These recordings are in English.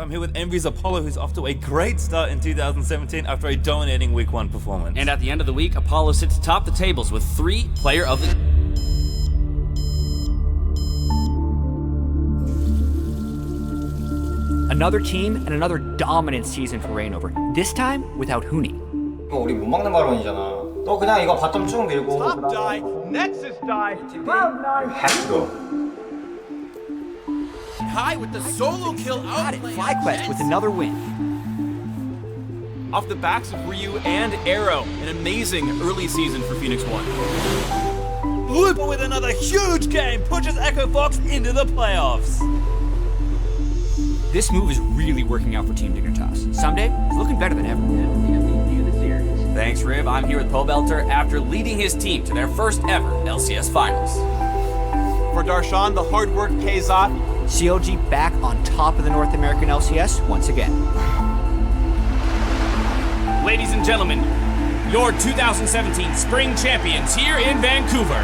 I'm here with Envy's Apollo, who's off to a great start in 2017 after a dominating Week 1 performance. And at the end of the week, Apollo sits atop the tables with 3 Player of the... Another team and another dominant season for Reignover. This time without Huni. 우리 못 막는 발언이잖아. 너 그냥 이거 바텀 쭉 밀고. Top die, Nexus die, Cloud9 has to go. High with the solo kill out. FlyQuest with another win. Off the backs of Ryu and Arrow, an amazing early season for Phoenix One. Looper with another huge game pushes Echo Fox into the playoffs. This move is really working out for Team Dignitas. Someday, it's looking better than ever. Thanks, Riv. I'm here with Pobelter after leading his team to their first ever LCS Finals. For Darshan, the hard work pays off. CLG back on top of the North American LCS once again. Ladies and gentlemen, your 2017 Spring Champions here in Vancouver.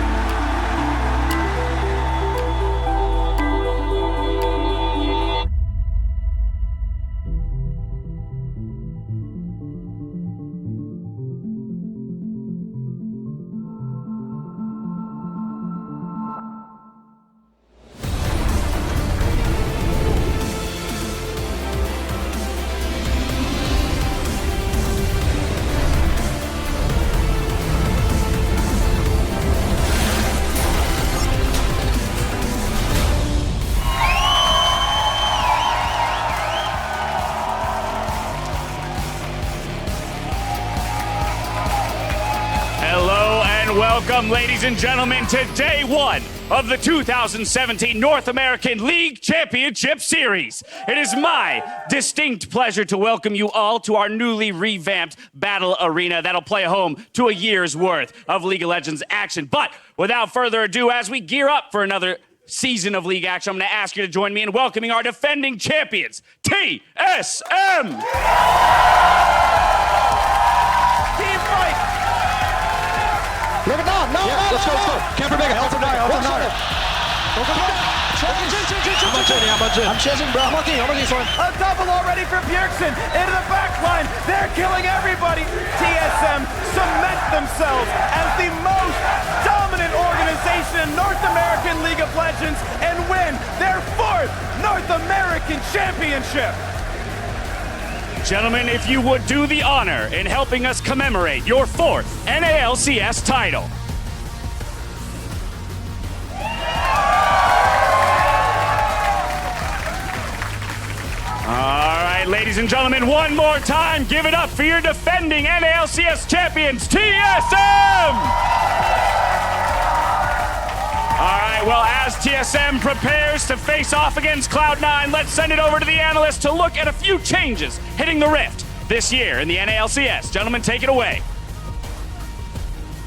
Welcome, ladies and gentlemen, to day 1 of the 2017 North American League Championship Series. It is my distinct pleasure to welcome you all to our newly revamped battle arena that'll play home to a year's worth of League of Legends action. But without further ado, as we gear up for another season of League action, I'm going to ask you to join me in welcoming our defending champions, TSM! Team fight! Look at that! No, yeah, let's go. Camper big. Help him die. I'm chasing, bro. I'm looking, son. A double already for Bjergsen. Into the back line. They're killing everybody. TSM cement themselves as the most dominant organization in North American League of Legends and win their 4th North American Championship. Gentlemen, if you would do the honor in helping us commemorate your 4th NALCS title. All right, ladies and gentlemen, one more time, give it up for your defending NALCS champions, TSM! All right, well, as TSM prepares to face off against Cloud9, let's send it over to the analysts to look at a few changes hitting the Rift this year in the NALCS. Gentlemen, take it away.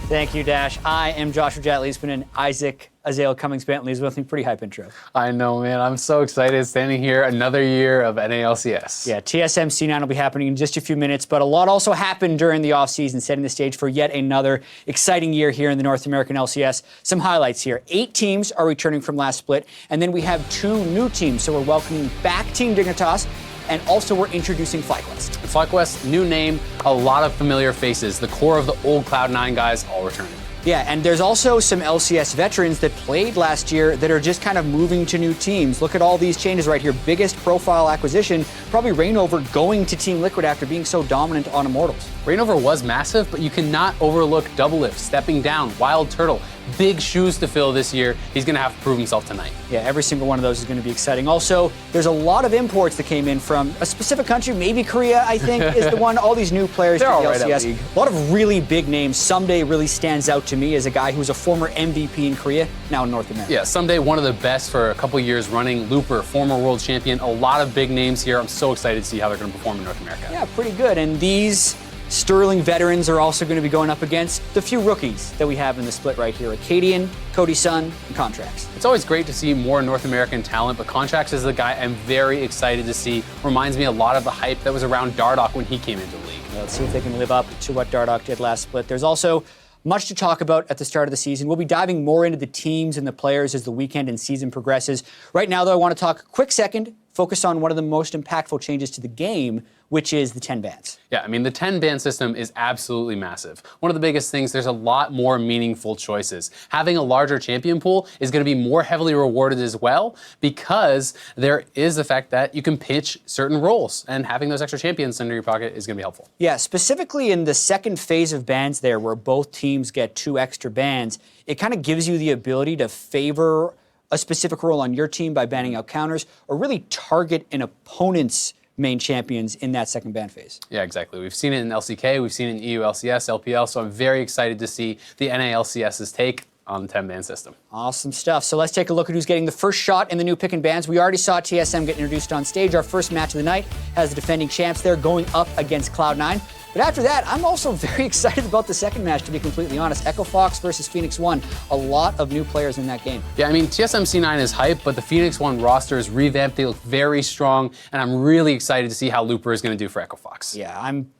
Thank you, Dash. I am Joshua Jet-Leesman, and Isaac Azael Cummings-Bentley is with me. Pretty hype intro. I know, man. I'm so excited standing here another year of NALCS. Yeah, TSM C9 will be happening in just a few minutes, but a lot also happened during the offseason, setting the stage for yet another exciting year here in the North American LCS. Some highlights here. 8 teams are returning from last split, and then we have 2 new teams. So we're welcoming back Team Dignitas, and also we're introducing FlyQuest. FlyQuest, new name, a lot of familiar faces. The core of the old Cloud9 guys all returning. Yeah, and there's also some LCS veterans that played last year that are just kind of moving to new teams. Look at all these changes right here. Biggest profile acquisition, probably Reignover going to Team Liquid after being so dominant on Immortals. Reignover was massive, but you cannot overlook Doublelift, stepping down, Wild Turtle. Big shoes to fill this year. He's going to have to prove himself tonight. Yeah, every single one of those is going to be exciting. Also, there's a lot of imports that came in from a specific country. Maybe Korea, I think, is the one. All these new players to the LCS. A lot of really big names. Someday really stands out to me as a guy who was a former MVP in Korea, now in North America. Yeah, Someday one of the best for a couple years running. Looper, former world champion. A lot of big names here. I'm so excited to see how they're going to perform in North America. Yeah, pretty good. And these sterling veterans are also going to be going up against the few rookies that we have in the split right here. Acadian, Cody Sun, and Contracts. It's always great to see more North American talent, but Contracts is the guy I'm very excited to see. Reminds me a lot of the hype that was around Dardoch when he came into the league. Let's see if they can live up to what Dardoch did last split. There's also much to talk about at the start of the season. We'll be diving more into the teams and the players as the weekend and season progresses. Right now, though, I want to talk a quick second focus on one of the most impactful changes to the game, which is the 10 bans. Yeah, I mean, the 10-ban system is absolutely massive. One of the biggest things, there's a lot more meaningful choices. Having a larger champion pool is going to be more heavily rewarded as well, because there is the fact that you can pitch certain roles, and having those extra champions under your pocket is going to be helpful. Yeah, specifically in the second phase of bans there, where both teams get 2 extra bans, it kind of gives you the ability to favor a specific role on your team by banning out counters, or really target an opponent's main champions in that second ban phase. Yeah, exactly. We've seen it in LCK, we've seen it in EU LCS, LPL, so I'm very excited to see the NA LCS's take on the 10-ban system. Awesome stuff. So let's take a look at who's getting the first shot in the new pick and bans. We already saw TSM get introduced on stage. Our first match of the night has the defending champs there going up against Cloud9. But after that, I'm also very excited about the second match, to be completely honest. Echo Fox versus Phoenix One. A lot of new players in that game. Yeah, I mean, TSM C9 is hype, but the Phoenix One roster is revamped. They look very strong, and I'm really excited to see how Looper is going to do for Echo Fox. Yeah, I'm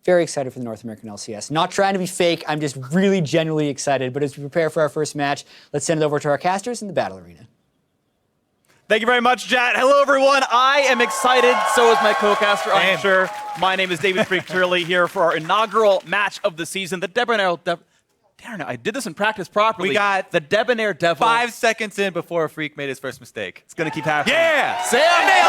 very excited for the North American LCS. Not trying to be fake, I'm just really genuinely excited. But as we prepare for our first match, let's send it over to our casters in the battle arena. Thank you very much, Jet. Hello, everyone. I am excited. So is my co-caster, I'm sure. My name is David Freak Turley here for our inaugural match of the season, the Debonair. Darn it, I did this in practice properly. We got the Debonair Devil. 5 seconds in before Freak made his first mistake. It's going to keep happening. Yeah! Sam NA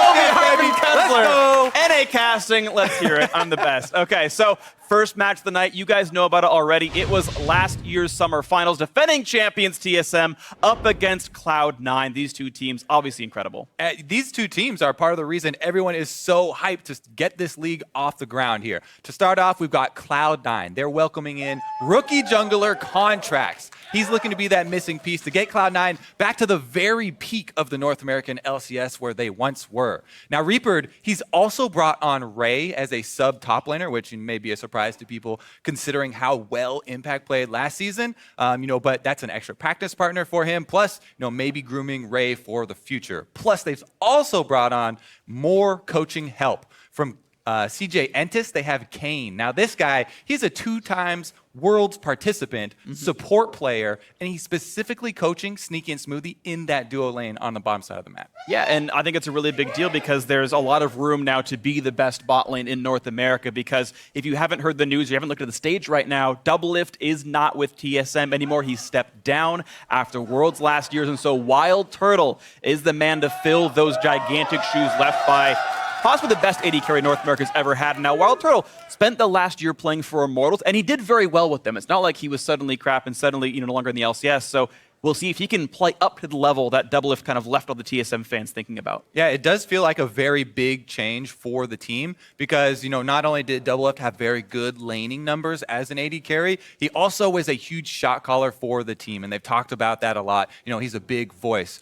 NA casting. Let's hear it. I'm the best. Okay, so first match of the night. You guys know about it already. It was last year's summer finals. Defending champions TSM up against Cloud9. These two teams, obviously incredible. These two teams are part of the reason everyone is so hyped to get this league off the ground here. To start off, we've got Cloud9. They're welcoming in rookie jungler Contracts. He's looking to be that missing piece to get Cloud9 back to the very peak of the North American LCS where they once were. Now, Reaper, he's also brought on Ray as a sub top laner, which may be a surprise to people considering how well Impact played last season. But that's an extra practice partner for him. Plus, maybe grooming Ray for the future. Plus, they've also brought on more coaching help from CJ Entis. They have Kane. Now, this guy, he's a 2-times Worlds participant, support player, and he's specifically coaching Sneaky and Smoothie in that duo lane on the bottom side of the map. Yeah, and I think it's a really big deal because there's a lot of room now to be the best bot lane in North America, because if you haven't heard the news, you haven't looked at the stage right now, Doublelift is not with TSM anymore. He stepped down after Worlds last year, and so Wild Turtle is the man to fill those gigantic shoes left by possibly the best AD carry North America's ever had. Now, Wild Turtle spent the last year playing for Immortals, and he did very well with them. It's not like he was suddenly crap and suddenly no longer in the LCS. So we'll see if he can play up to the level that Doublelift kind of left all the TSM fans thinking about. Yeah, it does feel like a very big change for the team because, not only did Doublelift have very good laning numbers as an AD carry, he also was a huge shot caller for the team, and they've talked about that a lot. He's a big voice.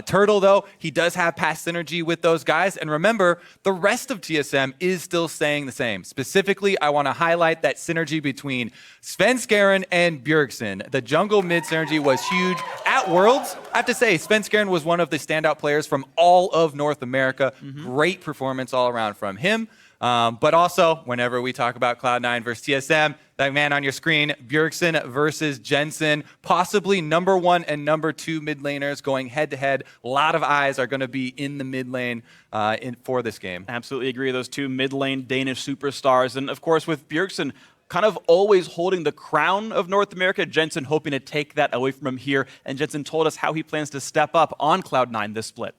Turtle, though, he does have past synergy with those guys, and remember, the rest of TSM is still staying the same. Specifically, I want to highlight that synergy between Svenskeren and Bjergsen. The jungle mid synergy was huge. At Worlds, I have to say, Svenskeren was one of the standout players from all of North America. Great performance all around from him. But also, whenever we talk about Cloud9 versus TSM, that man on your screen, Bjergsen versus Jensen, possibly number 1 and number 2 mid laners going head-to-head. A lot of eyes are going to be in the mid lane for this game. Absolutely agree. Those two mid lane Danish superstars. And of course, with Bjergsen kind of always holding the crown of North America, Jensen hoping to take that away from him here. And Jensen told us how he plans to step up on Cloud9 this split.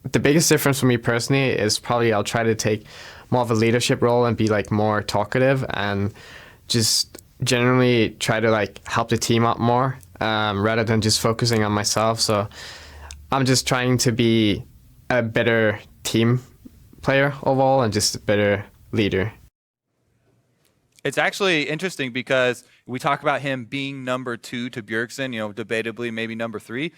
The biggest difference for me personally is probably I'll try to take more of a leadership role and be more talkative and just generally try to help the team out more rather than just focusing on myself. So I'm just trying to be a better team player overall and just a better leader. It's actually interesting because we talk about him being number 2 to Bjergsen, debatably maybe number 3.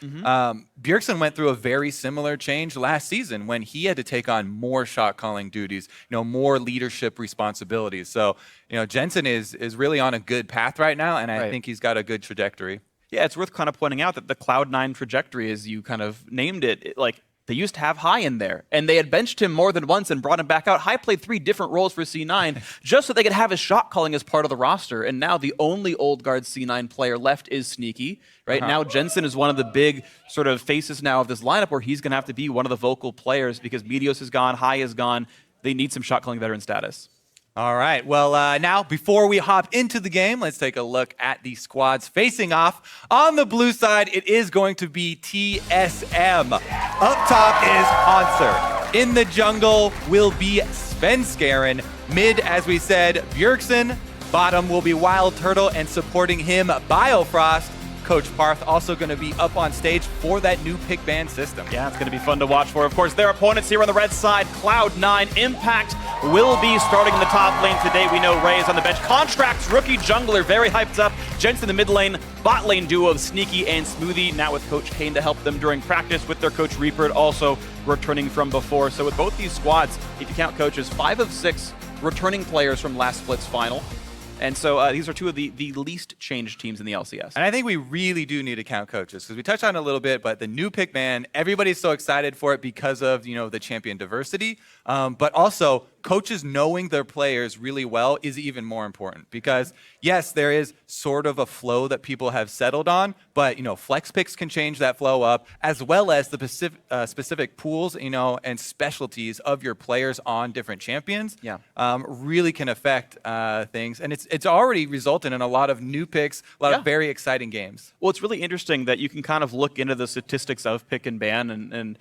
Bjergsen went through a very similar change last season when he had to take on more shot calling duties, more leadership responsibilities. So, Jensen is really on a good path right now, and I think he's got a good trajectory. Yeah, it's worth kind of pointing out that the Cloud9 trajectory, as you kind of named it, they used to have High in there, and they had benched him more than once and brought him back out. High played 3 different roles for C9 just so they could have his shot calling as part of the roster, and now the only old guard C9 player left is Sneaky. Right now, Jensen is one of the big sort of faces now of this lineup where he's going to have to be one of the vocal players because Meteos is gone, High is gone. They need some shot calling veteran status. All right. Well, now, before we hop into the game, let's take a look at the squads facing off. On the blue side, it is going to be TSM. Up top is Hanser. In the jungle will be Svenskeren. Mid, as we said, Bjergsen. Bottom will be Wild Turtle, and supporting him, Biofrost. Coach Parth also going to be up on stage for that new pick ban system. Yeah, it's going to be fun to watch for. Of course, their opponents here on the red side, Cloud9. Impact will be starting in the top lane today. We know Ray is on the bench. Contracts, rookie jungler, very hyped up. Jensen in the mid lane, bot lane duo of Sneaky and Smoothie, now with Coach Kane to help them during practice with their coach Reaper, also returning from before. So with both these squads, if you count coaches, 5 of 6 returning players from last split's final. And so these are 2 of the least changed teams in the LCS. And I think we really do need to count coaches because we touched on it a little bit, but the new pick ban, everybody's so excited for it because of, the champion diversity. But also, coaches knowing their players really well is even more important because, yes, there is sort of a flow that people have settled on, but, flex picks can change that flow up, as well as the specific pools, and specialties of your players on different champions. Yeah. Really can affect things. And it's already resulted in a lot of new picks, a lot of very exciting games. Well, it's really interesting that you can kind of look into the statistics of pick and ban, and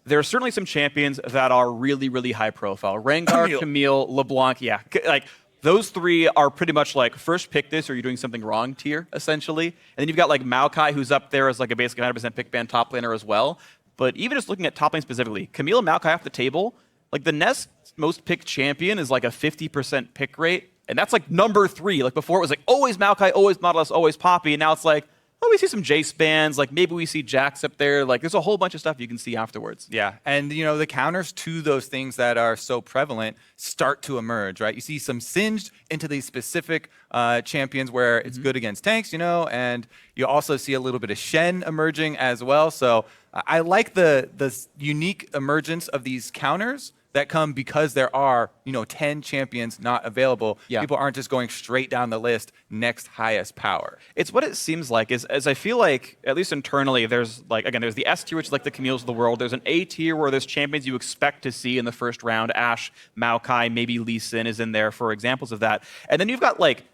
there are certainly some champions that are really, really high profile. Rengar, Camille, LeBlanc, like those 3 are pretty much like first pick this or you're doing something wrong tier, essentially. And then you've got like Maokai, who's up there as like a basically 100% pick ban top laner as well. But even just looking at top lane specifically, Camille and Maokai off the table, like the next most picked champion is like a 50% pick rate. And that's like number 3. Like before it was like always Maokai, always Nautilus, always Poppy. And now it's like, oh, we see some Jace bans. Like maybe we see Jax up there. Like there's a whole bunch of stuff you can see afterwards. Yeah, and the counters to those things that are so prevalent start to emerge, right? You see some singed into these specific champions where it's good against tanks, and you also see a little bit of Shen emerging as well. So I like the unique emergence of these counters that come because there are, 10 champions not available. Yeah. People aren't just going straight down the list, next highest power. It's what it seems like is, as I feel like, at least internally, there's like, again, there's the S tier, which is like the Camille's of the world. There's an A tier where there's champions you expect to see in the first round. Ashe, Maokai, maybe Lee Sin is in there for examples of that. And then you've got like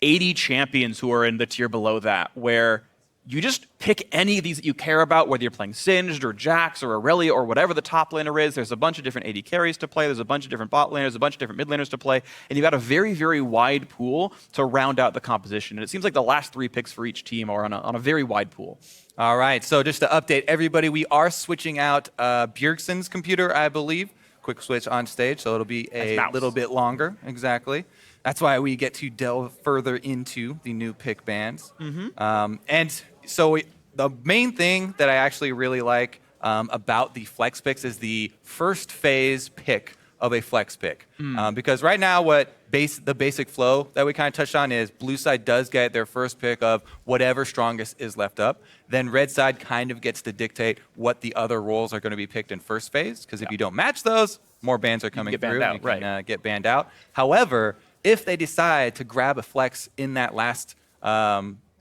80 champions who are in the tier below that, where you just pick any of these that you care about, whether you're playing Singed or Jax or Aurelia or whatever the top laner is. There's a bunch of different AD carries to play. There's a bunch of different bot laners, a bunch of different mid laners to play. And you've got a very, very wide pool to round out the composition. And it seems like the last 3 picks for each team are on a very wide pool. All right, so just to update everybody, we are switching out Bjergsen's computer, I believe. Quick switch on stage, so it'll be a little bit longer. Exactly. That's why we get to delve further into the new pick bans. And so the main thing that I actually really like about the flex picks is the first phase pick of a flex pick. Because right now the basic flow that we kind of touched on is blue side does get their first pick of whatever strongest is left up. Then red side kind of gets to dictate what the other roles are going to be picked in first phase. Because if you don't match those, more bans are coming through. You can get banned out. However, if they decide to grab a flex in that last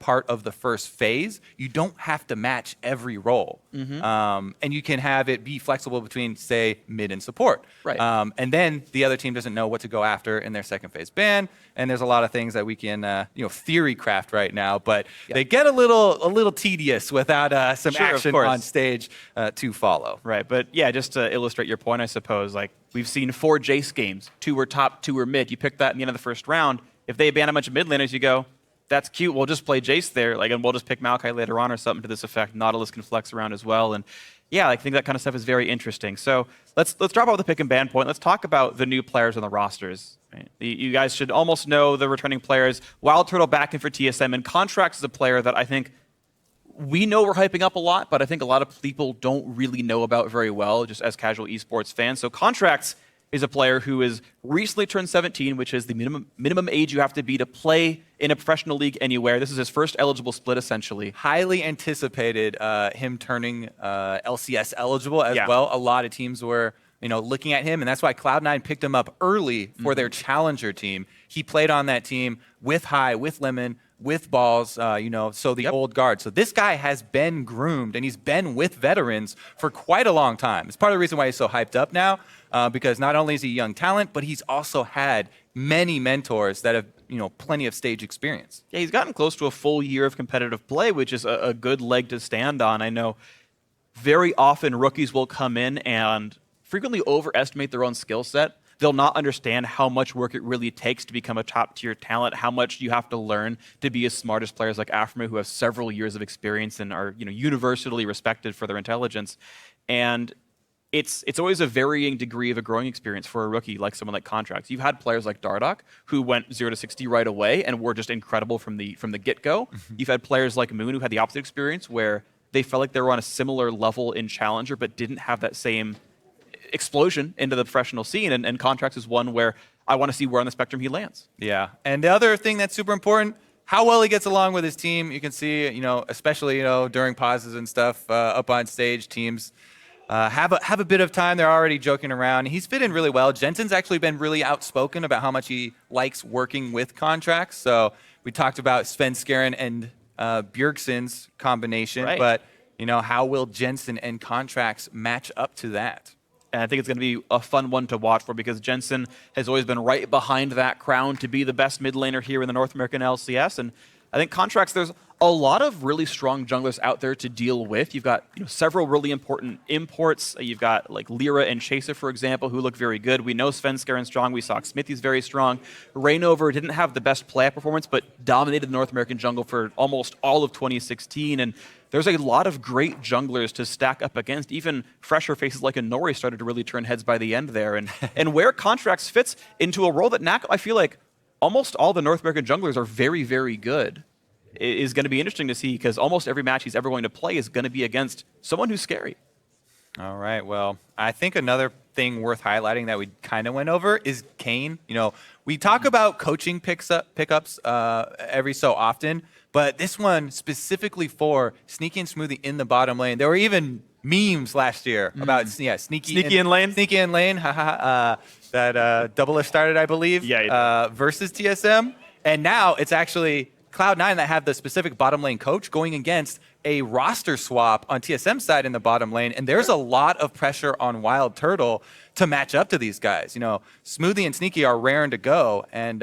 part of the first phase, you don't have to match every role. And you can have it be flexible between, say, mid and support. Right. And then the other team doesn't know what to go after in their second phase ban. And there's a lot of things that we can theory craft right now, but they get a little tedious without some action on stage to follow. Right, but yeah, just to illustrate your point, I suppose, like we've seen 4 Jace games. 2 were top, 2 were mid. You pick that in the end of the first round. If they ban a bunch of mid laners, you go, that's cute. We'll just play Jace there, and we'll just pick Maokai later on or something to this effect. Nautilus can flex around as well, and yeah, I think that kind of stuff is very interesting. So let's drop out the pick and ban point. Let's talk about the new players on the rosters. Right? You guys should almost know the returning players. Wild Turtle back in for TSM, and Contracts is a player that I think we know we're hyping up a lot, but I think a lot of people don't really know about very well, just as casual esports fans. So Contracts, is a player who is recently turned 17, which is the minimum age you have to be to play in a professional league anywhere. This is his first eligible split, essentially. Highly anticipated him turning LCS eligible as well. A lot of teams were looking at him, and that's why Cloud9 picked him up early for their challenger team. He played on that team with High, with Lemon, with Balls, so the old guard. So this guy has been groomed, and he's been with veterans for quite a long time. It's part of the reason why he's so hyped up now, because not only is he a young talent, but he's also had many mentors that have, plenty of stage experience. Yeah, he's gotten close to a full year of competitive play, which is a good leg to stand on. I know very often rookies will come in and frequently overestimate their own skill set. They'll not understand how much work it really takes to become a top-tier talent, how much you have to learn to be as smart as players like Aframe, who have several years of experience and are universally respected for their intelligence. And it's always a varying degree of a growing experience for a rookie, like someone like Contracts. You've had players like Dardoch, who went 0 to 60 right away and were just incredible from the get-go. You've had players like Moon, who had the opposite experience, where they felt like they were on a similar level in Challenger, but didn't have that same explosion into the professional scene, and Contracts is one where I want to see where on the spectrum he lands. Yeah, and the other thing that's super important, how well he gets along with his team. You can see, especially during pauses and stuff up on stage, teams have a bit of time. They're already joking around. He's fit in really well. Jensen's actually been really outspoken about how much he likes working with Contracts. So we talked about Svenskeren and Bjergsen's combination, but how will Jensen and Contracts match up to that? And I think it's going to be a fun one to watch for, because Jensen has always been right behind that crown to be the best mid laner here in the North American LCS. And I think Contracts, there's a lot of really strong junglers out there to deal with. You've got several really important imports. You've got like Lyra and Chaser, for example, who look very good. We know Svenskaren's strong. We saw Smithy's very strong. Reignover didn't have the best playoff performance, but dominated the North American jungle for almost all of 2016. And there's a lot of great junglers to stack up against. Even fresher faces like Inori started to really turn heads by the end there. And where Contracts fits into a role that I feel like almost all the North American junglers are very, very good, is going to be interesting to see, because almost every match he's ever going to play is going to be against someone who's scary. All right, well, I think another thing worth highlighting that we kind of went over is Kane. We talk about coaching pickups every so often, but this one specifically for Sneaky and Smoothie in the bottom lane. There were even memes last year about Sneaky in lane. Sneaky in lane, that Double started, I believe, versus TSM. And now it's actually Cloud9 that have the specific bottom lane coach going against a roster swap on TSM side in the bottom lane, and there's a lot of pressure on Wild Turtle to match up to these guys. Smoothie and Sneaky are raring to go, and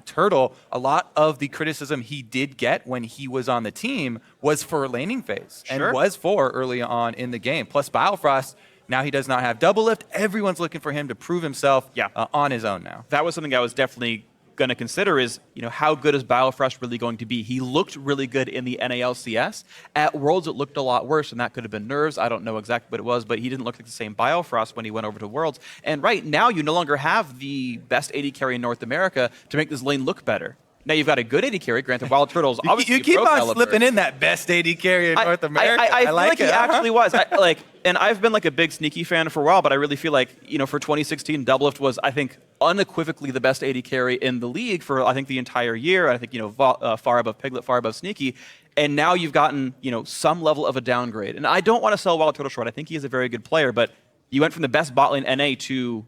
Turtle, a lot of the criticism he did get when he was on the team was for laning phase and was for early on in the game. Plus Biofrost, now he does not have double lift. Everyone's looking for him to prove himself on his own now. That was something I was definitely going to consider, is how good is Biofrost really going to be? He looked really good in the NALCS. At Worlds, it looked a lot worse, and that could have been nerves. I don't know exactly what it was, but he didn't look like the same Biofrost when he went over to Worlds. And right now, you no longer have the best AD carry in North America to make this lane look better. Now you've got a good AD carry. Granted, Wild Turtle's obviously you keep on slipping in that best AD carry in North America. I feel like he actually was. And I've been like a big Sneaky fan for a while, but I really feel like for 2016, Doublelift was, I think, unequivocally the best AD carry in the league for I think the entire year. I think far above Piglet, far above Sneaky. And now you've gotten some level of a downgrade. And I don't want to sell Wild Turtle short. I think he is a very good player, but you went from the best bot lane NA to,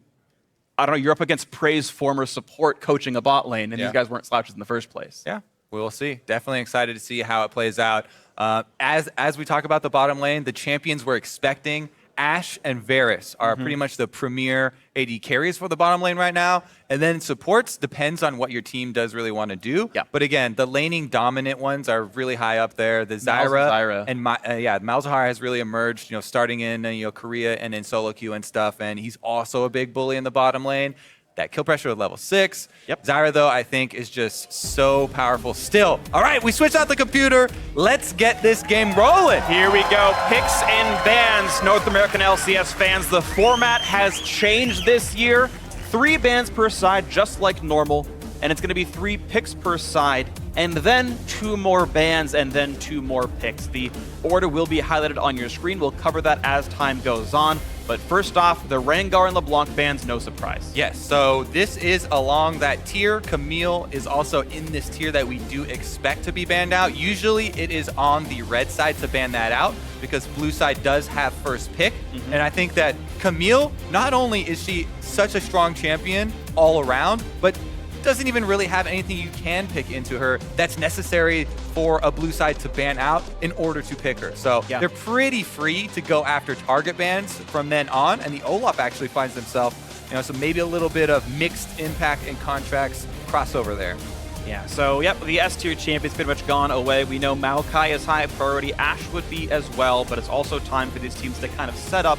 I don't know, you're up against Prey's former support coaching a bot lane, and these guys weren't slouches in the first place. Yeah, we'll see. Definitely excited to see how it plays out. As we talk about the bottom lane, the champions we're expecting, Ashe and Varus are pretty much the premier AD carries for the bottom lane right now. And then supports depends on what your team does really want to do. Yeah. But again, the laning dominant ones are really high up there. The Zyra and Malzahar has really emerged, starting in Korea and in solo queue and stuff. And he's also a big bully in the bottom lane. That kill pressure at level 6. Yep. Zyra, though, I think is just so powerful still. All right, we switched out the computer. Let's get this game rolling. Here we go. Picks and bans. North American LCS fans, the format has changed this year. 3 bans per side, just like normal. And it's going to be 3 picks per side, and then 2 more bans, and then 2 more picks. The order will be highlighted on your screen. We'll cover that as time goes on. But first off, the Rengar and LeBlanc bans, no surprise. Yes, so this is along that tier. Camille is also in this tier that we do expect to be banned out. Usually it is on the red side to ban that out because blue side does have first pick. And I think that Camille, not only is she such a strong champion all around, but doesn't even really have anything you can pick into her that's necessary for a blue side to ban out in order to pick her. So they're pretty free to go after target bans from then on, and the Olaf actually finds himself, so maybe a little bit of mixed impact and contracts crossover there. Yeah, so the S tier champion's pretty much gone away. We know Maokai is high priority, Ashe would be as well, but it's also time for these teams to kind of set up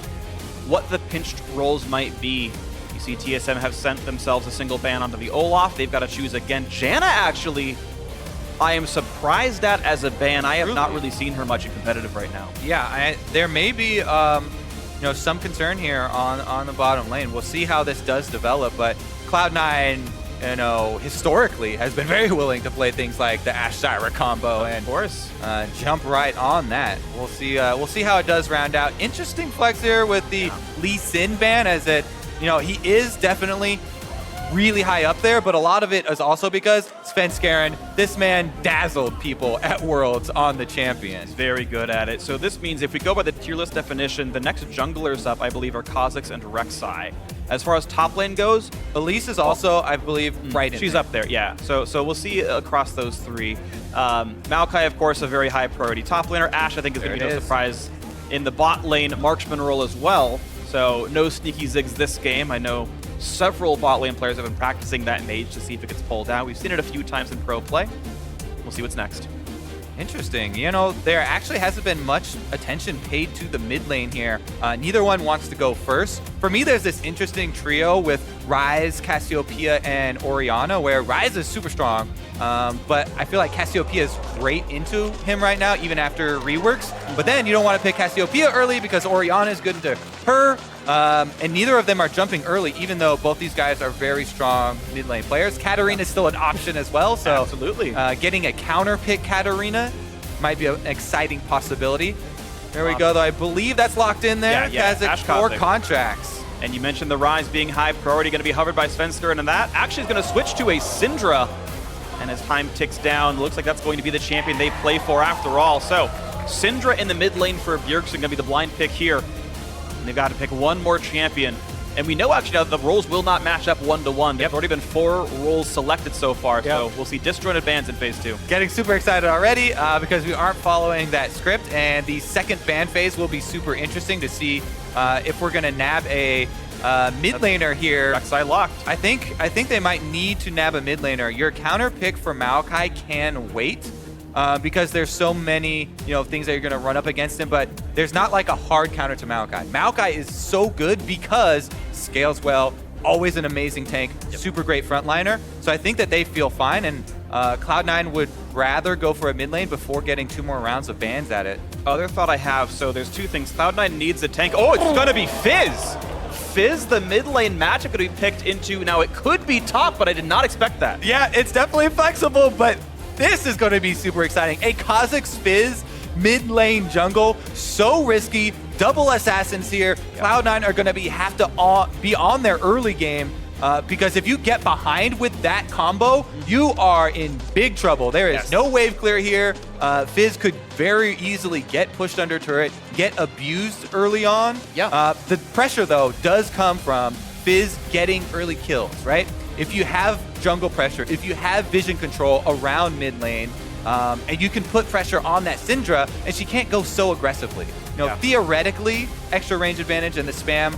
what the pinched roles might be. See, TSM have sent themselves a single ban onto the Olaf. They've got to choose again. Janna, actually, I am surprised at as a ban. I have not really seen her much in competitive right now. Yeah, there may be some concern here on the bottom lane. We'll see how this does develop, but Cloud9, historically has been very willing to play things like the Ashe Zyra combo and, of course, jump right on that. We'll see how it does round out. Interesting flex here with the Lee Sin ban, as it. He is definitely really high up there, but a lot of it is also because Svenskeren, this man dazzled people at Worlds on the champion. He's very good at it. So this means if we go by the tier list definition, the next junglers up, I believe, are Kha'Zix and Rek'Sai. As far as top lane goes, Elise is also, I believe, right in She's there. up there, yeah. So we'll see across those three. Maokai, of course, a very high priority top laner. Ashe, I think, is going to be no surprise in the bot lane marksman role as well. So no sneaky zigs this game. I know several bot lane players have been practicing that mage to see if it gets pulled out. We've seen it a few times in pro play. We'll see what's next. Interesting. There actually hasn't been much attention paid to the mid lane here. Neither one wants to go first. For me, there's this interesting trio with Ryze, Cassiopeia, and Orianna, where Ryze is super strong, but I feel like Cassiopeia is great into him right now, even after reworks. But then you don't want to pick Cassiopeia early because Orianna is good into her, and neither of them are jumping early, even though both these guys are very strong mid lane players. Katarina is still an option as well, so absolutely. Getting a counter pick Katarina might be an exciting possibility. There we go, though. I believe that's locked in there. Kha'Zix for contracts. And you mentioned the Ryze being high priority, going to be hovered by Svenskeren, and that actually is going to switch to a Syndra. And as time ticks down, looks like that's going to be the champion they play for after all. So Syndra in the mid lane for Bjergsen, going to be the blind pick here. And they've got to pick one more champion. And we know actually now the roles will not match up 1-to-1. There's already been 4 roles selected so far, so we'll see disjointed bans in phase 2. Getting super excited already because we aren't following that script, and the second ban phase will be super interesting to see if we're going to nab a mid laner here. Rek'Sai locked. I think they might need to nab a mid laner. Your counter pick for Maokai can wait. Because there's so many, things that you're going to run up against him, but there's not like a hard counter to Maokai. Maokai is so good because scales well, always an amazing tank, super great frontliner. So I think that they feel fine, and Cloud9 would rather go for a mid lane before getting 2 more rounds of bans at it. Other thought I have, so there's 2 things. Cloud9 needs a tank. Oh, it's going to be Fizz! Fizz, the mid lane matchup, going to be picked into, now it could be top, but I did not expect that. Yeah, it's definitely flexible, but this is going to be super exciting. A Kha'Zix Fizz mid lane jungle, so risky. Double assassins here. Cloud9 are going to have to be on their early game because if you get behind with that combo, you are in big trouble. There is no wave clear here. Fizz could very easily get pushed under turret, get abused early on. The pressure, though, does come from Fizz getting early kills, right? If you have jungle pressure, if you have vision control around mid lane, and you can put pressure on that Syndra, and she can't go so aggressively. Theoretically, extra range advantage and the spam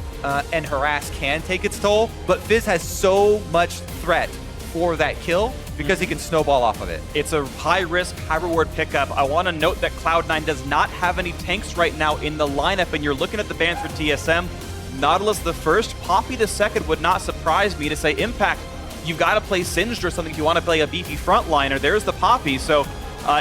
and harass can take its toll, but Fizz has so much threat for that kill because he can snowball off of it. It's a high-risk, high-reward pickup. I want to note that Cloud9 does not have any tanks right now in the lineup, and you're looking at the bans for TSM. Nautilus the first, Poppy the second would not surprise me to say Impact. You've got to play Singed or something if you want to play a beefy frontliner. There's the Poppy, so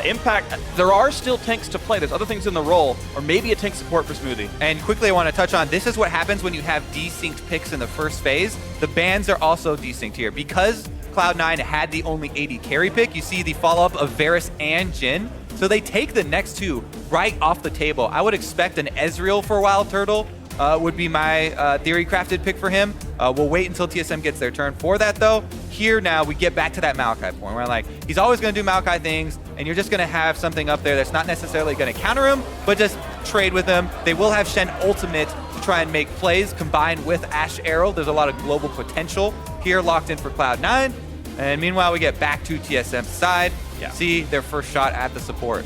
Impact, there are still tanks to play. There's other things in the role, or maybe a tank support for Smoothie. And quickly I want to touch on, this is what happens when you have desynced picks in the first phase. The bans are also desynced here. Because Cloud9 had the only AD carry pick, you see the follow-up of Varus and Jhin. So they take the next 2 right off the table. I would expect an Ezreal for Wild Turtle would be my theory crafted pick for him. We'll wait until TSM gets their turn for that, though. Here now, we get back to that Maokai point where, like, he's always going to do Maokai things, and you're just going to have something up there that's not necessarily going to counter him, but just trade with him. They will have Shen ultimate to try and make plays combined with Ashe Arrow. There's a lot of global potential here locked in for Cloud9. And meanwhile, we get back to TSM's side. See their first shot at the support.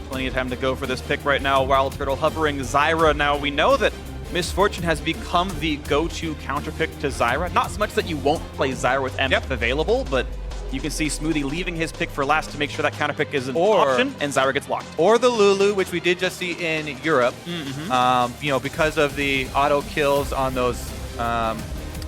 Plenty of time to go for this pick right now. Wild Turtle hovering Zyra. Now, we know that Misfortune has become the go-to counter pick to Zyra. Not so much that you won't play Zyra with MF available, but you can see Smoothie leaving his pick for last to make sure that counter pick is an option, and Zyra gets locked. Or the Lulu, which we did just see in Europe. You know, because of the auto kills on those.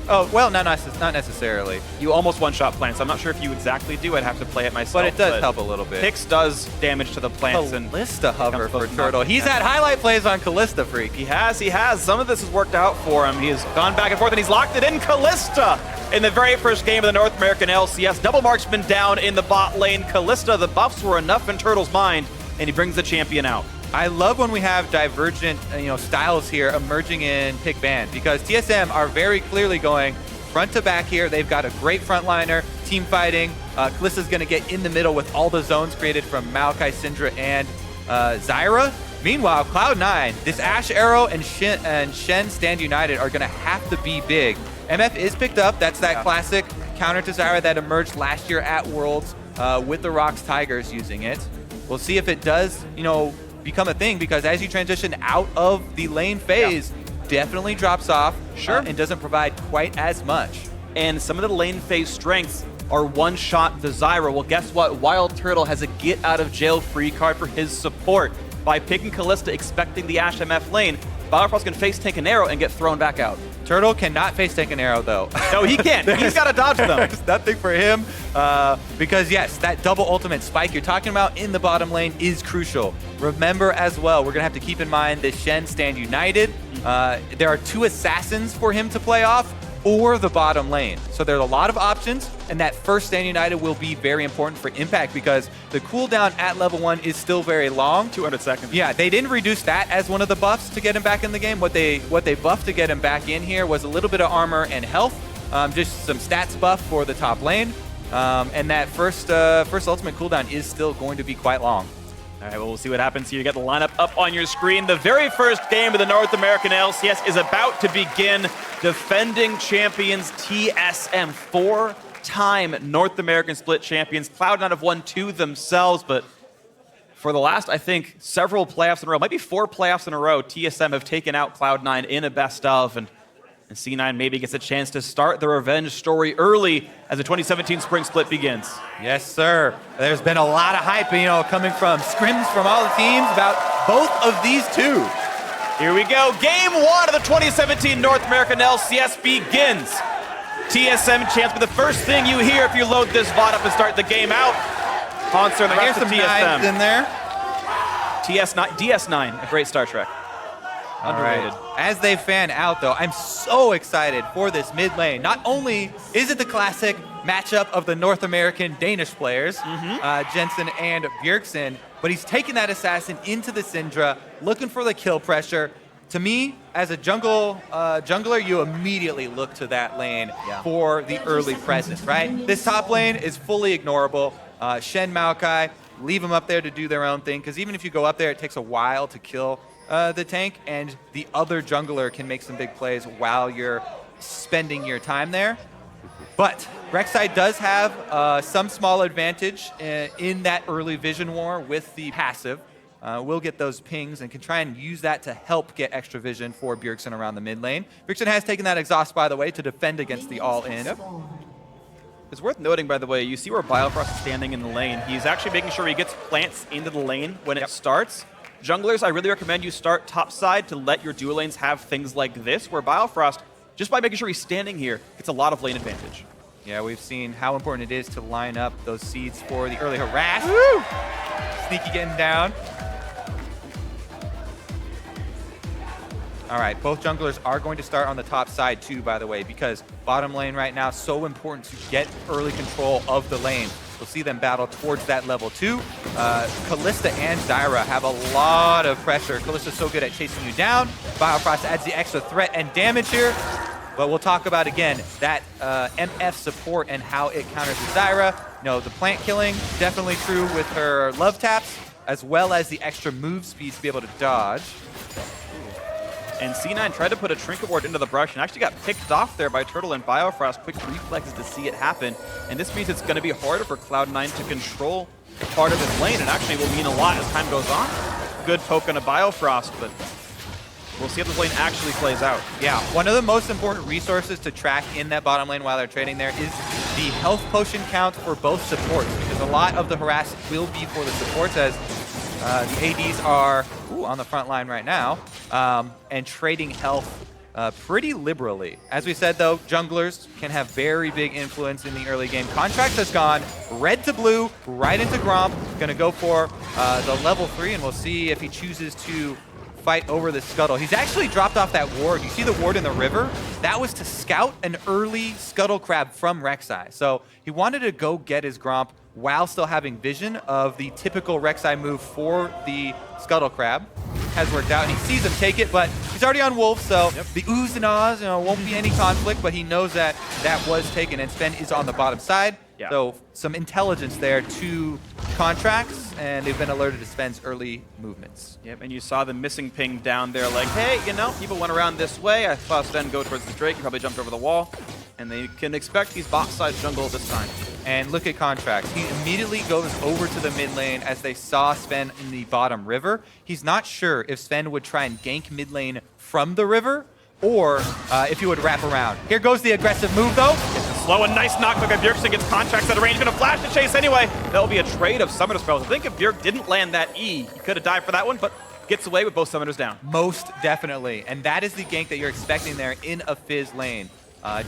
Oh, well, not necessarily. You almost one-shot plants. I'm not sure if you exactly do. I'd have to play it myself. But it does help a little bit. Pix does damage to the plants. Callista hover for Turtle. He's had highlight plays on Callista, Freak. He has. Some of this has worked out for him. He has gone back and forth, and he's locked it in. Callista in the very first game of the North American LCS. Double marksman down in the bot lane. Callista, the buffs were enough in Turtle's mind, and he brings the champion out. I love when we have divergent styles here emerging in pick ban, because TSM are very clearly going front to back here. They've got a great frontliner, team fighting. Callista's going to get in the middle with all the zones created from Maokai, Syndra, and Zyra. Meanwhile, Cloud9, this Ashe Arrow and Shen stand united are going to have to be big. MF is picked up. That's that classic counter to Zyra that emerged last year at Worlds with the Rocks Tigers using it. We'll see if it does, become a thing, because as you transition out of the lane phase, definitely drops off and doesn't provide quite as much. And some of the lane phase strengths are one-shot the Zyra. Well, guess what? Wild Turtle has a get-out-of-jail-free card for his support. By picking Callista, expecting the Ashe MF lane, Biofrost can face tank an arrow and get thrown back out. Turtle cannot face tank an arrow, though. No, he can't. He's got to dodge them. There's nothing for him because, yes, that double ultimate spike you're talking about in the bottom lane is crucial. Remember as well, we're going to have to keep in mind that Shen stand united. There are 2 assassins for him to play off, or the bottom lane. So there's a lot of options, and that first stand united will be very important for impact, because the cooldown at level 1 is still very long. 200 seconds. Yeah, they didn't reduce that as one of the buffs to get him back in the game. What they buffed to get him back in here was a little bit of armor and health, just some stats buff for the top lane. And that first ultimate cooldown is still going to be quite long. All right, well, we'll see what happens here. You get the lineup up on your screen. The very first game of the North American LCS is about to begin. Defending champions TSM, 4-time North American split champions. Cloud9 have won 2 themselves, but for the last, I think, several playoffs in a row, might be 4 playoffs in a row, TSM have taken out Cloud9 in a best of, and C9 maybe gets a chance to start the revenge story early as the 2017 spring split begins. Yes, sir. There's been a lot of hype, coming from scrims from all the teams about both of these 2. Here we go. Game 1 of the 2017 North American LCS begins. TSM champs, but the first thing you hear if you load this VOD up and start the game out, Haunter and the rest of TSM. In there. DS9, a great Star Trek. Underrated. All right. As they fan out, though, I'm so excited for this mid lane. Not only is it the classic matchup of the North American Danish players, Jensen and Bjergsen, but he's taking that assassin into the Syndra, looking for the kill pressure. To me, as a jungler, you immediately look to that lane for the early presence, right? This top lane is fully ignorable. Shen, Maokai, leave them up there to do their own thing, because even if you go up there, it takes a while to kill the tank, and the other jungler can make some big plays while you're spending your time there. But Rek'Sai does have some small advantage in that early vision war with the passive. We'll get those pings and can try and use that to help get extra vision for Bjergsen around the mid lane. Bjergsen has taken that exhaust, by the way, to defend against the all-in. It's worth noting, by the way, you see where Biofrost is standing in the lane. He's actually making sure he gets plants into the lane when it starts. Junglers, I really recommend you start topside to let your dual lanes have things like this, where Biofrost, just by making sure he's standing here, gets a lot of lane advantage. Yeah, we've seen how important it is to line up those seeds for the early harass. Woo! Sneaky getting down. All right, both junglers are going to start on the top side too, by the way, because bottom lane right now, so important to get early control of the lane. We'll see them battle towards that level 2. Kalista and Zyra have a lot of pressure. Kalista's so good at chasing you down. Biofrost adds the extra threat and damage here. But we'll talk about, again, that MF support and how it counters with Zyra. You know, the plant killing, definitely true with her love taps, as well as the extra move speed to be able to dodge. And C9 tried to put a Trinket Ward into the brush and actually got picked off there by Turtle and Biofrost. Quick reflexes to see it happen. And this means it's going to be harder for Cloud9 to control part of his lane, and actually will mean a lot as time goes on. Good poke on a Biofrost, but we'll see if this lane actually plays out. Yeah, one of the most important resources to track in that bottom lane while they're trading there is the health potion count for both supports, because a lot of the harass will be for the supports, as the ADs are on the front line right now, and trading health pretty liberally. As we said, though, junglers can have very big influence in the early game. Contracts has gone red to blue, right into Gromp. Gonna go for the level 3, and we'll see if he chooses to fight over the Scuttle. He's actually dropped off that ward. You see the ward in the river? That was to scout an early Scuttle Crab from Rek'Sai. So he wanted to go get his Gromp while still having vision of the typical Rek'Sai move for the Scuttle Crab. Has worked out, and he sees him take it, but he's already on Wolf, so the oohs and ahs, won't be any conflict, but he knows that that was taken, and Sven is on the bottom side. Yeah. So some intelligence there to Contracts, and they've been alerted to Sven's early movements. Yep, and you saw the missing ping down there like, hey, people went around this way. I saw Sven go towards the Drake. He probably jumped over the wall. And they can expect these bot-side jungle this time. And look at Contracts. He immediately goes over to the mid lane as they saw Sven in the bottom river. He's not sure if Sven would try and gank mid lane from the river or if he would wrap around. Here goes the aggressive move, though. Slow and nice knockback by Bjergsen gets Contracts at a range. Gonna flash the chase anyway. That'll be a trade of summoner spells. I think if Bjerg didn't land that E, he could have died for that one, but gets away with both summoners down. Most definitely. And that is the gank that you're expecting there in a Fizz lane.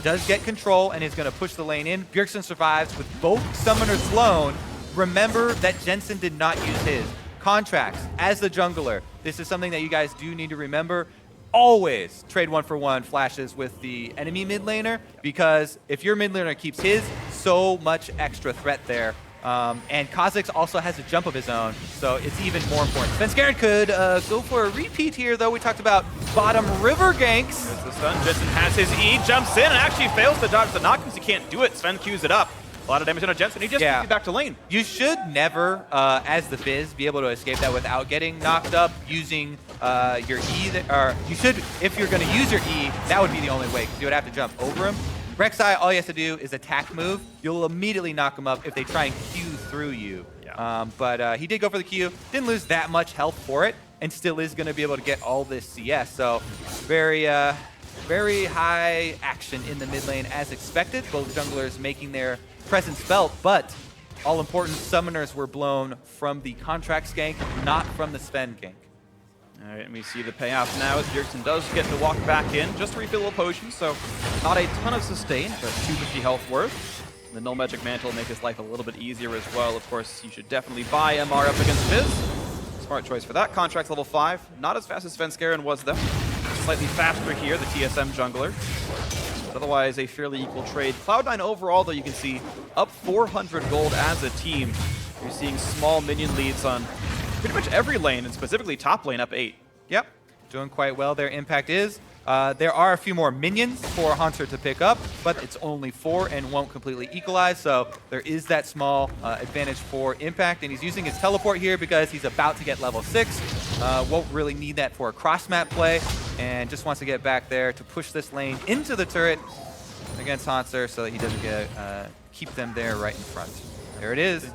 Does get control and is going to push the lane in. Bjergsen survives with both summoners flown. Remember that Jensen did not use his. Contracts, as the jungler, this is something that you guys do need to remember. Always trade 1-for-1 flashes with the enemy mid laner, because if your mid laner keeps his, so much extra threat there. And Kha'Zix also has a jump of his own, so it's even more important. Svenskeren could go for a repeat here, though. We talked about bottom river ganks. There's the stun. Jensen has his E, jumps in, and actually fails to dodge the knock because he can't do it. Sven queues it up. A lot of damage on Jensen. He just gets you back to lane. You should never, as the Fizz, be able to escape that without getting knocked up using your E. Or you should, if you're going to use your E, that would be the only way, because you would have to jump over him. Rek'Sai, all he has to do is attack move. You'll immediately knock him up if they try and Q through you. Yeah. But he did go for the Q. Didn't lose that much health for it, and still is going to be able to get all this CS. So very high action in the mid lane as expected. Both junglers making their presence felt, but all important summoners were blown from the Contract gank, not from the Sven gank. All right, and we see the payoff now as Bjergsen does get to walk back in. Just refill a potion, so not a ton of sustain, but 250 health worth. The Null Magic Mantle will make his life a little bit easier as well. Of course, you should definitely buy MR up against Fizz. Smart choice for that. Contract's level 5. Not as fast as Svenskeren was, though. Slightly faster here, the TSM jungler. But otherwise, a fairly equal trade. Cloud9 overall, though, you can see up 400 gold as a team. You're seeing small minion leads on pretty much every lane, and specifically top lane up 8. Yep, doing quite well. Their impact is. There are a few more minions for Hunter to pick up, but it's only 4 and won't completely equalize, so there is that small advantage for impact, and he's using his teleport here because he's about to get level 6. Won't really need that for a cross-map play, and just wants to get back there to push this lane into the turret against Hunter so that he doesn't get keep them there right in front. There it is.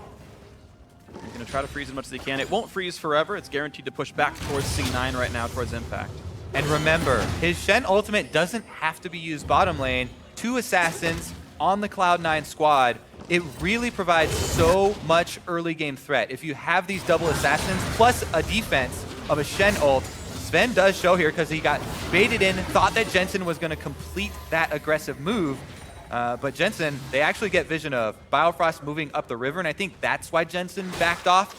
He's going to try to freeze as much as he can. It won't freeze forever. It's guaranteed to push back towards C9 right now, towards Impact. And remember, his Shen ultimate doesn't have to be used bottom lane. 2 assassins on the Cloud9 squad. It really provides so much early game threat. If you have these double assassins plus a defense of a Shen ult, Sven does show here because he got baited in, thought that Jensen was going to complete that aggressive move. But Jensen, they actually get vision of Biofrost moving up the river, and I think that's why Jensen backed off.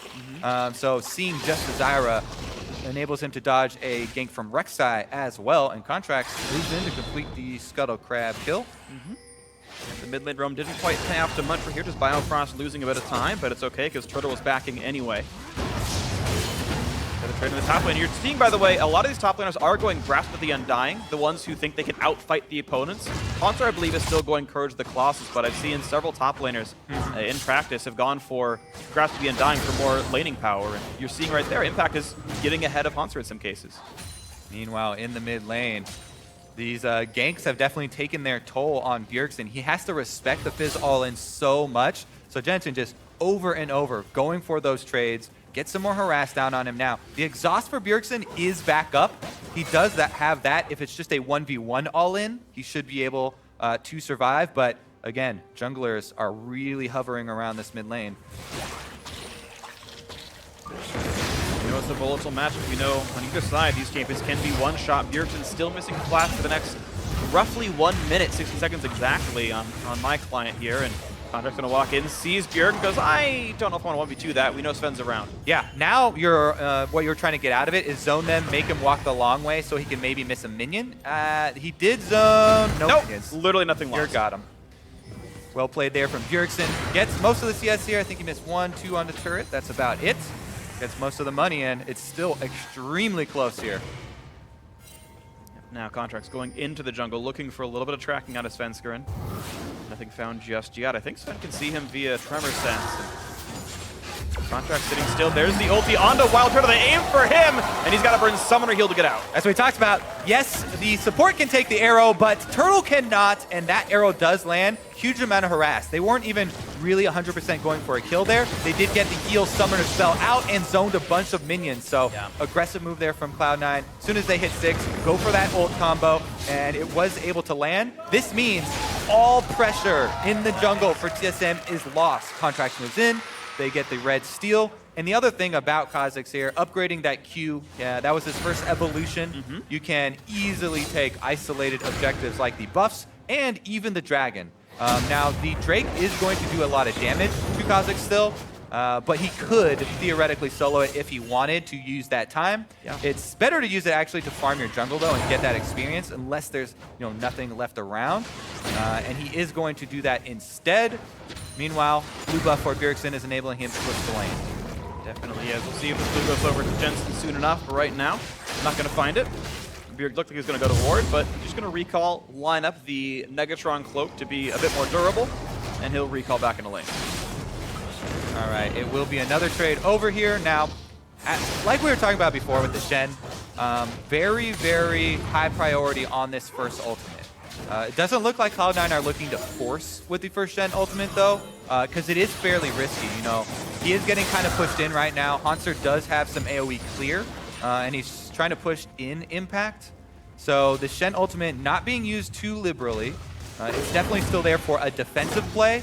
So seeing just the Zyra enables him to dodge a gank from Rek'Sai as well, and Contracts moves in to complete the Scuttle Crab kill. The mid lane roam didn't quite pay off to much for here, just Biofrost losing a bit of time, but it's okay because Turtle was backing anyway. Got a trade in the top lane. You're seeing, by the way, a lot of these top laners are going Grasp of the Undying, the ones who think they can outfight the opponents. Haunter, I believe, is still going Courage the Colossus, but I've seen several top laners in practice have gone for Grasp of the Undying for more laning power, and you're seeing right there, Impact is getting ahead of Haunter in some cases. Meanwhile, in the mid lane, these ganks have definitely taken their toll on Bjergsen. He has to respect the Fizz all-in so much. So Jensen just over and over going for those trades, get some more harass down on him now. The exhaust for Bjergsen is back up. He does have that. If it's just a 1v1 all-in, he should be able to survive. But again, junglers are really hovering around this mid lane. You know, it's a volatile matchup. We know on either side, these champions can be one-shot. Bjergsen still missing flash for the next roughly 1 minute, 60 seconds exactly on my client here. And Contract's going to walk in, sees Bjerg, goes, I don't know if I want to 1v2 that. We know Sven's around. Yeah, now what you're trying to get out of it is zone them, make him walk the long way so he can maybe miss a minion. He did zone. Nope, minions. literally nothing lost. Bjerg got him. Well played there from Bjergsen. Gets most of the CS here. I think he missed 1, 2 on the turret. That's about it. Gets most of the money, and it's still extremely close here. Now Contract's going into the jungle, looking for a little bit of tracking out of Svenskeren. Nothing found just yet. I think Sven can see him via Tremor Sense. Contract sitting still. There's the ulti onto Wild Turtle. They aim for him, and he's got to burn Summoner Heal to get out. As we talked about, yes, the support can take the arrow, but Turtle cannot, and that arrow does land. Huge amount of harass. They weren't even really 100% going for a kill there. They did get the heal Summoner spell out and zoned a bunch of minions, so aggressive move there from Cloud9. As soon as they hit 6, go for that ult combo, and it was able to land. This means all pressure in the jungle for TSM is lost. Contract moves in. They get the red steal. And the other thing about Kha'Zix here, upgrading that Q, that was his first evolution. You can easily take isolated objectives like the buffs and even the dragon. Now, the Drake is going to do a lot of damage to Kha'Zix still, but he could theoretically solo it if he wanted to use that time. It's better to use it actually to farm your jungle though and get that experience unless there's nothing left around. And he is going to do that instead. Meanwhile, blue buff for Bjergsen is enabling him to push the lane. Definitely is. We'll see if this blue goes over to Jensen soon enough, but right now, not going to find it. Bjerg looked like he was going to go to ward, but he's just going to recall, line up the Negatron cloak to be a bit more durable, and he'll recall back into lane. All right, it will be another trade over here. Now, like we were talking about before with the Shen, very, very high priority on this first ultimate. It doesn't look like Cloud9 are looking to force with the first gen ultimate though, because it is fairly risky. He is getting kind of pushed in right now. Haunter does have some AoE clear, and he's trying to push in impact. So the Shen ultimate not being used too liberally. It's definitely still there for a defensive play,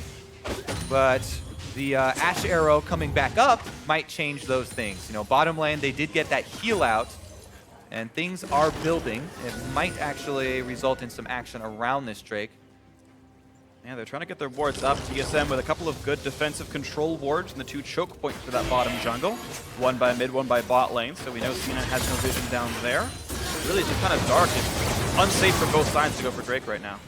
but the Ash Arrow coming back up might change those things. Bottom lane, they did get that heal out, and things are building. It might actually result in some action around this Drake. Yeah, they're trying to get their wards up. TSM with a couple of good defensive control wards and the 2 choke points for that bottom jungle. One by mid, one by bot lane. So we know Cena has no vision down there. Really just kind of dark and unsafe for both sides to go for Drake right now.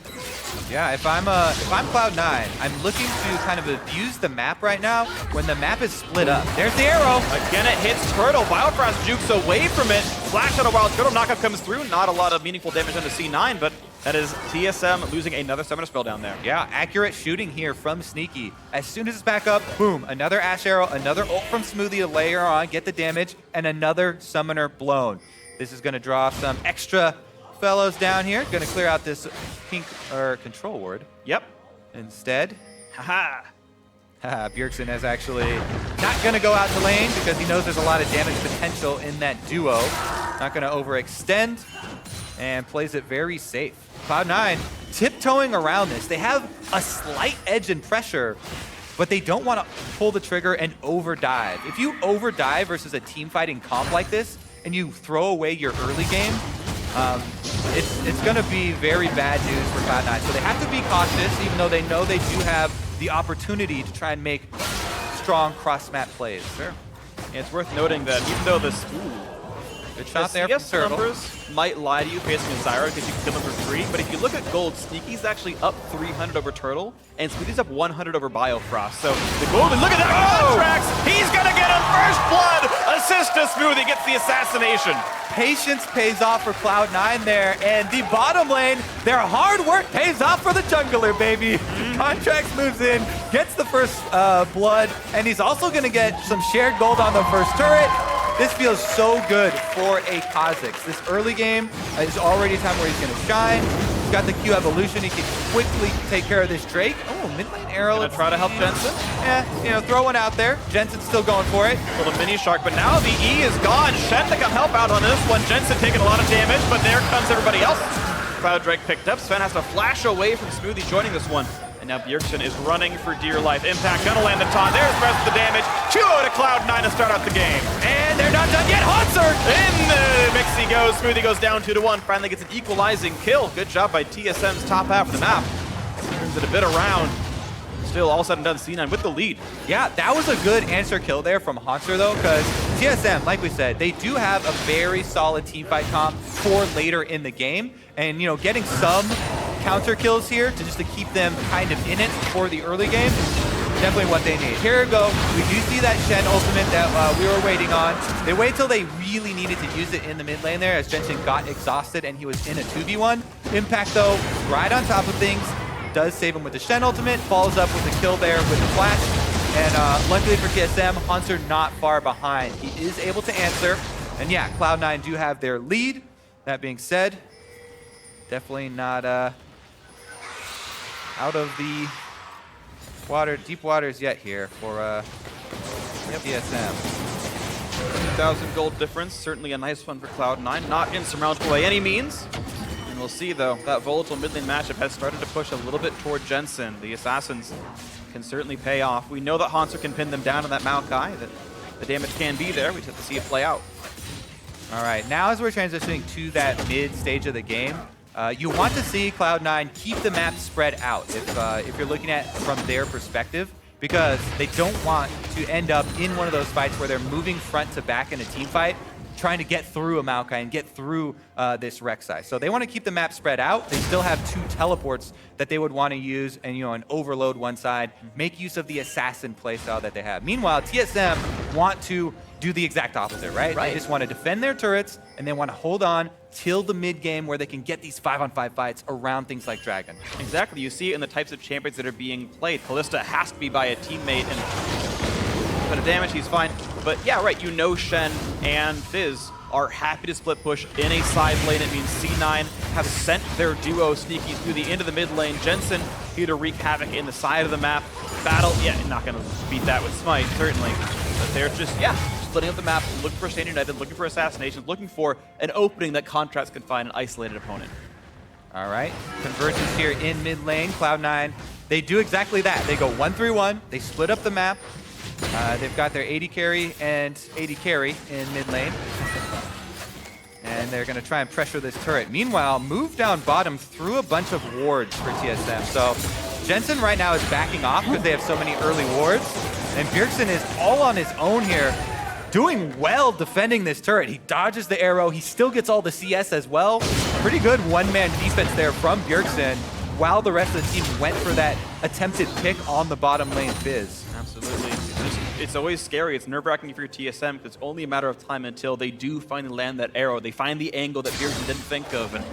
Yeah, if I'm Cloud9, I'm looking to kind of abuse the map right now when the map is split up. There's the arrow. Again, it hits Turtle. Biofrost jukes away from it. Flash out a Wild Turtle. Knockup comes through. Not a lot of meaningful damage onto C9, but that is TSM losing another Summoner spell down there. Yeah, accurate shooting here from Sneaky. As soon as it's back up, boom, another Ash Arrow, another ult from Smoothie to layer on, get the damage, and another Summoner blown. This is going to draw some extra fellows down here. Going to clear out this pink control ward. Yep. Instead, haha. Bjergsen is actually not going to go out to lane because he knows there's a lot of damage potential in that duo. Not going to overextend and plays it very safe. Cloud9 tiptoeing around this. They have a slight edge in pressure, but they don't want to pull the trigger and overdive. If you overdive versus a team fighting comp like this and you throw away your early game, it's going to be very bad news for Cloud9. So they have to be cautious, even though they know they do have the opportunity to try and make strong cross-map plays. Sure. And it's worth noting that even though this... Good shot The there from CS Turtle. numbers might lie to you facing a Zyro because you can kill him for free, but if you look at Gold, Sneaky's actually up 300 over Turtle, and Sweetie's up 100 over Biofrost. So the Golden, look at that contracts! He's gonna get him first blood! Assist to Smoothie, gets the assassination. Patience pays off for Cloud9 there, and the bottom lane, their hard work pays off for the jungler, baby. Contracts moves in, gets the first blood, and he's also going to get some shared gold on the first turret. This feels so good for a Kha'Zix. This early game is already a time where he's going to shine. He's got the Q evolution. He can quickly take care of this Drake. Oh, mid lane arrow. Gonna try to help Jensen. Yeah, you know, throw one out there. Jensen's still going for it. Little mini shark, but now the E is gone. Shen to come help out on this one. Jensen taking a lot of damage, but there comes everybody else. Cloud Drake picked up. Sven has to flash away from Smoothie joining this one. And now Bjergsen is running for dear life. Impact gonna land the taunt. There's the rest of the damage. 2-0 to Cloud9 to start out the game. And they're not done yet. Hanser! In the mix he goes. Smoothie goes down 2-1. Finally gets an equalizing kill. Good job by TSM's top half of the map. Turns it a bit around. Still, all said and done, C9 with the lead. Yeah, that was a good answer kill there from Hanser, though, because TSM, like we said, they do have a very solid teamfight comp for later in the game. And, you know, getting some counter kills here to keep them kind of in it for the early game, definitely what they need. Here we go. We do see that Shen ultimate that we were waiting on. They wait till they really needed to use it in the mid lane there as Jensen got exhausted and he was in a 2v1. Impact, though, right on top of things. Does save him with the Shen ultimate, follows up with the kill there with the flash. And luckily for TSM, Hanser not far behind. He is able to answer. And yeah, Cloud9 do have their lead. That being said, definitely not out of the deep waters yet here for TSM. 2,000 gold difference, certainly a nice one for Cloud9. Not insurmountable by any means. We'll see, though, that volatile mid lane matchup has started to push a little bit toward Jensen. The Assassins can certainly pay off. We know that Hanser can pin them down on that Maokai, that the damage can be there. We just have to see it play out. All right, now as we're transitioning to that mid stage of the game, you want to see Cloud9 keep the map spread out if you're looking at it from their perspective, because they don't want to end up in one of those fights where they're moving front to back in a team fight, trying to get through a Maokai and get through this Rek'Sai. So they want to keep the map spread out. They still have 2 teleports that they would want to use and, you know, an overload one side, make use of the assassin playstyle that they have. Meanwhile, TSM want to do the exact opposite, right? They just want to defend their turrets and they want to hold on till the mid game where they can get these 5-on-5 fights around things like Dragon. Exactly. You see it in the types of champions that are being played. Kalista has to be by a teammate and a bit of damage, he's fine. But yeah, right, you know Shen and Fizz are happy to split push in a side lane. It means C9 have sent their duo Sneaky through the end of the mid lane. Jensen here to wreak havoc in the side of the map. Battle, yeah, not gonna beat that with Smite, certainly. But they're just splitting up the map, looking for Stand United, looking for assassinations, looking for an opening that Contracts can find an isolated opponent. All right, convergence here in mid lane. Cloud9, they do exactly that. They go 1-3-1, they split up the map. They've got their AD carry and AD carry in mid lane. And they're going to try and pressure this turret. Meanwhile, move down bottom through a bunch of wards for TSM. So Jensen right now is backing off because they have so many early wards. And Bjergsen is all on his own here, doing well defending this turret. He dodges the arrow. He still gets all the CS as well. Pretty good one-man defense there from Bjergsen, while the rest of the team went for that attempted pick on the bottom lane Fizz. Absolutely. It's always scary. It's nerve-wracking for your TSM because it's only a matter of time until they do finally land that arrow. They find the angle that Bjergsen didn't think of, and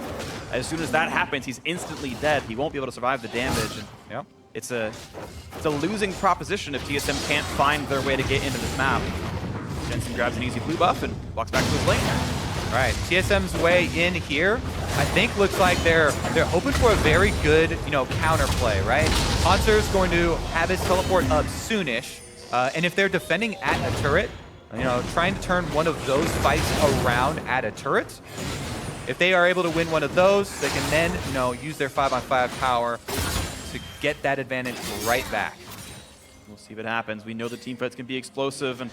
as soon as that happens, he's instantly dead. He won't be able to survive the damage. And it's a losing proposition if TSM can't find their way to get into this map. Jensen grabs an easy blue buff and walks back to his lane. All right, TSM's way in here, I think looks like they're hoping for a very good, you know, counterplay, right? Hanser's going to have his teleport up soonish, and if they're defending at a turret, you know, trying to turn one of those fights around at a turret, if they are able to win one of those, they can then, you know, use their 5-on-5 power to get that advantage right back. We'll see what happens. We know the team fights can be explosive, and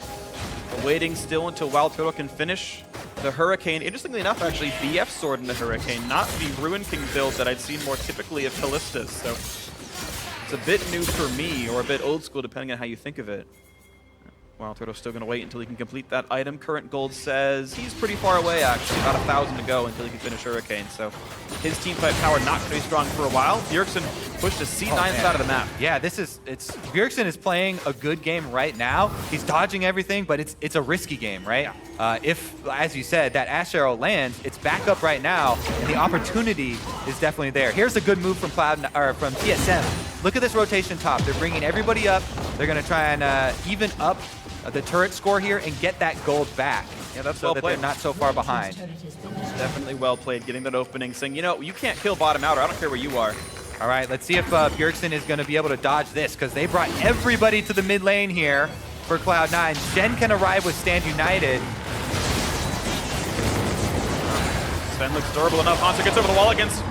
we're waiting still until Wild Turtle can finish the Hurricane. Interestingly enough, actually, BF Sword in the Hurricane, not the Ruin King build that I'd seen more typically of Kallistas. So it's a bit new for me, or a bit old school, depending on how you think of it. Wild Turtle's still going to wait until he can complete that item. Current gold says he's pretty far away, actually. About 1,000 to go until he can finish Hurricane. So his team fight power not going to be strong for a while. Bjergsen pushed to C9 side of the map. Yeah, Bjergsen is playing a good game right now. He's dodging everything, but it's a risky game, right? If, as you said, that Ash Arrow lands, it's back up right now, and the opportunity is definitely there. Here's a good move from from TSM. Look at this rotation top. They're bringing everybody up. They're going to try and even up the turret score here and get that gold back. Yeah, that's so well that played. they're not so far behind. Definitely well played, getting that opening, saying, you know, you can't kill bottom outer. I don't care where you are. All right, let's see if Bjergsen is going to be able to dodge this, because they brought everybody to the mid lane here for Cloud9. Shen can arrive with Stand United. Sven looks durable enough. Hanser gets over the wall against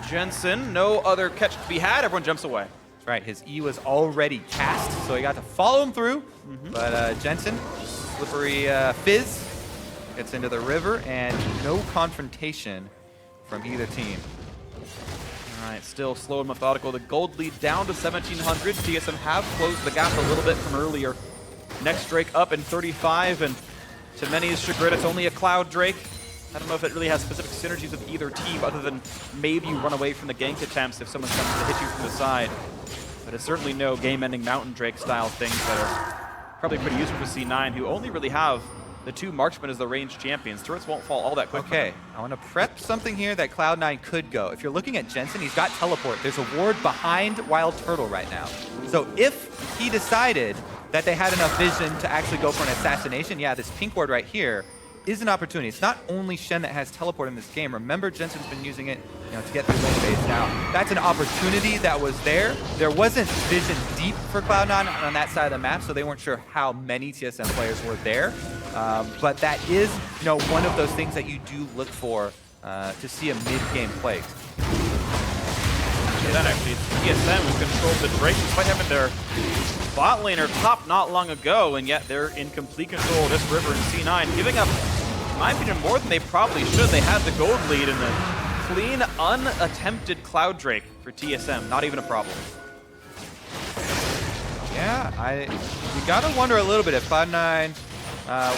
Jensen. No other catch to be had. Everyone jumps away. That's right, his E was already cast, so he got to follow him through. But Jensen, slippery Fizz, gets into the river, and no confrontation from either team. All right, still slow and methodical. The gold lead down to 1,700. TSM have closed the gap a little bit from earlier. Next Drake up in 35, and to many's chagrin, it's only a Cloud Drake. I don't know if it really has specific synergies with either team other than maybe you run away from the gank attempts if someone comes to hit you from the side. But it's certainly no game-ending Mountain Drake style things that are probably pretty useful for C9, who only really have the 2 marksmen as the ranged champions. Turrets won't fall all that quick. Okay, I want to prep something here that Cloud9 could go. If you're looking at Jensen, he's got teleport. There's a ward behind Wild Turtle right now. So if he decided that they had enough vision to actually go for an assassination, yeah, this pink ward right here is an opportunity. It's not only Shen that has teleport in this game. Remember, Jensen's been using it, to get through lane phase. Now, that's an opportunity that was there. There wasn't vision deep for Cloud9 on that side of the map, so they weren't sure how many TSM players were there. But that is, one of those things that you do look for to see a mid-game play. Yeah, that actually, TSM who controlled the Drake despite having their bot laner top not long ago, and yet they're in complete control of this river in C9, giving up, in my opinion, more than they probably should. They had the gold lead in the clean, unattempted Cloud Drake for TSM. Not even a problem. Yeah, you gotta wonder a little bit if Cloud9,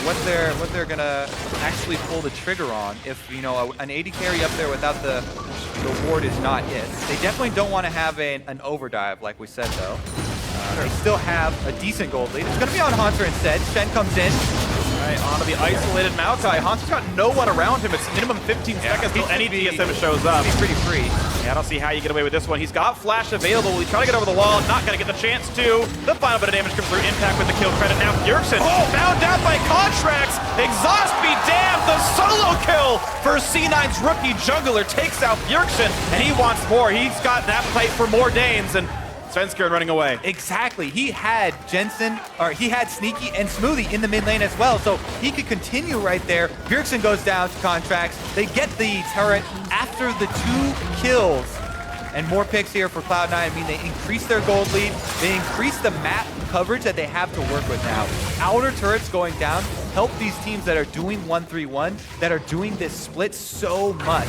what they're gonna actually pull the trigger on. If an AD carry up there without the ward is not it. They definitely don't want to have an overdive, like we said though. They still have a decent gold lead. It's gonna be on Hanser instead. Shen comes in. All right, onto the isolated Maokai. Hanser's got no one around him. It's minimum 15 seconds till any TSM shows up. He's pretty free. Yeah, I don't see how you get away with this one. He's got flash available. He's trying to get over the wall. Not going to get the chance to. The final bit of damage comes through. Impact with the kill credit. Now Bjergsen found out by Contracts. Exhaust be damned. The solo kill for C9's rookie jungler takes out Bjergsen, and he wants more. He's got an appetite for more Danes, and Svenskjern running away. Exactly. He had he had Sneaky and Smoothie in the mid lane as well, so he could continue right there. Bjergsen goes down to Contracts. They get the turret after the 2 kills. And more picks here for Cloud9. I mean, they increase their gold lead. They increase the map coverage that they have to work with now. Outer turrets going down help these teams that are doing 1-3-1, that are doing this split so much,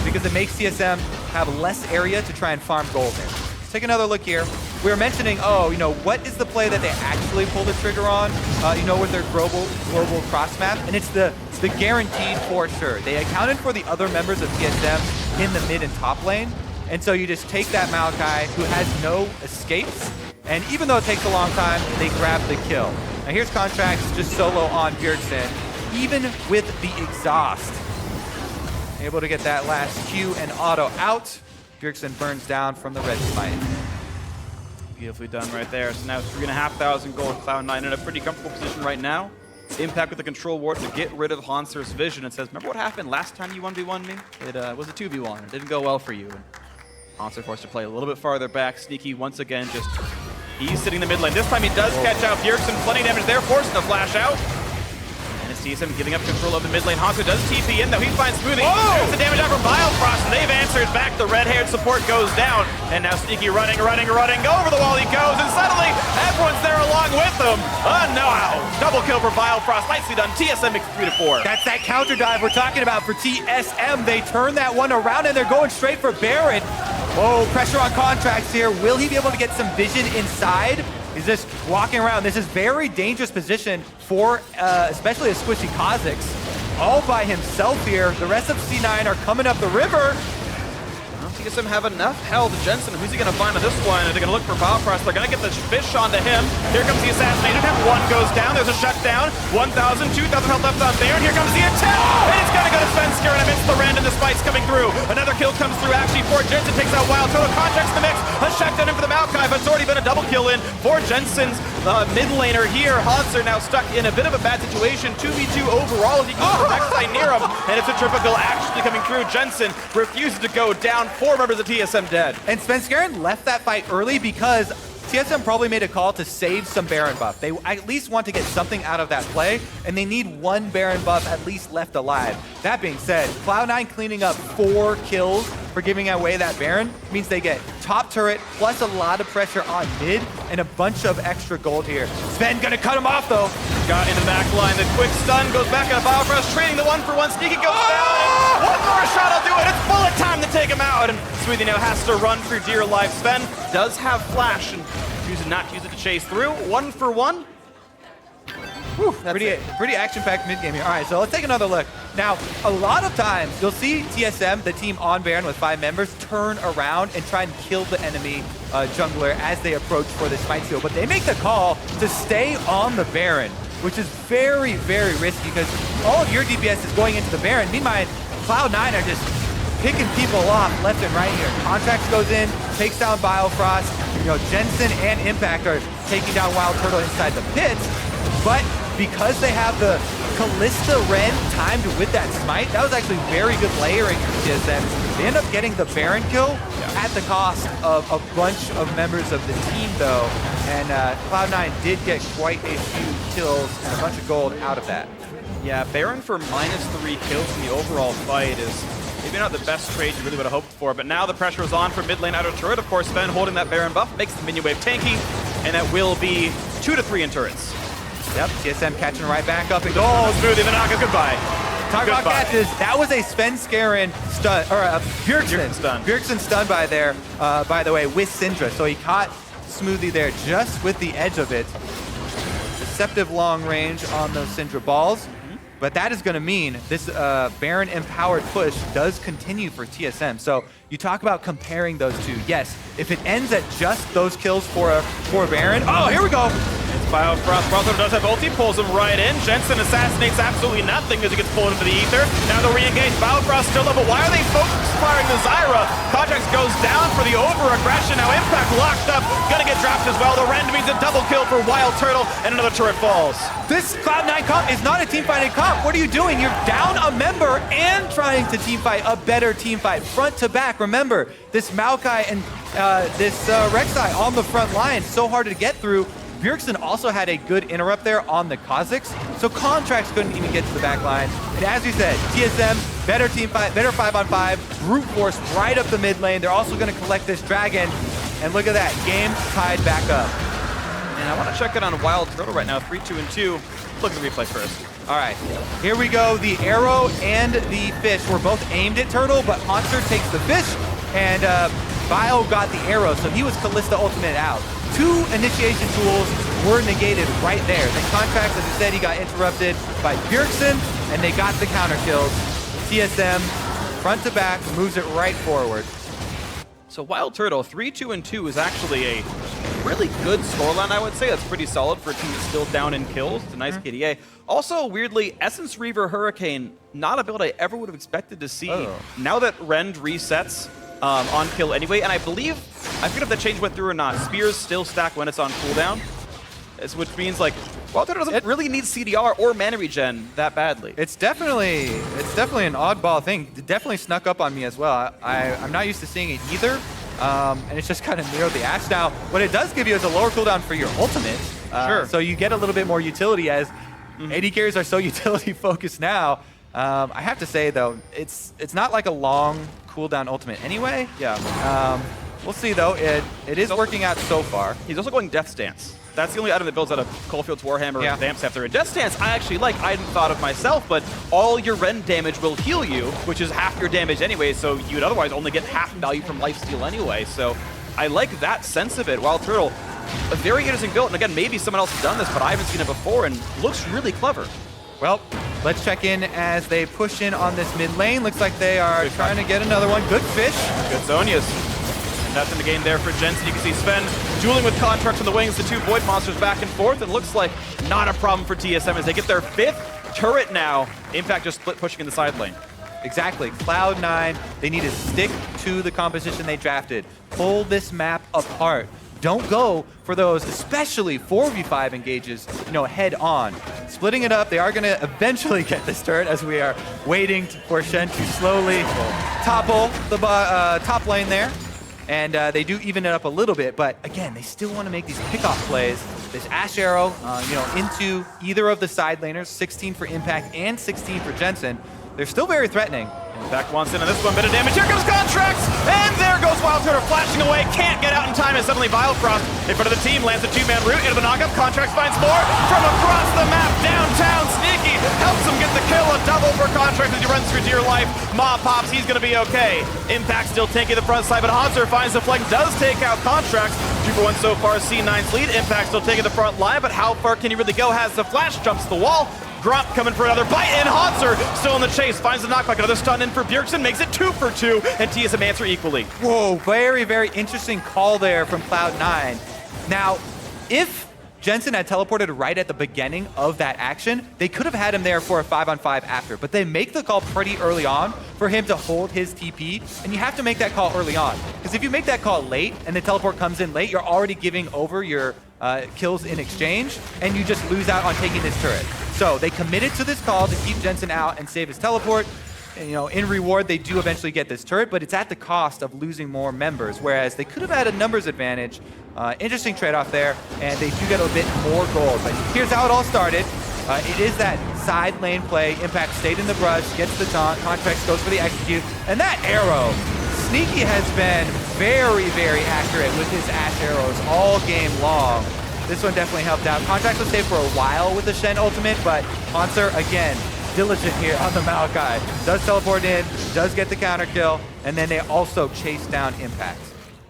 because it makes TSM have less area to try and farm gold in. Take another look here. We were mentioning, what is the play that they actually pull the trigger on, with their global cross map? And it's the guaranteed for sure. They accounted for the other members of TSM in the mid and top lane. And so you just take that Maokai, who has no escapes, and even though it takes a long time, they grab the kill. Now here's Contracts just solo on Bjergsen, even with the exhaust. Able to get that last Q and auto out. Bjergsen burns down from the red fight. Beautifully done right there. So now 3,500 gold. Cloud9 in a pretty comfortable position right now. Impact with the control ward to get rid of Hanser's vision. It says, remember what happened last time you 1v1'd me? It was a 2v1. It didn't go well for you. And Hanser forced to play a little bit farther back. Sneaky once again he's sitting in the mid lane. This time he does catch out Bjergsen. Plenty of damage there, forcing the flash out. TSM giving up control of the mid lane. Hanser does TP in, though. He finds Smoothie. There's the damage out from Biofrost, and they've answered back. The red-haired support goes down, and now Sneaky running. Over the wall he goes, and suddenly everyone's there along with him. No. Double kill for Biofrost. Nicely done. TSM makes 3-4. That's that counter dive we're talking about for TSM. They turn that one around, and they're going straight for Baron. Pressure on Contracts here. Will he be able to get some vision inside? He's just walking around. This is very dangerous position for especially a squishy Kha'Zix. All by himself here. The rest of C9 are coming up the river. TSM have enough health. Jensen, who's he going to find on this one? They're going to look for Biofrost. They're going to get the fish onto him. Here comes the assassinated. One goes down. There's a shutdown. 1,000, 2,000 health left on there. And here comes the attack. And it's going to go to Svensker and amidst the random, the spikes coming through. Another kill comes through actually for Jensen. Takes out Wild. Total contracts the mix. A shutdown in for the Maokai, but it's already been a double kill in for Jensen's mid laner here. Hanser now stuck in a bit of a bad situation. 2v2 overall as he goes next side near him. And it's a triple kill actually coming through. Jensen refuses to go down. 4 members of TSM dead. And Svenskeren left that fight early because TSM probably made a call to save some Baron buff. They at least want to get something out of that play, and they need 1 Baron buff at least left alive. That being said, Cloud9 cleaning up 4 kills for giving away that Baron means they get top turret plus a lot of pressure on mid and a bunch of extra gold here. Sven gonna cut him off though. Got in the back line. The quick stun goes back into Biofrost, trading the 1-for-1. Sneaky goes down. One more shot will do it. It's bullet time to take him out. And Smoothie now has to run for dear life. Sven does have flash and chooses not to use it to chase through. 1-for-1. Pretty action-packed mid-game here. All right, so let's take another look. Now, a lot of times, you'll see TSM, the team on Baron with 5 members, turn around and try and kill the enemy jungler as they approach for this fight steal. But they make the call to stay on the Baron, which is very, very risky because all of your DPS is going into the Baron. Meanwhile, Cloud9 are just picking people off left and right here. Contracts goes in, takes down Biofrost. You know, Jensen and Impact are taking down Wild Turtle inside the pits. But because they have the Kalista Ren timed with that smite, that was actually very good layering for TSM. They end up getting the Baron kill at the cost of a bunch of members of the team, though. And Cloud9 did get quite a few kills and a bunch of gold out of that. Yeah, Baron for -3 kills in the overall fight is maybe not the best trade you really would have hoped for, but now the pressure is on for mid lane outer turret. Of course, Sven holding that Baron buff makes the minion wave tanky, and that will be 2 to 3 in turrets. Yep, TSM catching right back up and Oh, Smoothie, the knock, goodbye. Talk about catches. That was a Svenskeren stun, or a Bjergsen stun. Bjergsen stun by there, by the way, with Syndra. So he caught Smoothie there just with the edge of it. Deceptive long range on those Syndra balls. But that is going to mean this Baron empowered push does continue for TSM. So you talk about comparing those two. Yes, if it ends at just those kills for Baron. Oh, here we go. Biofrost does have ulti, pulls him right in. Jensen assassinates absolutely nothing as he gets pulled into the ether. Now they'll re-engage. Biofrost still up, but why are they firing the Zyra? Contracts goes down for the over-aggression. Now Impact locked up, gonna get dropped as well. The Rend means a double kill for Wild Turtle, and another turret falls. This Cloud9 comp is not a teamfighting comp. What are you doing? You're down a member and trying to teamfight a better teamfight, front to back. Remember, this Maokai and this Rek'Sai on the front line, so hard to get through. Bjergsen also had a good interrupt there on the Kha'Zix, so Contracts couldn't even get to the back line. And as you said, TSM, better team fight, better 5-on-5, brute force right up the mid lane. They're also going to collect this dragon, and look at that, game tied back up. And I want to check in on Wild Turtle right now, 3-2-2. Look at the replay first. All right, here we go. The arrow and the fish were both aimed at Turtle, but Hanser takes the fish, and Bio got the arrow, so he was Kalista ultimate out. 2 initiation tools were negated right there. The Contracts, as I said, he got interrupted by Bjergsen, and they got the counter kills. TSM, front to back, moves it right forward. So Wild Turtle, 3-2-2 is actually a really good scoreline, I would say. That's pretty solid for a team that's still down in kills. It's a nice KDA. Also, weirdly, Essence Reaver Hurricane, not a build I ever would have expected to see. Now that Rend resets on kill anyway, and I believe, I forget if that change went through or not, Spears still stack when it's on cooldown, which means like, Wild Turtle doesn't really need CDR or mana regen that badly. It's definitely an oddball thing. It definitely snuck up on me as well. I'm not used to seeing it either, and it's just kind of mirrored the Ashe. Now, what it does give you is a lower cooldown for your ultimate. Sure. So you get a little bit more utility as AD carries are so utility focused now. I have to say though, it's not like a long cooldown ultimate anyway. Yeah. We'll see though. It is working out so far. He's also going Death Stance. That's the only item that builds out of Coalfield's Warhammer and Vamp Scepter. And Death Stance, I actually like. I hadn't thought of myself, but all your Rend damage will heal you, which is half your damage anyway, so you'd otherwise only get half value from lifesteal anyway. So I like that sense of it. Wild Turtle a very interesting build. And again, maybe someone else has done this, but I haven't seen it before, and looks really clever. Well, let's check in as they push in on this mid lane. Looks like they are trying to get another one. Good fish. Good Zonias. And nothing to gain there for Jensen. You can see Sven dueling with contracts on the wings, the two Void Monsters back and forth. It looks like not a problem for TSM as they get their 5th turret now. Impact just split pushing in the side lane. Exactly. Cloud9, they need to stick to the composition they drafted. Pull this map apart. Don't go for those, especially 4v5 engages, head on. Splitting it up, they are going to eventually get this turret as we are waiting for Shen to slowly topple the top lane there. And they do even it up a little bit, but again, they still want to make these kickoff plays. This Ash Arrow, into either of the side laners, 16 for Impact and 16 for Jensen. They're still very threatening. Impact wants in on this one, bit of damage. Here comes Contracts, and there goes Wild Turtle flashing away. Can't get out in time, and suddenly Vilefrost in front of the team lands a 2-man route into the knockup. Contracts finds more from across the map downtown. Sneaky helps him get the kill. A double for Contracts as he runs through dear life. Mob pops, he's going to be okay. Impact still tanking the front side, but Hanser finds the flank, does take out Contracts. 2 for 1 so far, C9's lead. Impact still taking the front line, but how far can he really go? Has the flash, jumps the wall. Grump coming for another bite, and Hanser still in the chase, finds the knockback, another stun in for Bjergsen, makes it 2 for 2, and TSM answer equally. Whoa, very, very interesting call there from Cloud9. Now, if Jensen had teleported right at the beginning of that action, they could have had him there for a 5-on-5 after, but they make the call pretty early on for him to hold his TP, and you have to make that call early on. Because if you make that call late, and the teleport comes in late, you're already giving over your kills in exchange, and you just lose out on taking this turret. So they committed to this call to keep Jensen out and save his teleport. And, in reward, they do eventually get this turret, but it's at the cost of losing more members, whereas they could have had a numbers advantage. Interesting trade-off there, and they do get a bit more gold. But here's how it all started. It is that side lane play. Impact stayed in the brush, gets the taunt, Contracts goes for the execute, and that arrow. Sneaky has been very, very accurate with his Ash arrows all game long. This one definitely helped out. Contracts was safe for a while with the Shen ultimate, but Hanser, again, diligent here on the Maokai. Does teleport in, does get the counter kill, and then they also chase down Impact.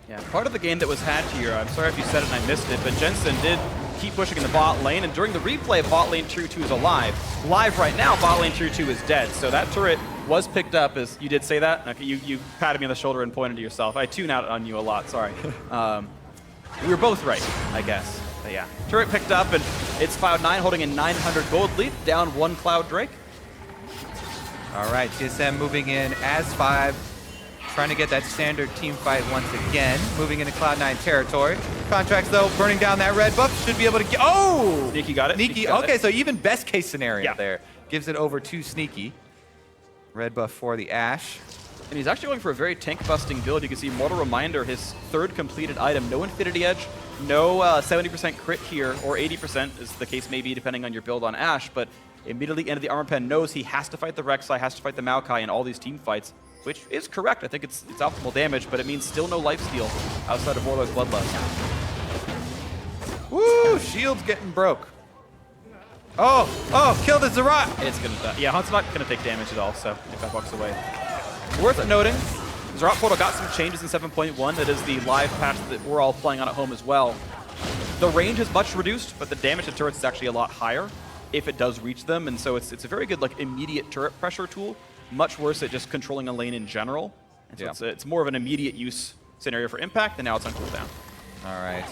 Yeah, part of the game that was had here, I'm sorry if you said it and I missed it, but Jensen did keep pushing in the bot lane, and during the replay, bot lane tier 2 is alive. Live right now, bot lane tier 2 is dead, so that turret was picked up as, you did say that? Okay, you patted me on the shoulder and pointed to yourself. I tune out on you a lot, sorry. We were both right, I guess. But yeah, turret picked up, and it's Cloud9 holding a 900 gold lead, down 1 Cloud Drake. All right, TSM moving in as 5, trying to get that standard team fight once again, moving into Cloud9 territory. Contracts, though, burning down that red buff, should be able to get... Oh! Sneaky got it. Sneaky, okay, so even best case scenario there. Gives it over to Sneaky. Red buff for the Ash. And he's actually going for a very tank-busting build. You can see Mortal Reminder, his 3rd completed item. No Infinity Edge, no 70% crit here, or 80% is the case maybe, depending on your build on Ash, but immediately into the Armor Pen, knows he has to fight the Rek'Sai, has to fight the Maokai in all these team fights, which is correct. I think it's optimal damage, but it means still no lifesteal outside of Warlord's Bloodlust. Woo! Shield's getting broke. Oh, kill the Zerat! It's gonna die. Yeah, Hunt's not gonna take damage at all, so if that walks away. Worth noting, Zerat Portal got some changes in 7.1. That is the live patch that we're all playing on at home as well. The range is much reduced, but the damage to turrets is actually a lot higher if it does reach them, and so it's a very good immediate turret pressure tool. Much worse at just controlling a lane in general. And so it's more of an immediate use scenario for Impact, and now it's on cooldown. All right.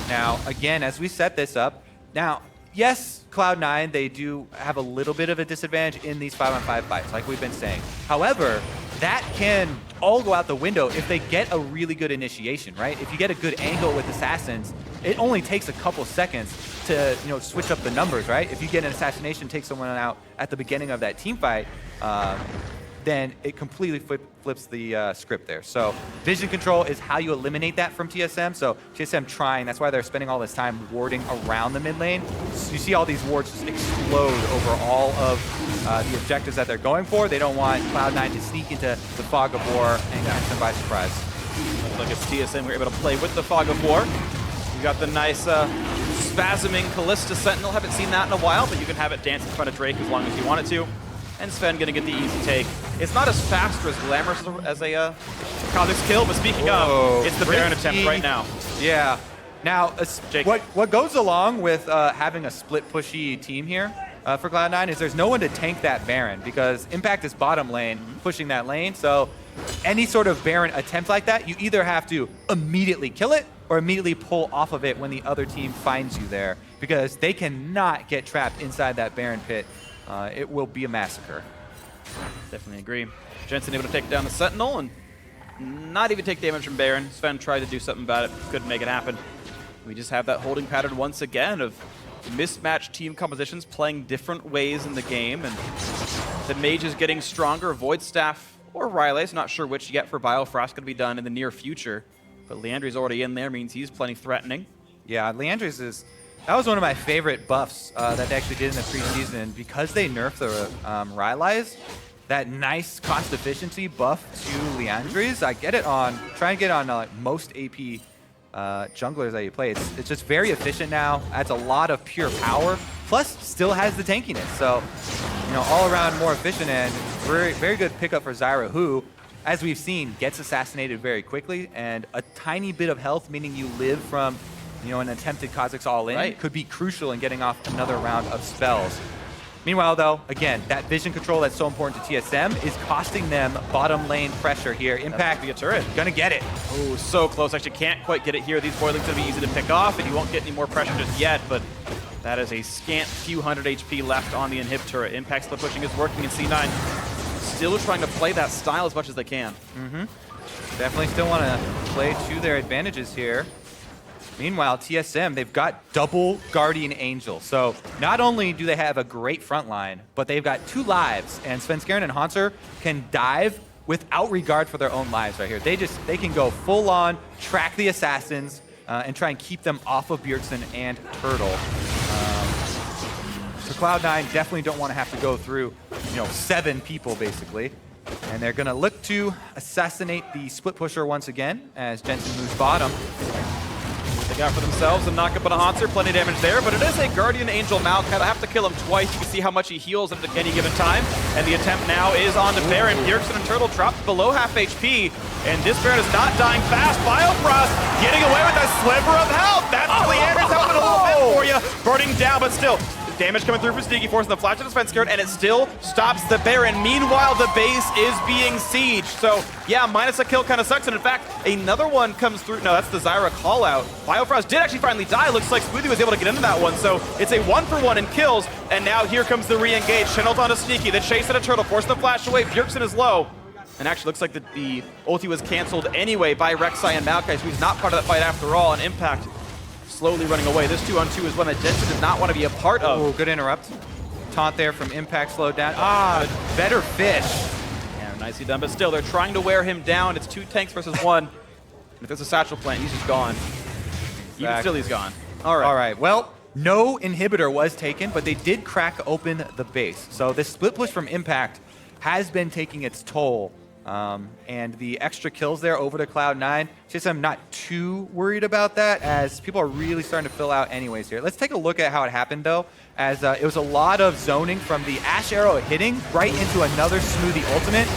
Now, again, as we set this up, now, yes, Cloud9, they do have a little bit of a disadvantage in these 5-on-5 fights, like we've been saying. However, that can all go out the window if they get a really good initiation, right? If you get a good angle with Assassins, it only takes a couple seconds to, switch up the numbers, right? If you get an assassination, take someone out at the beginning of that team fight, then it completely flips the script there. So vision control is how you eliminate that from TSM. So TSM trying, that's why they're spending all this time warding around the mid lane. So you see all these wards just explode over all of the objectives that they're going for. They don't want Cloud9 to sneak into the fog of war and catch them by surprise. Looks like it's TSM. We're able to play with the fog of war. You got the nice spasming Callista Sentinel. Haven't seen that in a while, but you can have it dance in front of Drake as long as you want it to. And Sven gonna get the easy take. It's not as fast or as glamorous as a Kha'Zix kill, but speaking of, it's the Baron attempt right now. Yeah. Now, what goes along with having a split pushy team here for Cloud9 is there's no one to tank that Baron because Impact is bottom lane, pushing that lane. So any sort of Baron attempt like that, you either have to immediately kill it or immediately pull off of it when the other team finds you there because they cannot get trapped inside that Baron pit. It will be a massacre. Definitely agree. Jensen able to take down the Sentinel and not even take damage from Baron. Sven tried to do something about it, couldn't make it happen. We just have that holding pattern once again of mismatched team compositions playing different ways in the game, and the mage is getting stronger. Void Staff or Rylai's, not sure which yet for Biofrost, going to be done in the near future. But Leandri's already in there, means he's plenty threatening. Yeah, Leandri's that was one of my favorite buffs that they actually did in the preseason because they nerfed the Rylai's. That nice cost efficiency buff to Leandri's. I get it on, try and get on like most AP junglers that you play. It's just very efficient now, adds a lot of pure power, plus still has the tankiness. So, you know, all around more efficient and very, very good pickup for Zyra, who, as we've seen, gets assassinated very quickly, and a tiny bit of health, meaning you live from, you know, an attempted Kha'Zix all-in, could be crucial in getting off another round of spells. Meanwhile, though, again, that vision control that's so important to TSM is costing them bottom lane pressure here. Impact, be a turret. Gonna get it. Oh, so close. Actually can't quite get it here. These boilings gonna be easy to pick off, and you won't get any more pressure just yet, but that is a scant few hundred HP left on the inhib turret. Impact split pushing is working in C9. Still trying to play that style as much as they can. Definitely still want to play to their advantages here. Meanwhile, TSM, they've got double Guardian Angel. So not only do they have a great front line, but they've got 2 lives, and Svenskeren and Haunter can dive without regard for their own lives right here. They can go full on, track the assassins, and try and keep them off of Bjergsen and Turtle. So Cloud9 definitely don't want to have to go through, you know, 7 people basically. And they're gonna look to assassinate the split pusher once again as Jensen moves bottom. They got for themselves and knock up on a Haunter, plenty of damage there, but it is a Guardian Angel Malphite. I have to kill him twice. You can see how much he heals at any given time. And the attempt now is on to Baron. Bjergsen and Turtle dropped below half HP, and this Baron is not dying fast. Biofrost getting away with a sliver of health. That's Leander's helping a little bit for you. Burning down, but still. Damage coming through for Sneaky Force and the flash of the Svenskeren, and it still stops the Baron. Meanwhile, the base is being sieged. So, yeah, minus a kill kind of sucks. And in fact, another one comes through. No, that's the Zyra call out. Biofrost did actually finally die. Looks like Smoothie was able to get into that one. So it's a 1-for-1 in kills. And now here comes the re-engage. Chenault onto Sneaky. The chase at a Turtle, forcing the flash away. Bjergsen is low. And actually looks like the ulti was canceled anyway by Rek'Sai and Maokai, so he's not part of that fight after all. And Impact slowly running away. This 2-on-2 is one that Jensen does not want to be a part of. Oh, good interrupt. Taunt there from Impact, slowed down. Better fish. Yeah, nicely done, but still, they're trying to wear him down. It's 2 tanks versus 1. And if there's a satchel plant, he's just gone. Even still, he's gone. All right. Well, no inhibitor was taken, but they did crack open the base. So this split push from Impact has been taking its toll. And the extra kills there over to Cloud9, I'm not too worried about that, as people are really starting to fill out anyways here. Let's take a look at how it happened, though, as it was a lot of zoning from the Ashe Arrow hitting right into another Smoothie ultimate.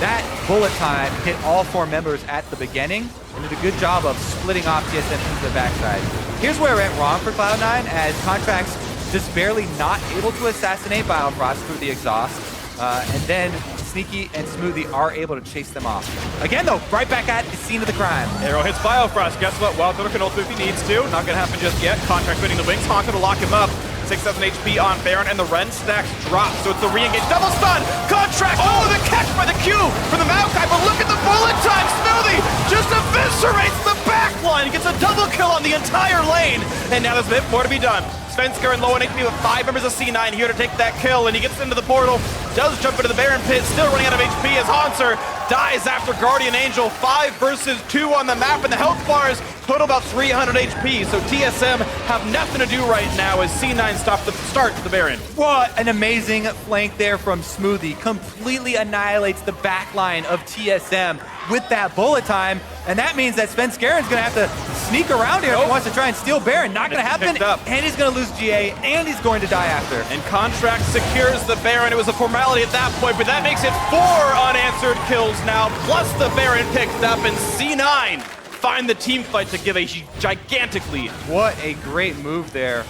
That bullet time hit all 4 members at the beginning, and did a good job of splitting off TSM into the backside. Here's where it went wrong for Cloud9, as Contract's just barely not able to assassinate Biofrost through the exhaust, and then Sneaky and Smoothie are able to chase them off. Again, though, right back at the scene of the crime. Arrow hits Biofrost. Guess what? Wild Thunder can ult if he needs to. Not going to happen just yet. Contract spinning the wings. Haunter to lock him up. 6,000 HP on Baron, and the Ren stacks drop. So it's the re-engage. Double stun! Contract! Oh, the catch by the Q for the Maokai, but look at the bullet time! Smoothie just eviscerates the backline. He gets a double kill on the entire lane. And now there's a bit more to be done. Svenskeren low on HP with 5 members of C9 here to take that kill, and he gets into the portal, does jump into the Baron pit, still running out of HP as Haunter dies after Guardian Angel. 5 versus 2 on the map, and the health bars total about 300 HP, so TSM have nothing to do right now as C9 starts the Baron. What an amazing flank there from Smoothie. Completely annihilates the backline of TSM with that bullet time, and that means that Svenskeren's going to have to sneak around here if he wants to try and steal Baron. Not going to happen, and he's going to lose GA, and he's going to die after. And Contract secures the Baron. It was a formality at that point, but that makes it 4 unanswered kills now, plus the Baron picked up, and C9 find the team fight to give a gigantic lead. What a great move there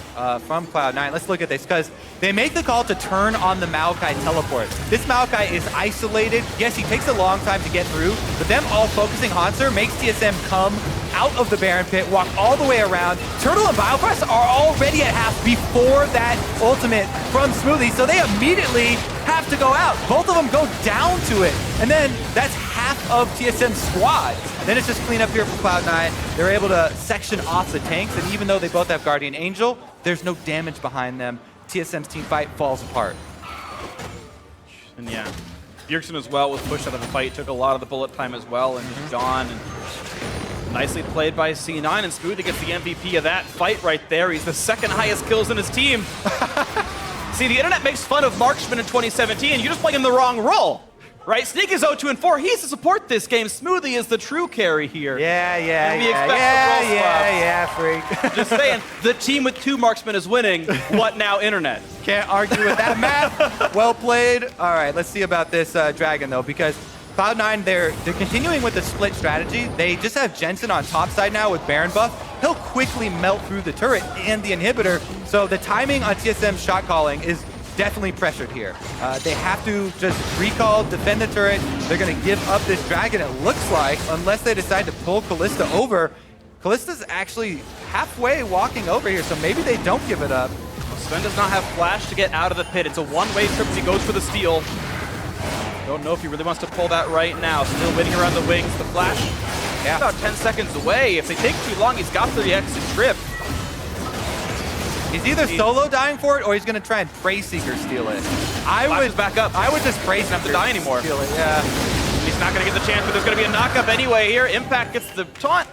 from Cloud9. Let's look at this, because they make the call to turn on the Maokai teleport. This Maokai is isolated. Yes, he takes a long time to get through, but them all focusing Hanser makes TSM come out of the Baron pit, walk all the way around. Turtle and Biopress are already at half before that ultimate from Smoothie, so they immediately have to go out. Both of them go down to it, and then that's half of TSM's squad. Then it's just clean up here for Cloud9. They're able to section off the tanks, and even though they both have Guardian Angel, there's no damage behind them. TSM's team fight falls apart. And yeah, Bjergsen as well was pushed out of the fight, took a lot of the bullet time as well, and just gone. And nicely played by C9, and Smoothie gets the MVP of that fight right there. He's the second highest kills in his team. See, the internet makes fun of Marksman in 2017, and you just play him the wrong role. Right? Sneak is 0-2-4. He's to support this game. Smoothie is the true carry here. Freak. Just saying, the team with 2 marksmen is winning. What now, internet? Can't argue with that, Matt. Well played. All right, let's see about this Dragon, though, because Cloud9, they're continuing with the split strategy. They just have Jensen on top side now with Baron buff. He'll quickly melt through the turret and the inhibitor, so the timing on TSM's shot calling is definitely pressured here. They have to just recall, defend the turret. They're going to give up this Dragon, it looks like, unless they decide to pull Kalista over. Kalista's actually halfway walking over here, so maybe they don't give it up. Sven does not have flash to get out of the pit. It's a one-way trip as he goes for the steal. Don't know if he really wants to pull that right now. Still waiting around the wings. The flash about 10 seconds away. If they take too long, he's got the exit trip. He's either solo dying for it, or he's going to try and Prey Seeker steal it. I would back up. I would just Prey Seeker have to die anymore. Steal it, yeah. He's not going to get the chance, but there's going to be a knockup anyway here. Impact gets the taunt.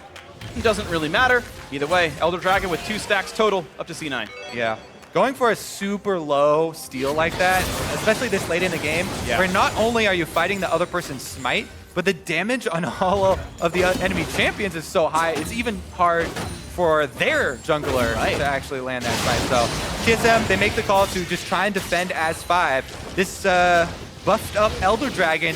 It doesn't really matter. Either way, Elder Dragon with 2 stacks total, up to C9. Yeah. Going for a super low steal like that, especially this late in the game, where not only are you fighting the other person's smite, but the damage on all of the enemy champions is so high, it's even hard for their jungler to actually land that fight. So TSM, they make the call to just try and defend as 5. This buffed up Elder Dragon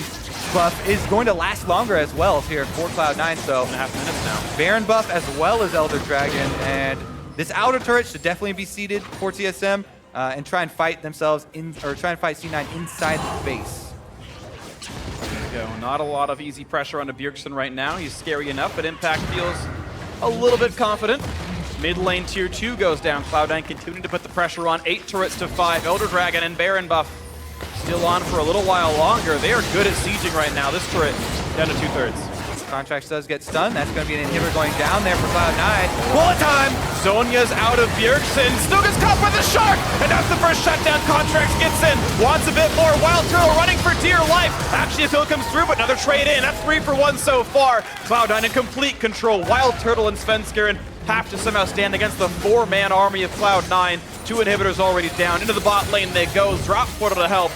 buff is going to last longer as well here for Cloud9. So 2.5 minutes now. Baron buff as well as Elder Dragon, and this outer turret should definitely be seeded for TSM and try and fight themselves try and fight C9 inside the base. There we go. Not a lot of easy pressure onto Bjergsen right now. He's scary enough, but Impact feels a little bit confident. Mid lane tier 2 goes down. Cloud9 continuing to put the pressure on. 8 turrets to 5. Elder Dragon and Baron buff still on for a little while longer. They are good at sieging right now. This turret down to 2/3. Contracts does get stunned. That's going to be an inhibitor going down there for Cloud9. Bullet time! Sonya's out of Bjergsen. Still gets caught by the shark! And that's the first shutdown. Contracts gets in. Wants a bit more. Wild Turtle running for dear life. Actually, a kill comes through, but another trade in. That's 3 for 1 so far. Cloud9 in complete control. Wild Turtle and Svenskeren have to somehow stand against the 4-man army of Cloud9. 2 inhibitors already down. Into the bot lane they go. Drop Portal to help.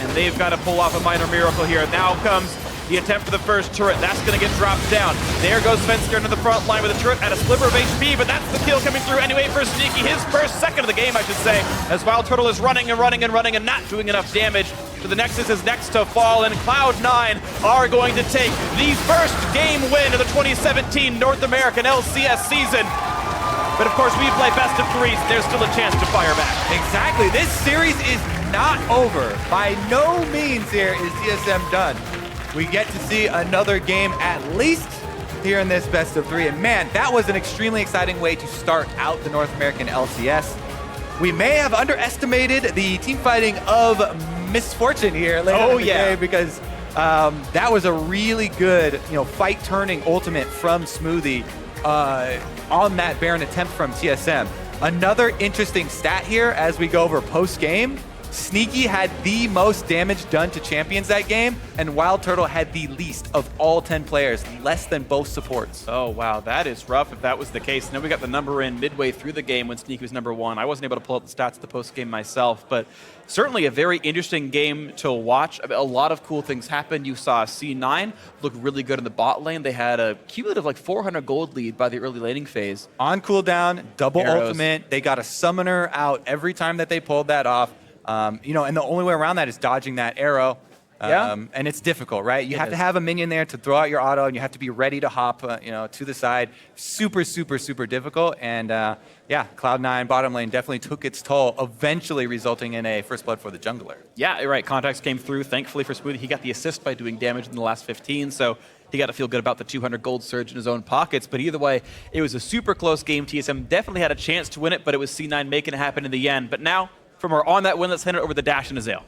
And they've got to pull off a minor miracle here. Now comes the attempt for the first turret. That's going to get dropped down. There goes Svensker into the front line with a turret at a sliver of HP, but that's the kill coming through anyway for Sneaky. His first second of the game, I should say, as Wild Turtle is running and running and running and not doing enough damage. So the Nexus is next to fall, and Cloud9 are going to take the first game win of the 2017 North American LCS season. But of course, we play best of 3, so there's still a chance to fire back. Exactly. This series is not over. By no means here is TSM done. We get to see another game at least here in this best of 3. And man, that was an extremely exciting way to start out the North American LCS. We may have underestimated the team fighting of Misfortune here later in the game, because that was a really good, fight-turning ultimate from Smoothie on that Baron attempt from TSM. Another interesting stat here as we go over post-game. Sneaky had the most damage done to champions that game, and Wild Turtle had the least of all 10 players, less than both supports. Oh, wow, that is rough if that was the case. Now we got the number in midway through the game when Sneaky was number 1. I wasn't able to pull up the stats of the post-game myself, but certainly a very interesting game to watch. A lot of cool things happened. You saw C9 look really good in the bot lane. They had a cumulative 400 gold lead by the early laning phase. On cooldown, double Arrows. ultimate. They got a summoner out every time that they pulled that off. And the only way around that is dodging that arrow. Yeah. And it's difficult, right? You have to have a minion there to throw out your auto, and you have to be ready to hop, to the side. Super, super, super difficult. And yeah, Cloud9 bottom lane definitely took its toll, eventually resulting in a first blood for the jungler. Yeah, you're right. Contacts came through. Thankfully for Smoothie, he got the assist by doing damage in the last 15, so he got to feel good about the 200 gold surge in his own pockets. But either way, it was a super close game. TSM definitely had a chance to win it, but it was C9 making it happen in the end. But now, for more on that win, let's hand it over to Dash and Azale.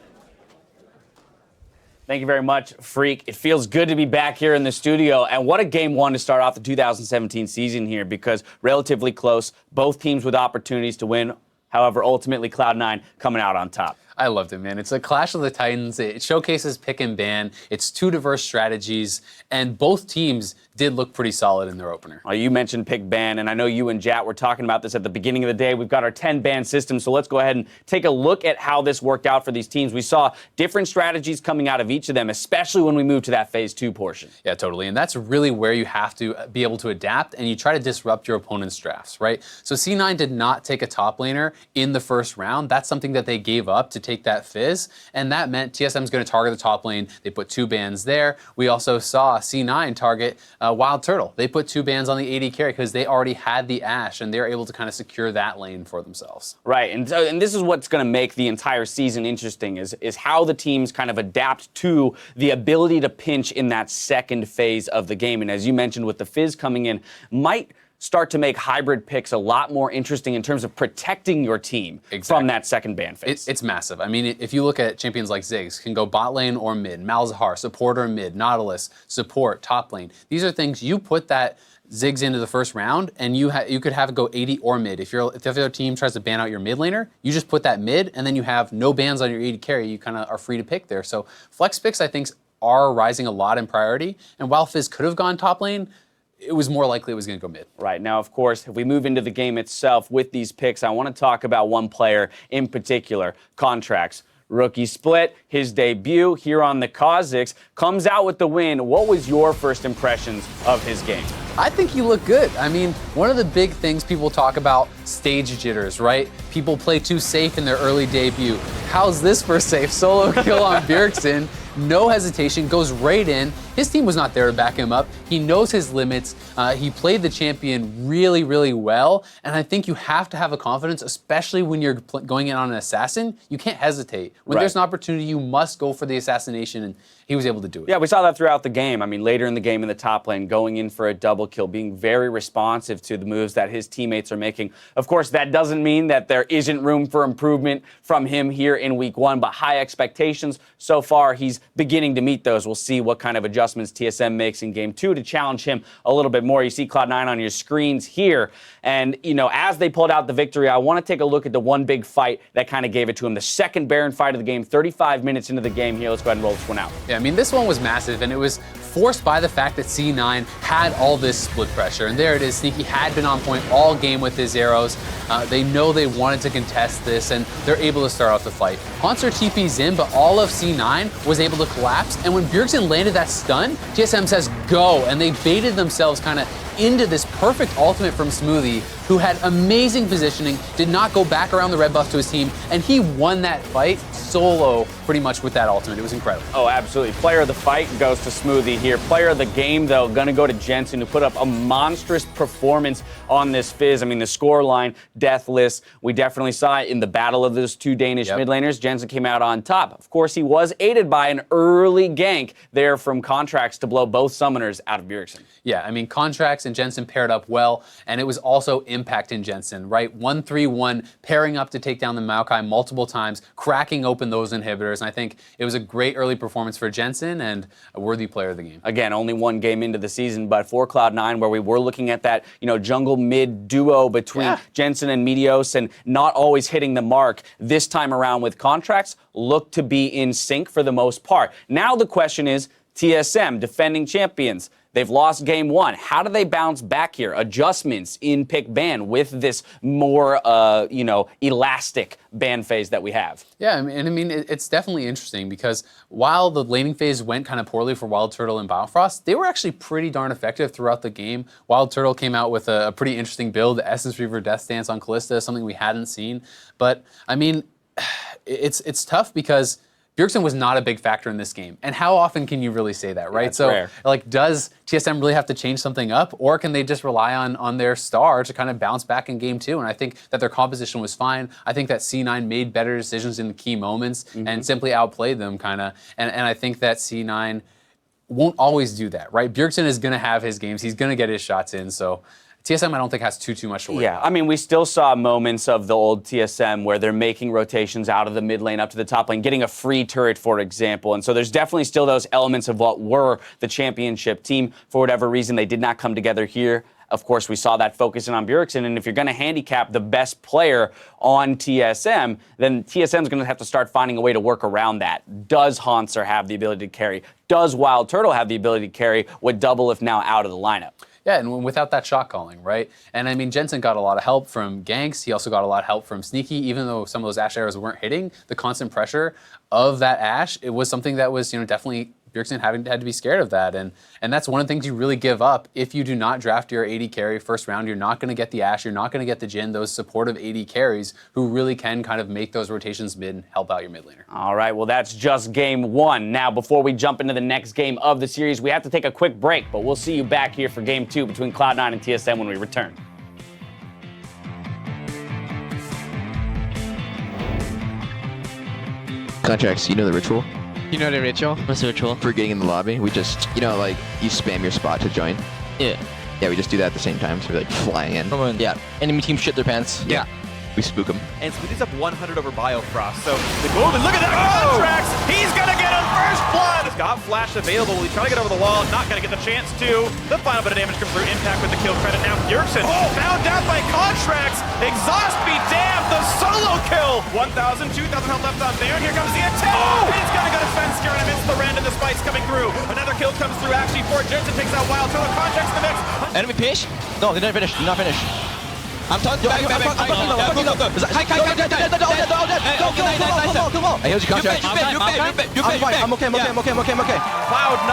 Thank you very much, Freak. It feels good to be back here in the studio. And what a game one to start off the 2017 season here, because relatively close, both teams with opportunities to win. However, ultimately, Cloud9 coming out on top. I loved it, man. It's a Clash of the Titans. It showcases pick and ban. It's two diverse strategies, and both teams did look pretty solid in their opener. Well, you mentioned pick ban, and I know you and Jat were talking about this at the beginning of the day. We've got our 10 ban system, so let's go ahead and take a look at how this worked out for these teams. We saw different strategies coming out of each of them, especially when we moved to that phase 2 portion. Yeah, totally. And that's really where you have to be able to adapt, and you try to disrupt your opponent's drafts, right? So C9 did not take a top laner in the first round. That's something that they gave up to take that Fizz, and that meant TSM's going to target the top lane. They put 2 bans there. We also saw C9 target Wild Turtle. They put 2 bans on the AD carry because they already had the Ashe, and they're able to kind of secure that lane for themselves. Right, and this is what's going to make the entire season interesting, is how the teams kind of adapt to the ability to pinch in that second phase of the game. And as you mentioned, with the Fizz coming in, might start to make hybrid picks a lot more interesting in terms of protecting your team from that second ban phase. It's massive. I mean, if you look at champions like Ziggs, can go bot lane or mid, Malzahar, support or mid, Nautilus, support, top lane. These are things you put that Ziggs into the first round, and you could have it go 80 or mid. If the other team tries to ban out your mid laner, you just put that mid, and then you have no bans on your AD carry. You kind of are free to pick there. So flex picks, I think, are rising a lot in priority. And while Fizz could have gone top lane, it was more likely it was going to go mid. Right. Now, of course, if we move into the game itself with these picks, I want to talk about one player in particular, Contracts. Rookie split, his debut here on the Kha'Zix, comes out with the win. What was your first impressions of his game? I think he looked good. I mean, one of the big things people talk about, stage jitters, right? People play too safe in their early debut. How's this for safe? Solo kill on Bjergsen. No hesitation, goes right in. His team was not there to back him up. He knows his limits. He played the champion really, really well. And I think you have to have a confidence, especially when you're going in on an assassin. You can't hesitate. When there's an opportunity, you must go for the assassination, and he was able to do it. Yeah, we saw that throughout the game. I mean, later in the game in the top lane, going in for a double kill, being very responsive to the moves that his teammates are making. Of course, that doesn't mean that there isn't room for improvement from him here in week 1, but high expectations. So far, he's beginning to meet those. We'll see what kind of adjustments TSM makes in game 2 to challenge him a little bit more. You see Cloud9 on your screens here. And, as they pulled out the victory, I want to take a look at the one big fight that kind of gave it to him. The second Baron fight of the game, 35 minutes into the game here. Let's go ahead and roll this one out. Yeah, I mean, this one was massive, and it was forced by the fact that C9 had all this split pressure. And there it is. Sneaky had been on point all game with his arrows. They know they wanted to contest this, and they're able to start off the fight. Haunter TP's in, but all of C9 was able to collapse. And when Bjergsen landed that stun, TSM says go, and they baited themselves kind of into this perfect ultimate from Smoothie, who had amazing positioning, did not go back around the red buff to his team, and he won that fight solo pretty much with that ultimate. It was incredible. Oh, absolutely. Player of the fight goes to Smoothie here. Player of the game, though, going to go to Jensen, who put up a monstrous performance on this Fizz. I mean, the score line, deathless. We definitely saw it in the battle of those 2 Danish mid laners. Jensen came out on top. Of course, he was aided by an early gank there from Contracts to blow both summoners out of Bjergsen. Yeah, I mean, Contracts and Jensen paired up well, and it was also impact in Jensen, right? 1-3-1, pairing up to take down the Maokai multiple times, cracking open those inhibitors, and I think it was a great early performance for Jensen and a worthy player of the game. Again, only 1 game into the season, but for Cloud9, where we were looking at that, jungle mid duo between Jensen and Meteos and not always hitting the mark, this time around with Contracts, looked to be in sync for the most part. Now the question is, TSM, defending champions, they've lost game 1. How do they bounce back here? Adjustments in pick ban with this more, elastic ban phase that we have. Yeah, I mean, it's definitely interesting because while the laning phase went kind of poorly for Wild Turtle and Biofrost, they were actually pretty darn effective throughout the game. Wild Turtle came out with a pretty interesting build, the Essence Reaver Death Stance on Callista, something we hadn't seen. But, I mean, it's tough because Bjergsen was not a big factor in this game. And how often can you really say that, right? That's So, rare. like, does TSM really have to change something up, or can they just rely on their star to kind of bounce back in game 2? And I think that their composition was fine. I think that C9 made better decisions in the key moments and simply outplayed them, kind of. And I think that C9 won't always do that, right? Bjergsen is going to have his games. He's going to get his shots in. So TSM, I don't think, has too much to worry about. I mean, we still saw moments of the old TSM where they're making rotations out of the mid lane up to the top lane, getting a free turret, for example. And so there's definitely still those elements of what were the championship team. For whatever reason, they did not come together here. Of course, we saw that focusing on Bjergsen, and if you're going to handicap the best player on TSM, then TSM is going to have to start finding a way to work around that. Does Hanser have the ability to carry? Does Wild Turtle have the ability to carry with Doublelift now out of the lineup? Yeah, and without that shot calling, right? And I mean, Jensen got a lot of help from ganks. He also got a lot of help from Sneaky. Even though some of those Ashe arrows weren't hitting, the constant pressure of that Ashe, it was something that was, definitely Bjergsen had to be scared of that. And that's one of the things you really give up if you do not draft your AD carry first round. You're not going to get the Ashe. You're not going to get the Jhin, those supportive AD carries who really can kind of make those rotations mid and help out your mid laner. All right, well, that's just game 1. Now, before we jump into the next game of the series, we have to take a quick break, but we'll see you back here for game 2 between Cloud9 and TSM when we return. Contracts, you know the ritual? You know the ritual? What's the ritual? For getting in the lobby, we just, like, you spam your spot to join. Yeah. Yeah, we just do that at the same time, so we're like flying in. Come on. Yeah. Enemy team shit their pants. Yeah. We spook them. And Sweetie's up 100 over Biofrost. So the golden, look at that contracts. He's going to get him first blood. He's got flash available. He's trying to get over the wall. Not going to get the chance to. The final bit of damage comes through. Impact with the kill credit. Now Bjergsen found out by contracts. Exhaust be damned. The solo kill. 1,000, 2,000 health left on there. And here comes the attack. He's going to go to fence here and amidst the rend and the spice coming through. Another kill comes through actually for Jensen. Takes out Wild Turtle. Contracts in the mix. Enemy fish? No, they're not finished. They're not finished. I'm telling you, I'm fucking up. I healed your contract. I'm okay. Cloud9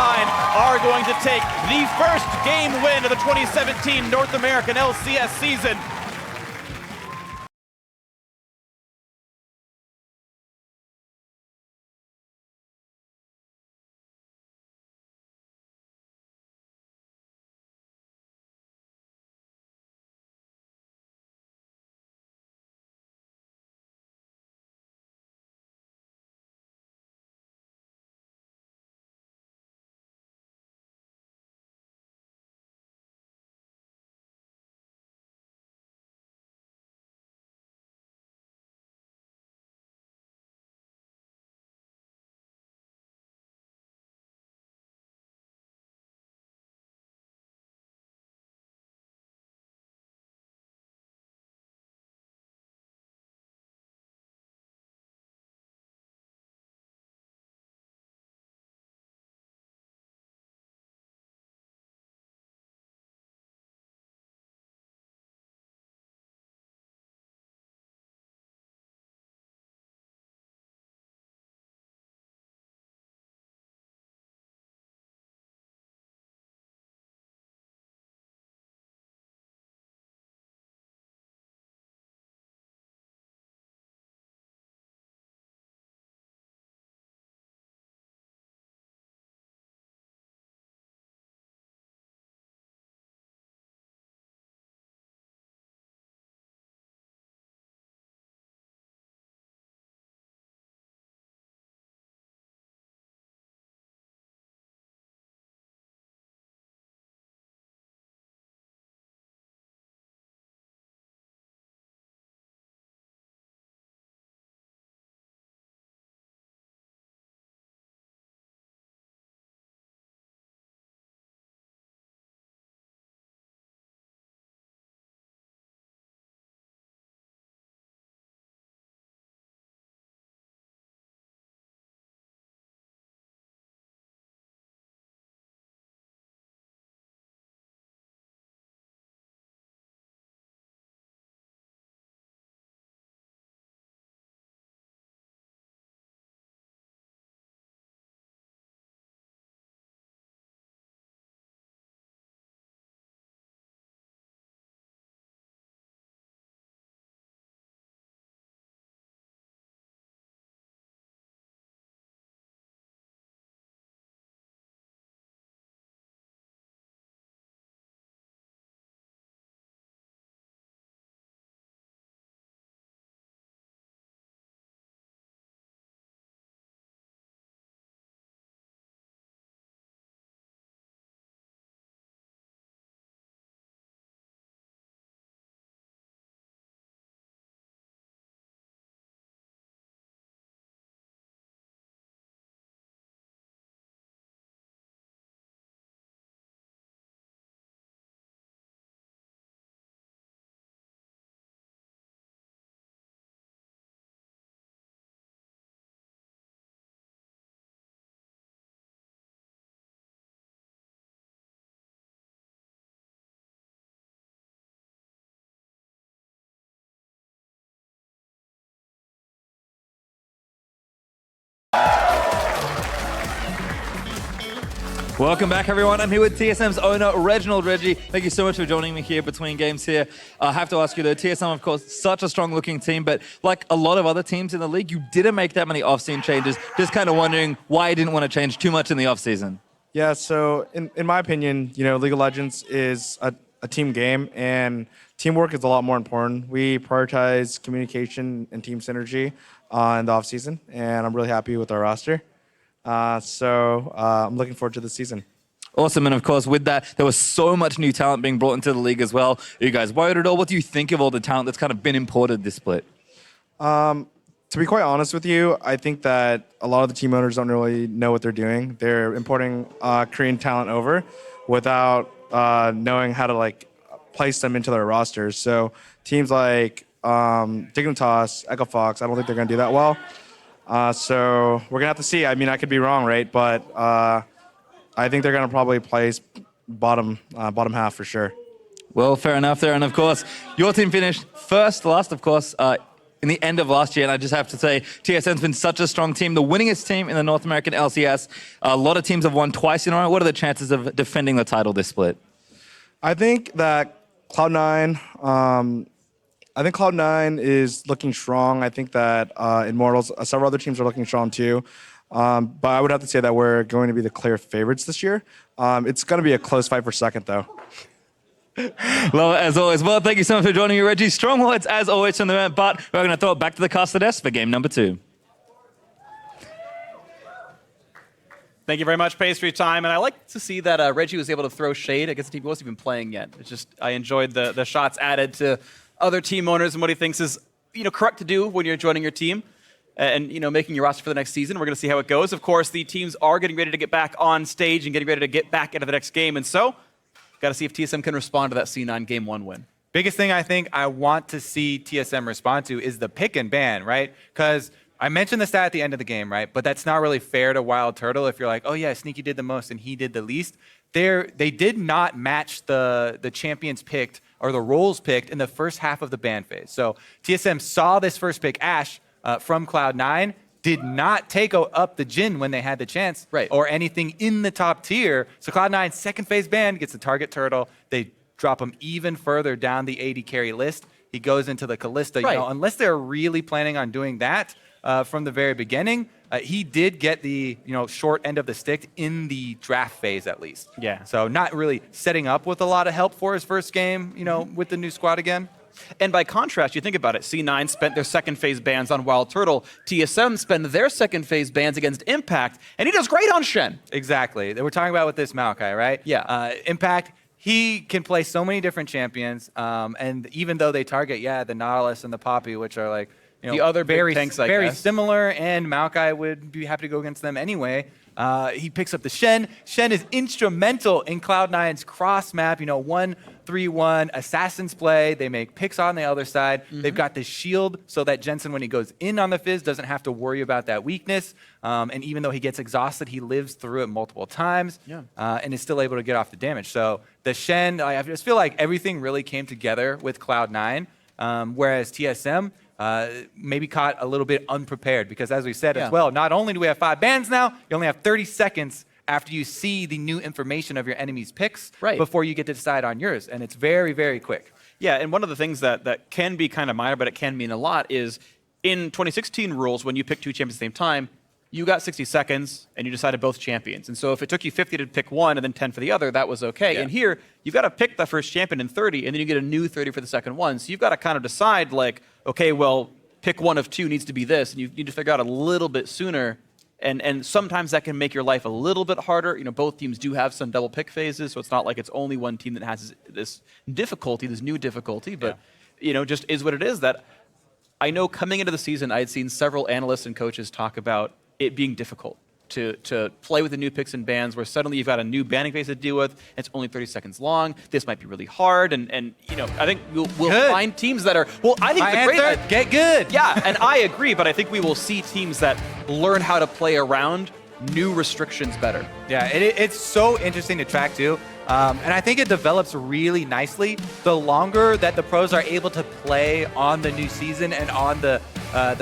are going to take the first game win of the 2017 North American LCS season. Welcome back, everyone. I'm here with TSM's owner, Reginald. Reggie, thank you so much for joining me here between games here. I have to ask you, though, TSM, of course, such a strong-looking team, but like a lot of other teams in the league, you didn't make that many off-scene changes. Just kind of wondering why you didn't want to change too much in the off-season. Yeah, so in my opinion, League of Legends is a team game, and teamwork is a lot more important. We prioritize communication and team synergy in the off-season, and I'm really happy with our roster. So I'm looking forward to the season. Awesome, and of course, with that, there was so much new talent being brought into the league as well. Are you guys worried at all? What do you think of all the talent that's kind of been imported this split? To be quite honest with you, I think that a lot of the team owners don't really know what they're doing. They're importing Korean talent over without knowing how to place them into their rosters. So teams like Dignitas, Echo Fox, I don't think they're going to do that well. So we're going to have to see. I mean, I could be wrong, right? But I think they're going to probably place bottom half for sure. Well, fair enough there. And of course, your team finished last, of course, in the end of last year. And I just have to say, TSM's been such a strong team, the winningest team in the North American LCS. A lot of teams have won twice in a row. What are the chances of defending the title this split? I think that Cloud9 is looking strong. I think that Immortals, several other teams are looking strong too. But I would have to say that we're going to be the clear favorites this year. It's going to be a close fight for second, though. Love it, as always. Well, thank you so much for joining me, Reggie. Strong words, as always, from the event, but we're going to throw it back to the caster desk for game number 2. Thank you very much, Pastry Time. And I like to see that Reggie was able to throw shade against the team he wasn't even playing yet. It's just, I enjoyed the shots added to other team owners and what he thinks is correct to do when you're joining your team and making your roster for the next season. We're going to see how it goes. Of course, the teams are getting ready to get back on stage and getting ready to get back into the next game. And so, got to see if TSM can respond to that C9 Game 1 win. Biggest thing I think I want to see TSM respond to is the pick and ban, right? Because I mentioned the stat at the end of the game, right? But that's not really fair to Wild Turtle if you're like, oh yeah, Sneaky did the most and he did the least. They did not match the champions picked or the roles picked in the first half of the ban phase. So TSM saw this first pick, Ashe, from Cloud9, did not take up the Jhin when they had the chance, right, or anything in the top tier. So Cloud9's second phase ban gets the target Turtle. They drop him even further down the AD carry list. He goes into the Kalista. Right. Unless they're really planning on doing that from the very beginning, he did get the short end of the stick in the draft phase at least. Yeah. So not really setting up with a lot of help for his first game, with the new squad again. And by contrast, you think about it, C9 spent their second phase bans on Wild Turtle. TSM spent their second phase bans against Impact, and he does great on Shen. Exactly. We're talking about with this Maokai, right? Yeah. Impact, he can play so many different champions, and even though they target, the Nautilus and the Poppy, which are like, the other very, big tanks, very similar, and Maokai would be happy to go against them anyway. He picks up the Shen. Shen is instrumental in Cloud9's cross map, 1-3-1 assassins play. They make picks on the other side. They've got this shield so that Jensen, when he goes in on the Fizz, doesn't have to worry about that weakness. And even though he gets exhausted, he lives through it multiple times and is still able to get off the damage. So the Shen, I just feel like everything really came together with Cloud9, whereas TSM maybe caught a little bit unprepared because, as we said as well, not only do we have 5 bans now, you only have 30 seconds after you see the new information of your enemy's picks before you get to decide on yours, and it's very, very quick. Yeah, and one of the things that can be kind of minor, but it can mean a lot, is in 2016 rules, when you pick 2 champions at the same time, you got 60 seconds and you decided both champions. And so if it took you 50 to pick one and then 10 for the other, that was okay. And here, you've got to pick the first champion in 30, and then you get a new 30 for the second one. So you've got to kind of decide, like, okay, well, pick one of 2 needs to be this, and you need to figure out a little bit sooner. And sometimes that can make your life a little bit harder. Both teams do have some double pick phases, so it's not like it's only one team that has this difficulty, this new difficulty, but just is what it is. That I know coming into the season, I had seen several analysts and coaches talk about it being difficult to play with the new picks and bans, where suddenly you've got a new banning phase to deal with, and it's only 30 seconds long. This might be really hard, and I think we'll find teams that are, I think the great get good. Yeah, and I agree, but I think we will see teams that learn how to play around new restrictions better. Yeah, it's so interesting to track too. And I think it develops really nicely the longer that the pros are able to play on the new season and on the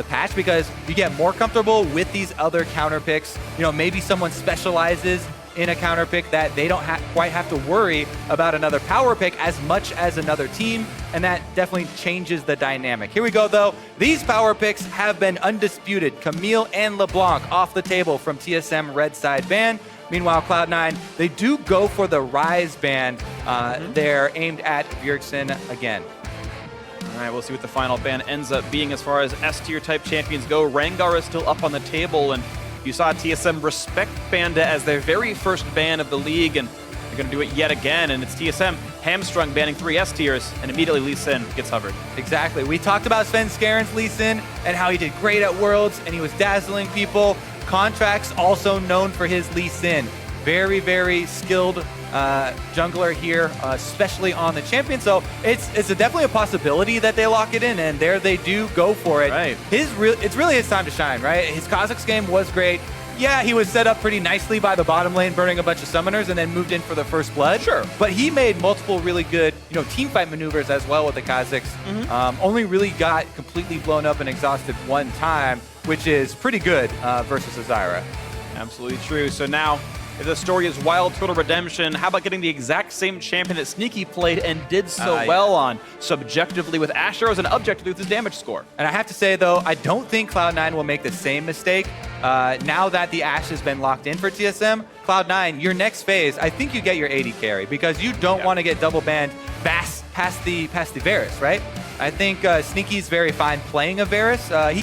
patch, because you get more comfortable with these other counter picks. Maybe someone specializes in a counter pick that they don't quite have to worry about another power pick as much as another team, and that definitely changes the dynamic. Here we go, though. These power picks have been undisputed. Camille and LeBlanc off the table from TSM red side ban. Meanwhile, Cloud9, they do go for the Rise ban. They're aimed at Bjergsen again. All right, we'll see what the final ban ends up being as far as S-tier type champions go. Rengar is still up on the table, and you saw TSM respect Banda as their very first ban of the league, and they're going to do it yet again, and it's TSM hamstrung banning 3 S-tiers, and immediately Lee Sin gets hovered. Exactly. We talked about Sven Skaren's Lee Sin and how he did great at Worlds, and he was dazzling people. Contracts also known for his Lee Sin. Very, very skilled jungler here, especially on the champion. So it's definitely a possibility that they lock it in, and there they do go for it. Right. It's really his time to shine, right? His Kazakhs game was great. Yeah, he was set up pretty nicely by the bottom lane, burning a bunch of summoners, and then moved in for the first blood. Sure. But he made multiple really good, team fight maneuvers as well with the Kazakhs. Only really got completely blown up and exhausted one time, which is pretty good versus Azira. Absolutely true. So now, if the story is Wild Turtle Redemption, how about getting the exact same champion that Sneaky played and did so well on, subjectively with Ash arrows and objectively with his damage score? And I have to say, though, I don't think Cloud9 will make the same mistake. Now that the Ashe has been locked in for TSM, Cloud9, your next phase, I think you get your AD carry because you don't want to get double banned past the Varus, right? I think Sneaky's very fine playing a Varus. He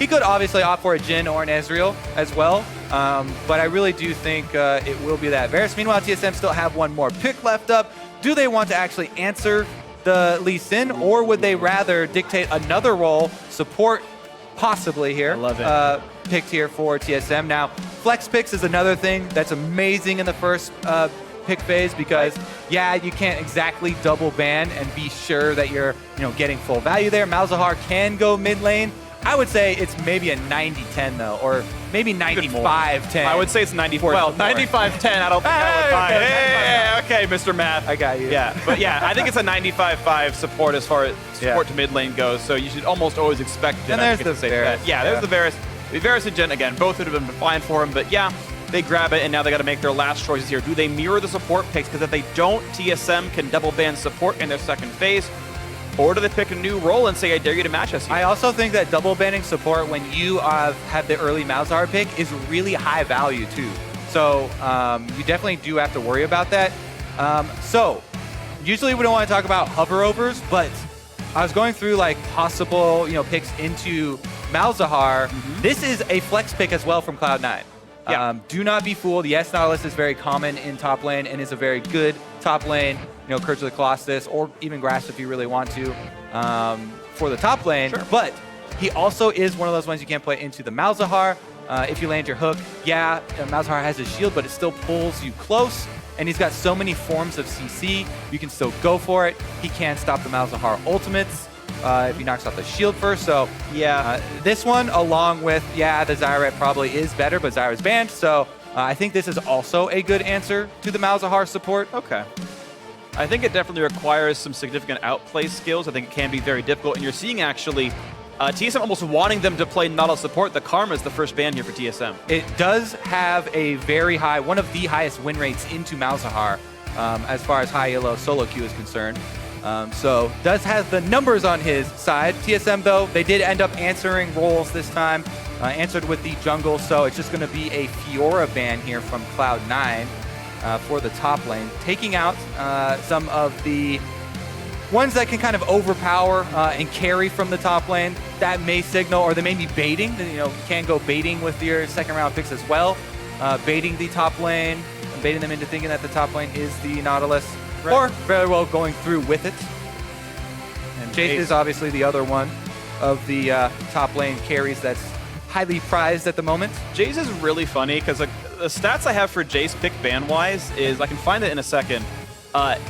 could obviously opt for a Jhin or an Ezreal as well. But I really do think it will be that Varus. Meanwhile, TSM still have one more pick left up. Do they want to actually answer the Lee Sin, or would they rather dictate another role, support possibly here? I love it. Picked here for TSM. Now, flex picks is another thing that's amazing in the first pick phase because, yeah, you can't exactly double ban and be sure that you're getting full value there. Malzahar can go mid lane. I would say it's maybe a 90-10 though, or maybe 95-10. I would say it's 94. Well, 95-10. I don't think that would okay, Mr. Math. I got you. Yeah, but yeah, I think it's a 95-5 support as far as support to mid lane goes. So you should almost always expect it. And there's the Varus. Yeah, there's the Varus. The Varus and Jhin, again, both would have been fine for him, but yeah, they grab it, and now they got to make their last choices here. Do they mirror the support picks? Because if they don't, TSM can double ban support in their second phase. Or do they pick a new role and say, I dare you to match us here? I also think that double banning support when you have the early Malzahar pick is really high value too. So you definitely do have to worry about that. So usually we don't want to talk about hoverovers, but I was going through like possible picks into Malzahar. This is a flex pick as well from Cloud9. Yeah. Do not be fooled. Yes, Nautilus is very common in top lane and is a very good top lane, Courage of the Colossus, or even Grass if you really want to, for the top lane. Sure. But he also is one of those ones you can't play into the Malzahar. If you land your hook, yeah, Malzahar has his shield, but it still pulls you close. And he's got so many forms of CC, you can still go for it. He can stop the Malzahar ultimates if he knocks off the shield first. So yeah, this one, along with, the Zyra probably is better, but Zyra's banned. So I think this is also a good answer to the Malzahar support. Okay. I think it definitely requires some significant outplay skills. I think it can be very difficult. And you're seeing actually TSM almost wanting them to play Nautilus support. The Karma is the first ban here for TSM. It does have a very high, one of the highest win rates into Malzahar as far as high elo solo queue is concerned. So does have the numbers on his side. TSM though, they did end up answering roles this time. Answered with the jungle, so it's just going to be a Fiora ban here from Cloud9. For the top lane, taking out some of the ones that can kind of overpower and carry from the top lane. That may signal, or they may be baiting. You can go baiting with your second round picks as well. Baiting the top lane, and baiting them into thinking that the top lane is the Nautilus, or very well going through with it. And Jace is obviously the other one of the top lane carries that's highly prized at the moment. Jace is really funny because the stats I have for Jace pick ban-wise is, I can find it in a second.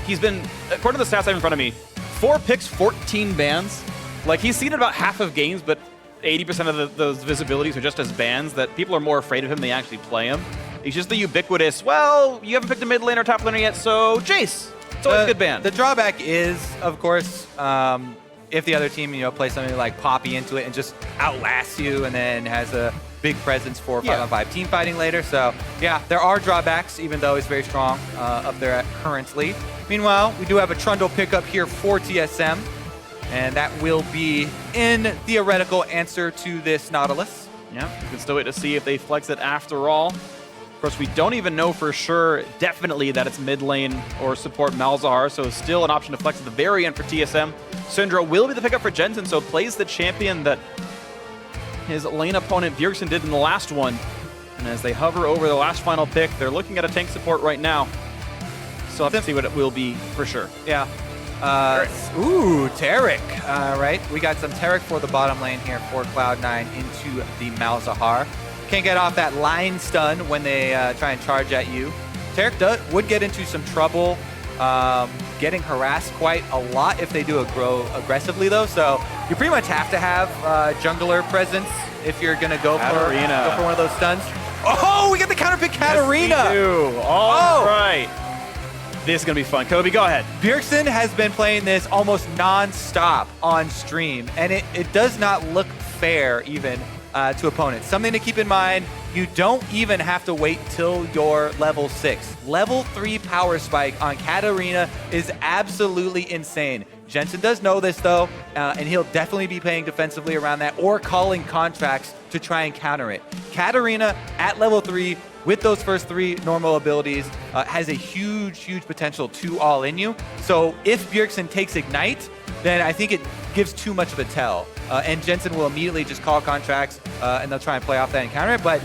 He's been, according to the stats I have in front of me, 4 picks, 14 bans. Like, he's seen about half of games, but 80% of those visibilities are just as bans, that people are more afraid of him than they actually play him. He's just the ubiquitous, well, you haven't picked a mid lane or top laner yet, so Jace. It's always a good ban. The drawback is, of course, if the other team, plays something like Poppy into it and just outlasts you and then has a big presence for 5-on-5 team fighting later. So yeah, there are drawbacks, even though he's very strong up there currently. Meanwhile, we do have a Trundle pickup here for TSM, and that will be in theoretical answer to this Nautilus. Yeah, we can still wait to see if they flex it after all. Of course, we don't even know for sure, definitely, that it's mid lane or support Malzahar, so still an option to flex at the very end for TSM. Syndra will be the pickup for Jensen, so plays the champion that his lane opponent Bjergsen did in the last one. And as they hover over the last final pick, they're looking at a tank support right now. So have to see what it will be for sure. Yeah. Ooh, Taric. Right, we got some Taric for the bottom lane here for Cloud9 into the Malzahar. Can't get off that line stun when they try and charge at you. Taric would get into some trouble, getting harassed quite a lot if they do grow aggressively though. So you pretty much have to have jungler presence if you're gonna go for one of those stuns. Oh, we get the counter pick Katarina. Yes, we do. All right. This is gonna be fun. Kobe, go ahead. Bjergsen has been playing this almost non-stop on stream, and it does not look fair even to opponents. Something to keep in mind, you don't even have to wait till you're level 6. Level 3 power spike on Katarina is absolutely insane. Jensen does know this though, and he'll definitely be playing defensively around that or calling contracts to try and counter it. Katarina at level 3 with those first 3 normal abilities has a huge potential to all in you. So if Bjergsen takes Ignite, then I think it gives too much of a tell. And Jensen will immediately just call contracts and they'll try and play off that and counter it. But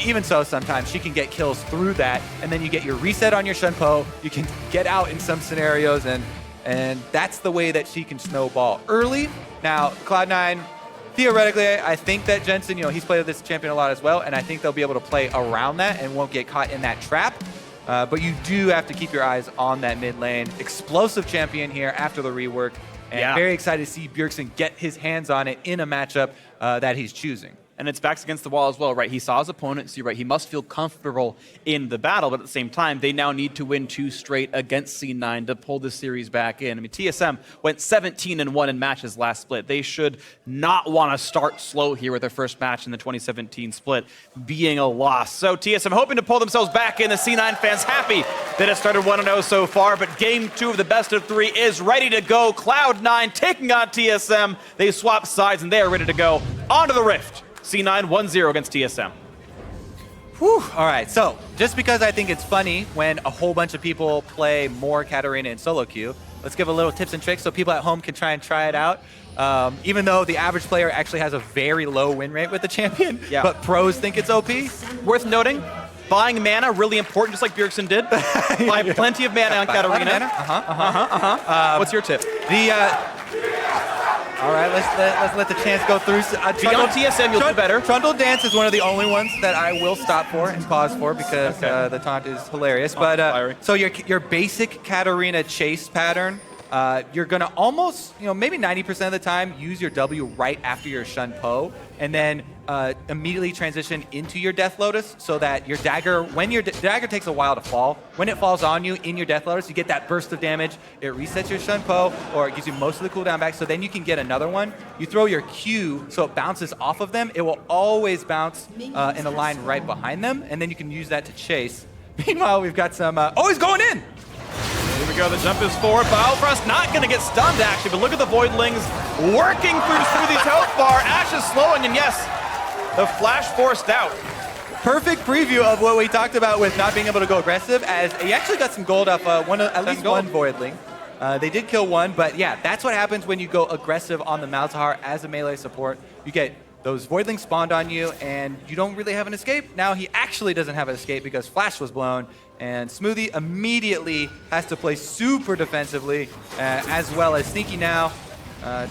even so, sometimes she can get kills through that, and then you get your reset on your Shenpo. You can get out in some scenarios, and that's the way that she can snowball early. Now, Cloud9, theoretically, I think that Jensen, he's played this champion a lot as well, and I think they'll be able to play around that and won't get caught in that trap. But you do have to keep your eyes on that mid lane. Explosive champion here after the rework. And very excited to see Bjergsen get his hands on it in a matchup that he's choosing. And it's backs against the wall as well, right? He saw his opponent, so right, he must feel comfortable in the battle, but at the same time, they now need to win 2 straight against C9 to pull the series back in. I mean, TSM went 17-1 in matches last split. They should not want to start slow here with their first match in the 2017 split being a loss. So TSM hoping to pull themselves back in. The C9 fans happy that it started 1-0 so far, but game 2 of the best of 3 is ready to go. Cloud9 taking on TSM. They swap sides and they are ready to go onto the Rift. C9 1-0 against TSM. Whew. All right, so just because I think it's funny when a whole bunch of people play more Katarina in solo queue, let's give a little tips and tricks so people at home can try it out. Even though the average player actually has a very low win rate with the champion, but pros think it's OP. Worth noting, buying mana, really important, just like Bjergsen did. Buy plenty of mana on Katarina. What's your tip? All right, let's let the chance go through. Beyond TSM, you'll do better. Trundle Dance is one of the only ones that I will stop for and pause for because the taunt is hilarious. But so your basic Katarina chase pattern, you're gonna almost, maybe 90% of the time use your W right after your Shun Po, and then immediately transition into your Death Lotus so that your dagger, when your dagger takes a while to fall, when it falls on you in your Death Lotus, you get that burst of damage. It resets your Shun Po, or it gives you most of the cooldown back, so then you can get another one. You throw your Q so it bounces off of them. It will always bounce in the line right behind them, and then you can use that to chase. Meanwhile, we've got some... oh, he's going in! Here we go, the jump is forward. Biofrost not going to get stunned, actually, but look at the Voidlings working through these health bar. Ash is slowing, and yes, the flash forced out. Perfect preview of what we talked about with not being able to go aggressive, as he actually got some gold off at least one Voidling. They did kill one, but yeah, that's what happens when you go aggressive on the Malzahar as a melee support. You get those Voidlings spawned on you, and you don't really have an escape. Now he actually doesn't have an escape because Flash was blown, and Smoothie immediately has to play super defensively, as well as Sneaky now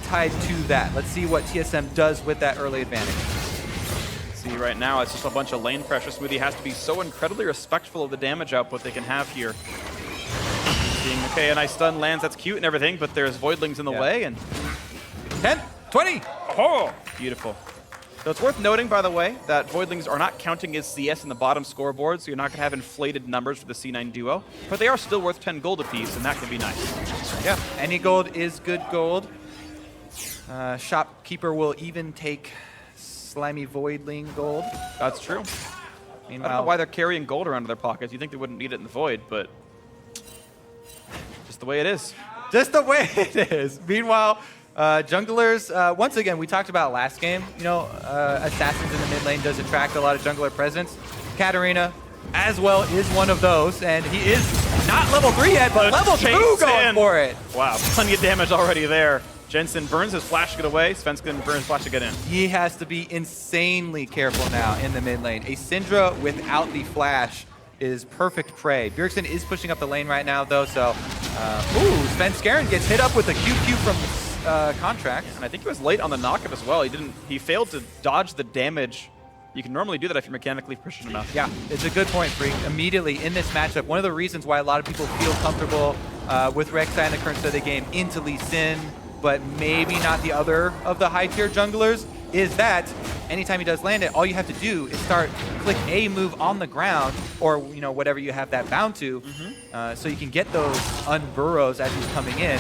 tied to that. Let's see what TSM does with that early advantage. See, right now it's just a bunch of lane pressure. Smoothie has to be so incredibly respectful of the damage output they can have here. Seeing, okay, a nice stun lands, that's cute and everything, but there's Voidlings in the way, and 10, 20. Oh, beautiful. So it's worth noting, by the way, that Voidlings are not counting as CS in the bottom scoreboard, so you're not going to have inflated numbers for the C9 duo, but they are still worth 10 gold apiece, and that can be nice. Yeah, any gold is good gold. Shopkeeper will even take slimy voidling gold. That's true. I don't know why they're carrying gold around in their pockets. You think they wouldn't need it in the void, but just the way it is. Just the way it is. Meanwhile, junglers, once again, we talked about last game, assassins in the mid lane does attract a lot of jungler presence. Katarina, as well, is one of those, and he is not level 3 yet, but level 2 going for it. Wow, plenty of damage already there. Jensen burns his flash to get away. Svensson burns his flash to get in. He has to be insanely careful now in the mid lane. A Syndra without the flash is perfect prey. Bjergsen is pushing up the lane right now, though, so... Svenskeren gets hit up with a QQ from Contract. And I think he was late on the knockup as well. He failed to dodge the damage. You can normally do that if you're mechanically proficient enough. Yeah, it's a good point, Freak. Immediately in this matchup, one of the reasons why a lot of people feel comfortable with Rek'Sai in the current state of the game into Lee Sin, but maybe not the other of the high-tier junglers, is that anytime he does land it, all you have to do is click a move on the ground, or whatever you have that bound to, so you can get those unburrows as he's coming in.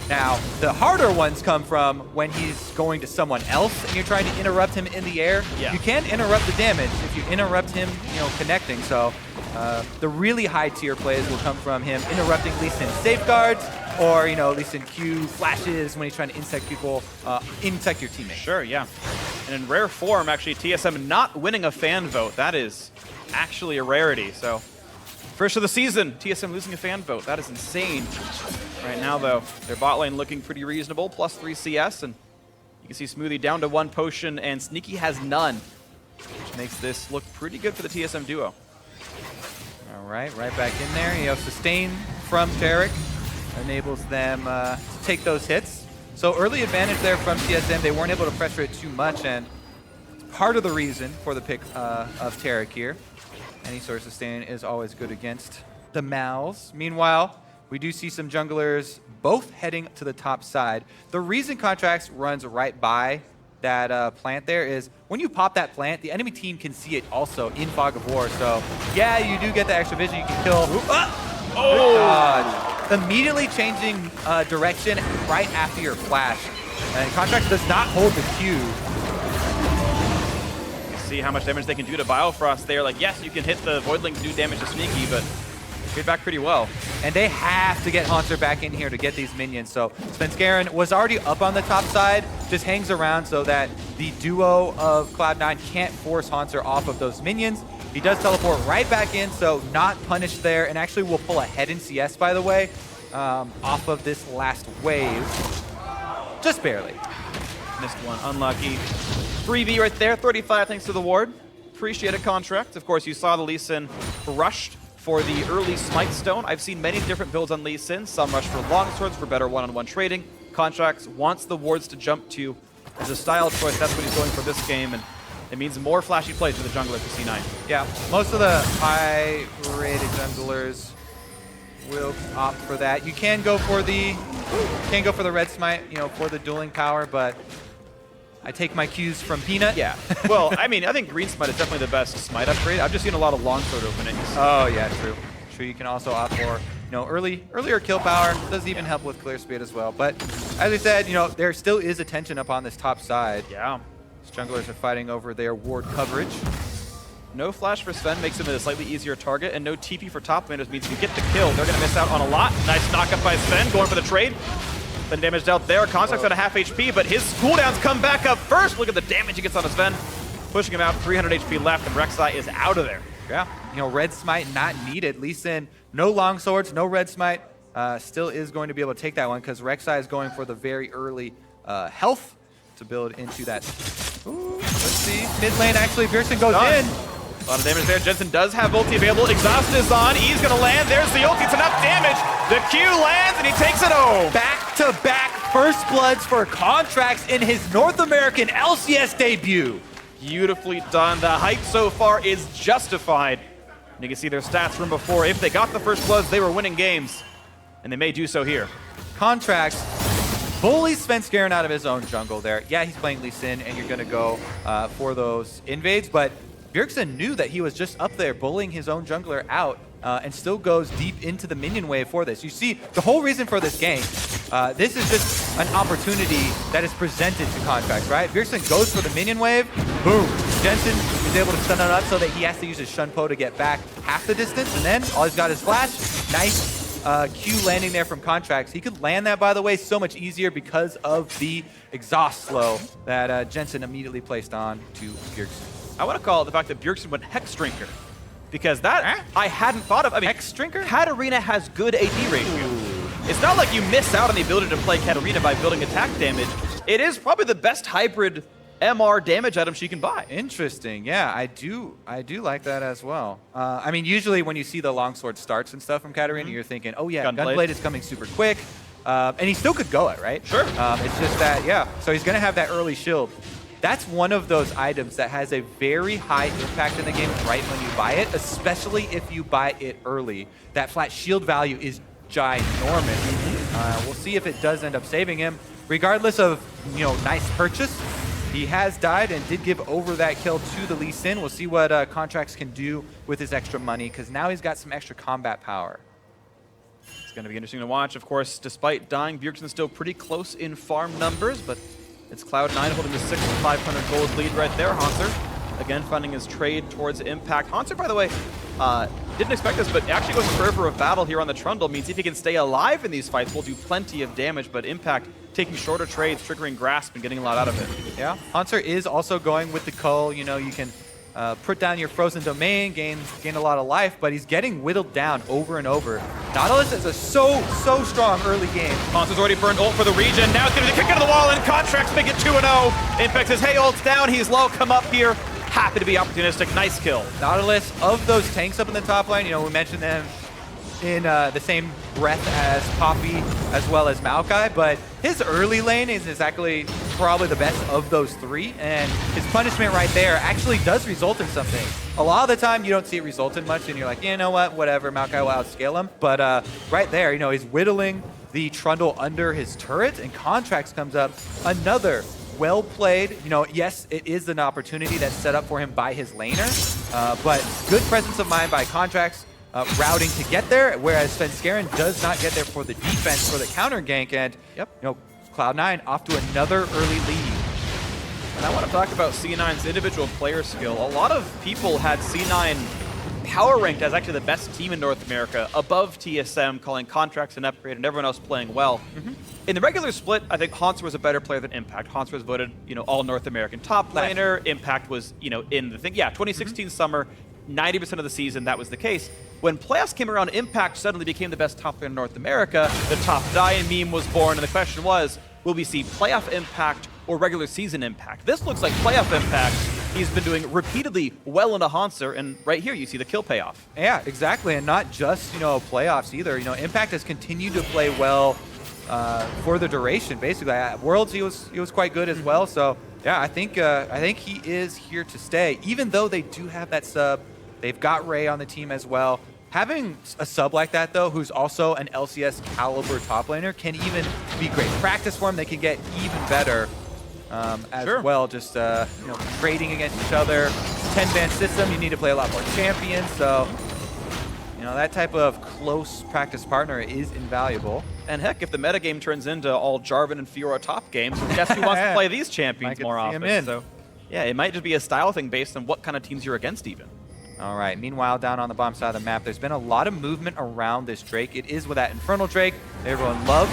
Now, the harder ones come from when he's going to someone else and you're trying to interrupt him in the air. Yeah. You can interrupt the damage if you interrupt him, connecting. So the really high tier plays will come from him interrupting Lee Sin safeguards, or Lee Sin Q flashes when he's trying to insect people, insect your teammates. Sure, yeah. And in rare form, actually, TSM not winning a fan vote. That is actually a rarity. So, first of the season, TSM losing a fan vote. That is insane. Right now, though, their bot lane looking pretty reasonable, +3 CS, and you can see Smoothie down to 1 potion, and Sneaky has none, which makes this look pretty good for the TSM duo. All right back in there. Sustain from Tarek enables them to take those hits. So early advantage there from TSM. They weren't able to pressure it too much, and it's part of the reason for the pick of Tarek here. Any sort of sustain is always good against the Mals. Meanwhile, we do see some junglers both heading to the top side. The reason Contracts runs right by that plant there is when you pop that plant, the enemy team can see it also in Fog of War. So yeah, you do get the extra vision. You can kill. Immediately changing direction right after your flash. And Contracts does not hold the Q. You see how much damage they can do to Biofrost there. Like, yes, you can hit the Voidling to do damage to Sneaky, but get back pretty well. And they have to get Haunter back in here to get these minions. So Svenskeren was already up on the top side, just hangs around so that the duo of Cloud9 can't force Haunter off of those minions. He does teleport right back in, so not punished there, and actually will pull ahead in CS, by the way, off of this last wave. Just barely. Missed one, unlucky. 3v right there, 35 thanks to the ward. Appreciate a Contract. Of course, you saw the Lee Sin rushed for the early Smite Stone. I've seen many different builds on Lee Sin. Some rush for longswords for better one-on-one trading. Contracts wants the wards to jump to as a style choice. That's what he's going for this game, and it means more flashy plays for the jungler for C9. Yeah, most of the high-rated junglers will opt for that. You can go for the red smite, for the dueling power, but I take my cues from Peanut. Yeah. Well, I think green smite is definitely the best smite upgrade. I've just seen a lot of longsword openings. Oh yeah, true. True. You can also opt for earlier kill power. Does even help with clear speed as well. But as I said, there still is attention up on this top side. Yeah. Junglers are fighting over their ward coverage. No flash for Sven makes him a slightly easier target, and no TP for top laners means if you get the kill, they're going to miss out on a lot. Nice knockup by Sven, going for the trade. Been damaged out there. Contract's at a half HP, but his cooldowns come back up first. Look at the damage he gets on his Sven. Pushing him out, 300 HP left, and Rek'Sai is out of there. Yeah, red smite not needed. Lee Sin, no long swords, no red smite. Still is going to be able to take that one because Rek'Sai is going for the very early health to build into that. Ooh, let's see. Mid lane, actually, Bjergsen goes in. A lot of damage there. Jensen does have ulti available. Exhaust is on. E's going to land. There's the ulti. It's enough damage. The Q lands, and he takes it home. Back-to-back first bloods for Contracts in his North American LCS debut. Beautifully done. The hype so far is justified. And you can see their stats from before. If they got the first bloods, they were winning games. And they may do so here. Contracts bullies Svenskeren out of his own jungle there. Yeah, he's playing Lee Sin, and you're going to go for those invades, but Bjergsen knew that he was just up there bullying his own jungler out and still goes deep into the minion wave for this. You see, the whole reason for this game, this is just an opportunity that is presented to Contracts, right? Bjergsen goes for the minion wave, Boom. Jensen is able to stun it up so that he has to use his Shunpo to get back half the distance, and then all he's got is flash. Nice Q landing there from Contracts. He could land that, by the way, so much easier because of the exhaust slow that Jensen immediately placed on to Bjergsen. I want to call it the fact that Bjergsen went Hex Drinker, because that I hadn't thought of. I mean, Hex Drinker? Katarina has good AD ratio. It's not like you miss out on the ability to play Katarina by building attack damage. It is probably the best hybrid MR damage item she can buy. Interesting. Yeah, I do like that as well. I mean, usually when you see the longsword starts and stuff from Katarina, you're thinking, oh yeah, Gunblade is coming super quick. And he still could go it, right? Sure. It's just that, yeah. So he's going to have that early shield. That's one of those items that has a very high impact in the game right when you buy it, especially if you buy it early. That flat shield value is ginormous. We'll see if it does end up saving him. Regardless of, nice purchase, he has died and did give over that kill to the Lee Sin. We'll see what Contracts can do with his extra money, because now he's got some extra combat power. It's going to be interesting to watch. Of course, despite dying, Bjergsen's still pretty close in farm numbers, but it's Cloud9 holding the 6,500 gold lead right there. Hanser, again, finding his trade towards Impact. Hanser, by the way, didn't expect this, but actually going Fervor of Battle here on the Trundle means if he can stay alive in these fights, will do plenty of damage, but Impact taking shorter trades, triggering Grasp, and getting a lot out of it. Yeah, Hanser is also going with the Cull. You can put down your Frozen Domain, gain a lot of life, but he's getting whittled down over and over. Nautilus is a so strong early game. Hanser's already burned ult for the region. Now it's going to kick into the wall, and Contracts make it 2-0. Impact says, hey, ult's down. He's low. Come up here. Happy to be opportunistic. Nice kill. Nautilus, of those tanks up in the top lane, we mentioned them in the same breath as Poppy as well as Maokai, but his early lane is actually probably the best of those three, and his punishment right there actually does result in something. A lot of the time you don't see it result in much, and you're like, you know what, whatever, Maokai will outscale him, but right there, he's whittling the Trundle under his turret, and Contracts comes up, another well played. Yes, it is an opportunity that's set up for him by his laner, but good presence of mind by Contracts, routing to get there, whereas Svenskeren does not get there for the defense, for the counter gank, and Cloud9 off to another early lead. And I want to talk about C9's individual player skill. A lot of people had C9 power ranked as actually the best team in North America, above TSM, calling Contracts an upgrade, and everyone else playing well. In the regular split, I think Hanser was a better player than Impact. Hanser was voted, all North American top laner. Impact was, in the thing. Yeah, 2016 summer, 90% of the season, that was the case. When playoffs came around, Impact suddenly became the best top laner in North America. The top Dian meme was born, and the question was, will we see playoff Impact or regular season Impact? This looks like playoff Impact. He's been doing repeatedly well into Hanser, and right here you see the kill payoff. Yeah, exactly, and not just playoffs either. Impact has continued to play well for the duration. Basically, at Worlds he was quite good as well. So yeah, I think he is here to stay. Even though they do have that sub, they've got Ray on the team as well. Having a sub like that, though, who's also an LCS caliber top laner, can even be great practice for him. They can get even better as well. Just trading against each other. 10-ban system, you need to play a lot more champions. So that type of close practice partner is invaluable. And heck, if the metagame turns into all Jarvan and Fiora top games, guess who wants to play these champions more often? So yeah, it might just be a style thing based on what kind of teams you're against even. All right, meanwhile, down on the bottom side of the map, there's been a lot of movement around this Drake. It is with that Infernal Drake that everyone loves.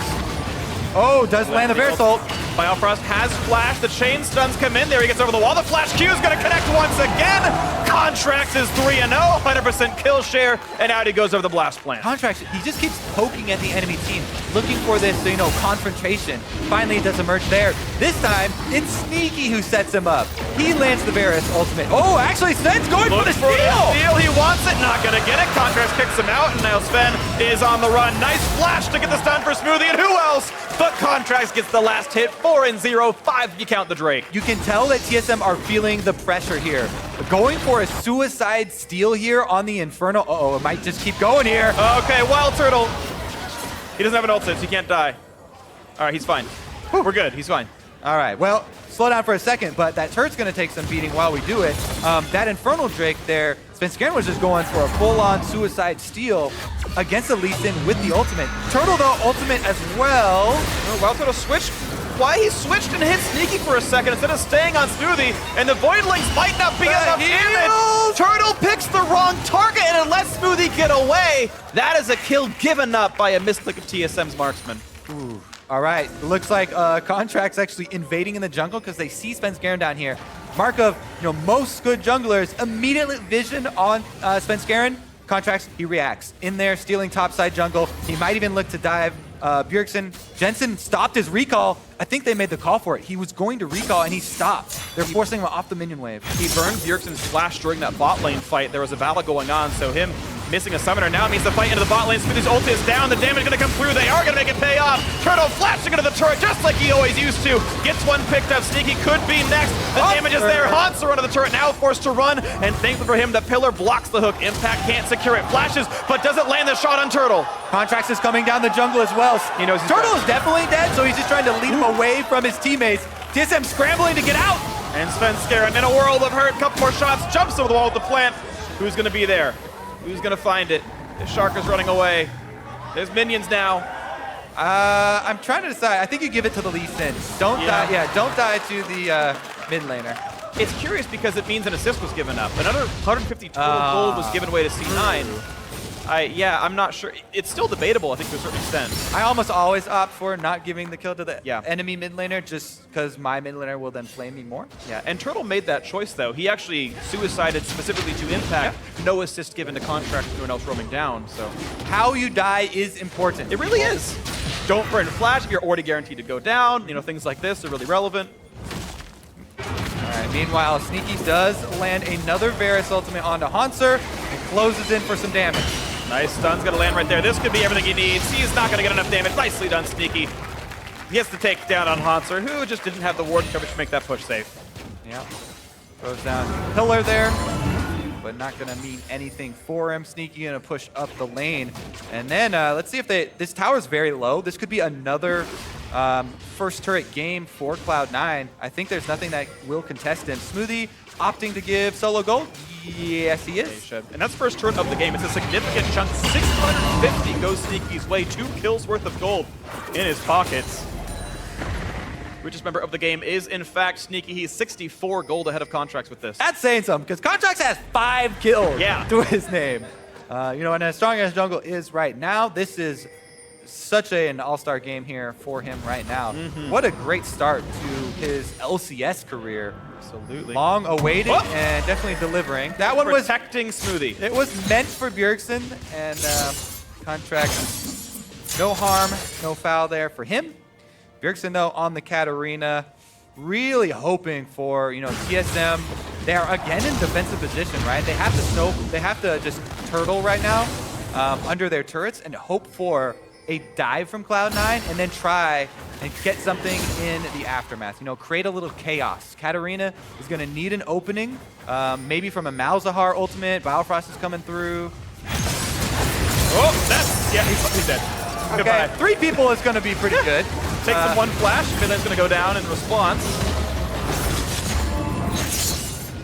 Oh, does land the Varus ult. Biofrost has flash. The chain stuns come in. There he gets over the wall. The flash Q is going to connect once again. Contracts is 3-0, 100% kill share, and out he goes over the blast plant. Contracts, he just keeps poking at the enemy team, looking for this, confrontation. Finally, it does emerge there. This time, it's Sneaky who sets him up. He lands the Varus ultimate. Oh, actually, Sven's going for the steal! He wants it, not going to get it. Contracts kicks him out, and now Sven is on the run. Nice flash to get the stun for Smoothie, and who else? But Contracts gets the last hit, 4-0, 5 if you count the Drake. You can tell that TSM are feeling the pressure here. Going for a suicide steal here on the Infernal. Uh-oh, it might just keep going here. Okay, Wild Turtle. He doesn't have an ult, so he can't die. All right, he's fine. We're good, he's fine. All right, well, slow down for a second, but that turret's going to take some beating while we do it. That Infernal Drake there, Svenskeren was just going for a full-on suicide steal against the Lee Sin with the ultimate. Turtle, though, ultimate as well. Wild Turtle switch why he switched and hit Sneaky for a second instead of staying on Smoothie, and the Voidlings might not be enough damage. Turtle picks the wrong target and it lets Smoothie get away. That is a kill given up by a misclick of TSM's marksman. Ooh. All right, looks like Contract's actually invading in the jungle because they see Svenskeren down here. Mark of, most good junglers immediately vision on Svenskeren. Contracts, he reacts. In there, stealing topside jungle. He might even look to dive. Bjergsen, Jensen stopped his recall. I think they made the call for it. He was going to recall and he stopped. They're forcing him off the minion wave. He burned Bjergsen's flash during that bot lane fight. There was a battle going on, so him missing a summoner now means the fight into the bot lane. Smoothie's ult is down. The damage going to come through. They are going to make it pay off. Turtle flashing into the turret just like he always used to. Gets one picked up. Sneaky could be next. The damage is there. Hanser under the turret now forced to run. And thankfully for him, the pillar blocks the hook. Impact can't secure it. Flashes, but doesn't land the shot on Turtle. Contracts is coming down the jungle as well. He knows Turtle is definitely dead, so he's just trying to lead him away from his teammates. TSM scrambling to get out. And Svenskeren in a world of hurt. Couple more shots. Jumps over the wall with the plant. Who's going to be there? Who's going to find it? The Shark is running away. There's minions now. I'm trying to decide. I think you give it to the Lee Sin. Don't die. Yeah, don't die to the mid laner. It's curious because it means an assist was given up. Another 150 total gold was given away to C9. I'm not sure. It's still debatable, I think, to a certain extent. I almost always opt for not giving the kill to the enemy mid laner just because my mid laner will then flame me more. Yeah, and Turtle made that choice, though. He actually suicided specifically to Impact. Yeah. No assist given to Contract to anyone else roaming down, so. How you die is important. It really is. Don't burn flash if you're already guaranteed to go down. Things like this are really relevant. All right, meanwhile, Sneaky does land another Varus ultimate onto Hanser and closes in for some damage. Nice stun's gonna land right there. This could be everything he needs. He's not gonna get enough damage. Nicely done, Sneaky. He gets the take down on Hanser, who just didn't have the ward coverage to make that push safe. Yeah. Throws down pillar there, but not gonna mean anything for him. Sneaky gonna push up the lane. And then let's see if this tower's very low. This could be another first turret game for Cloud9. I think there's nothing that will contest him. Smoothie opting to give solo gold. Yes, he is. And that's first turret of the game. It's a significant chunk. 650 goes Sneaky's way. 2 kills worth of gold in his pockets. Richest member of the game is, in fact, Sneaky. He's 64 gold ahead of Contracts with this. That's saying something, because Contracts has 5 kills to his name. And as strong as jungle is right now, this is such an all-star game here for him right now. What a great start to his LCS career. Absolutely. Long awaited and definitely delivering. That one was protecting Smoothie. It was meant for Bjergsen, and Contract, no harm, no foul there for him. Bjergsen, though, on the Katarina, really hoping for, TSM. They are again in defensive position, right? They have to just turtle right now under their turrets and hope for a dive from Cloud9 and then try and get something in the aftermath. Create a little chaos. Katarina is going to need an opening, maybe from a Malzahar ultimate. Biofrost is coming through. He's dead. Okay, Goodbye. 3 people is going to be pretty good. Takes him one flash, Midland's going to go down in response.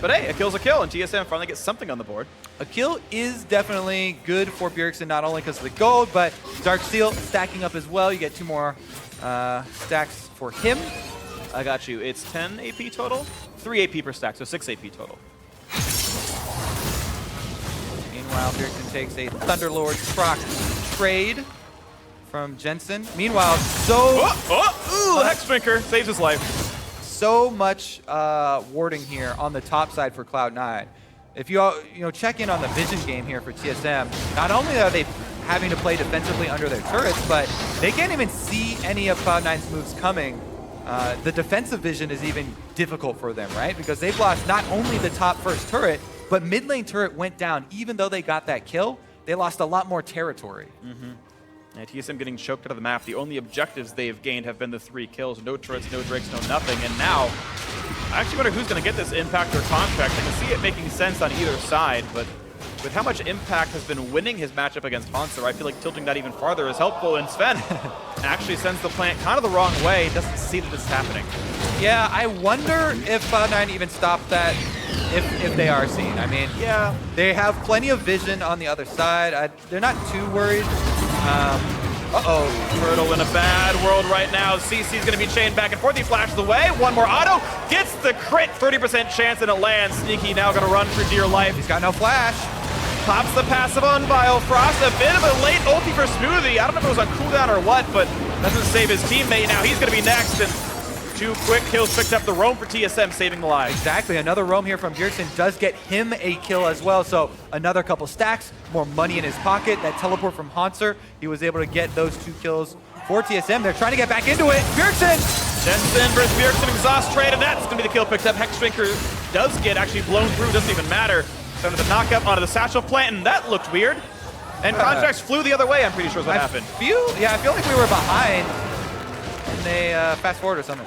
But hey, a kill's a kill, and TSM finally gets something on the board. A kill is definitely good for Bjergsen, not only because of the gold, but Dark Steel stacking up as well. You get 2 more stacks for him. I got you. It's 10 AP total, 3 AP per stack, so 6 AP total. Meanwhile, Bjergsen takes a Thunderlord proc trade from Jensen. Meanwhile, the Hex Drinker saves his life. So much warding here on the top side for Cloud9. If you check in on the vision game here for TSM, not only are they having to play defensively under their turrets, but they can't even see any of Cloud9's moves coming. The defensive vision is even difficult for them, right? Because they've lost not only the top first turret, but mid lane turret went down. Even though they got that kill, they lost a lot more territory. Yeah, TSM getting choked out of the map. The only objectives they've gained have been the 3 kills. No turrets, no drakes, no nothing. And now, I actually wonder who's going to get this Impact or Contract. I can see it making sense on either side, but with how much Impact has been winning his matchup against Hanser, I feel like tilting that even farther is helpful. And Sven actually sends the plant kind of the wrong way. Doesn't see that it's happening. Yeah, I wonder if Cloud9 even stopped that if they are seen. I mean, they have plenty of vision on the other side. They're not too worried. Uh-oh. Turtle in a bad world right now. CC's going to be chained back and forth. He flashes away. One more auto. Gets the crit. 30% chance and it lands. Sneaky now going to run for dear life. He's got no flash. Pops the passive on Biofrost. A bit of a late ulti for Smoothie. I don't know if it was on cooldown or what, but doesn't save his teammate. Now he's going to be next. And 2 quick kills picked up the roam for TSM, saving the lives. Exactly. Another roam here from Bjergsen does get him a kill as well. So another couple stacks, more money in his pocket. That teleport from Hanser, he was able to get those 2 kills for TSM. They're trying to get back into it. Bjergsen! Jensen versus Bjergsen, exhaust trade, and that's going to be the kill picked up. Hexdrinker does get actually blown through, doesn't even matter. Under the knockup onto the satchel plant, and that looked weird. And Contracts flew the other way, I'm pretty sure is what happened. I feel like we were behind, and they fast forward or something.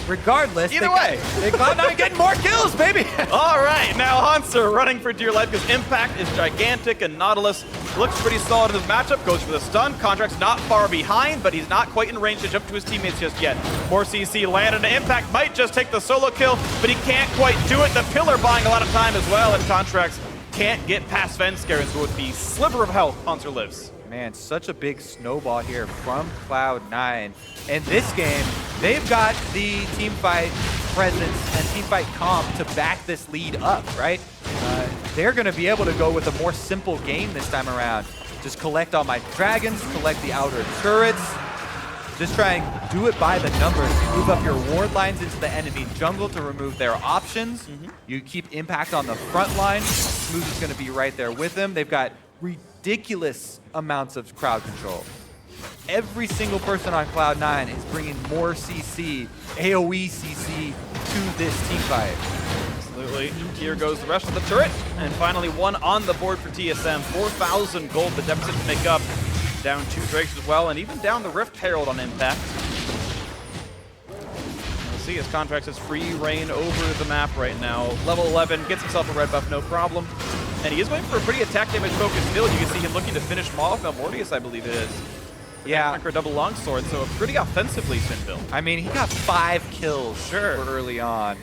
Regardless, Either way. they Cloud9 getting more kills, baby. All right, now Hanser running for dear life because Impact is gigantic, and Nautilus looks pretty solid in this matchup. Goes for the stun. Contract's not far behind, but he's not quite in range to jump to his teammates just yet. More CC landed, and Impact might just take the solo kill, but he can't quite do it. The pillar buying a lot of time as well, and Contracts can't get past Venscare, and so with the sliver of health, Hanser lives. Man, such a big snowball here from Cloud9. In this game, they've got the teamfight presence and teamfight comp to back this lead up, right? They're going to be able to go with a more simple game this time around. Just collect all my dragons, collect the outer turrets. Just try and do it by the numbers. You move up your ward lines into the enemy jungle to remove their options. You keep Impact on the front line. Smooth is going to be right there with them. They've got ridiculous amounts of crowd control. Every single person on Cloud9 is bringing more CC, AoE CC to this team fight. Absolutely. Here goes the rest of the turret. And finally, one on the board for TSM. 4,000 gold, the deficit to make up. Down 2 Drakes as well, and even down the Rift Herald on Impact. We'll see as Contracts has free reign over the map right now. Level 11, gets himself a red buff, no problem. And he is going for a pretty attack damage focused build. You can see him looking to finish him off. Mortius, I believe it is. Yeah. Conquer double longsword, so a pretty offensively Sin build. I mean, he got 5 kills early on.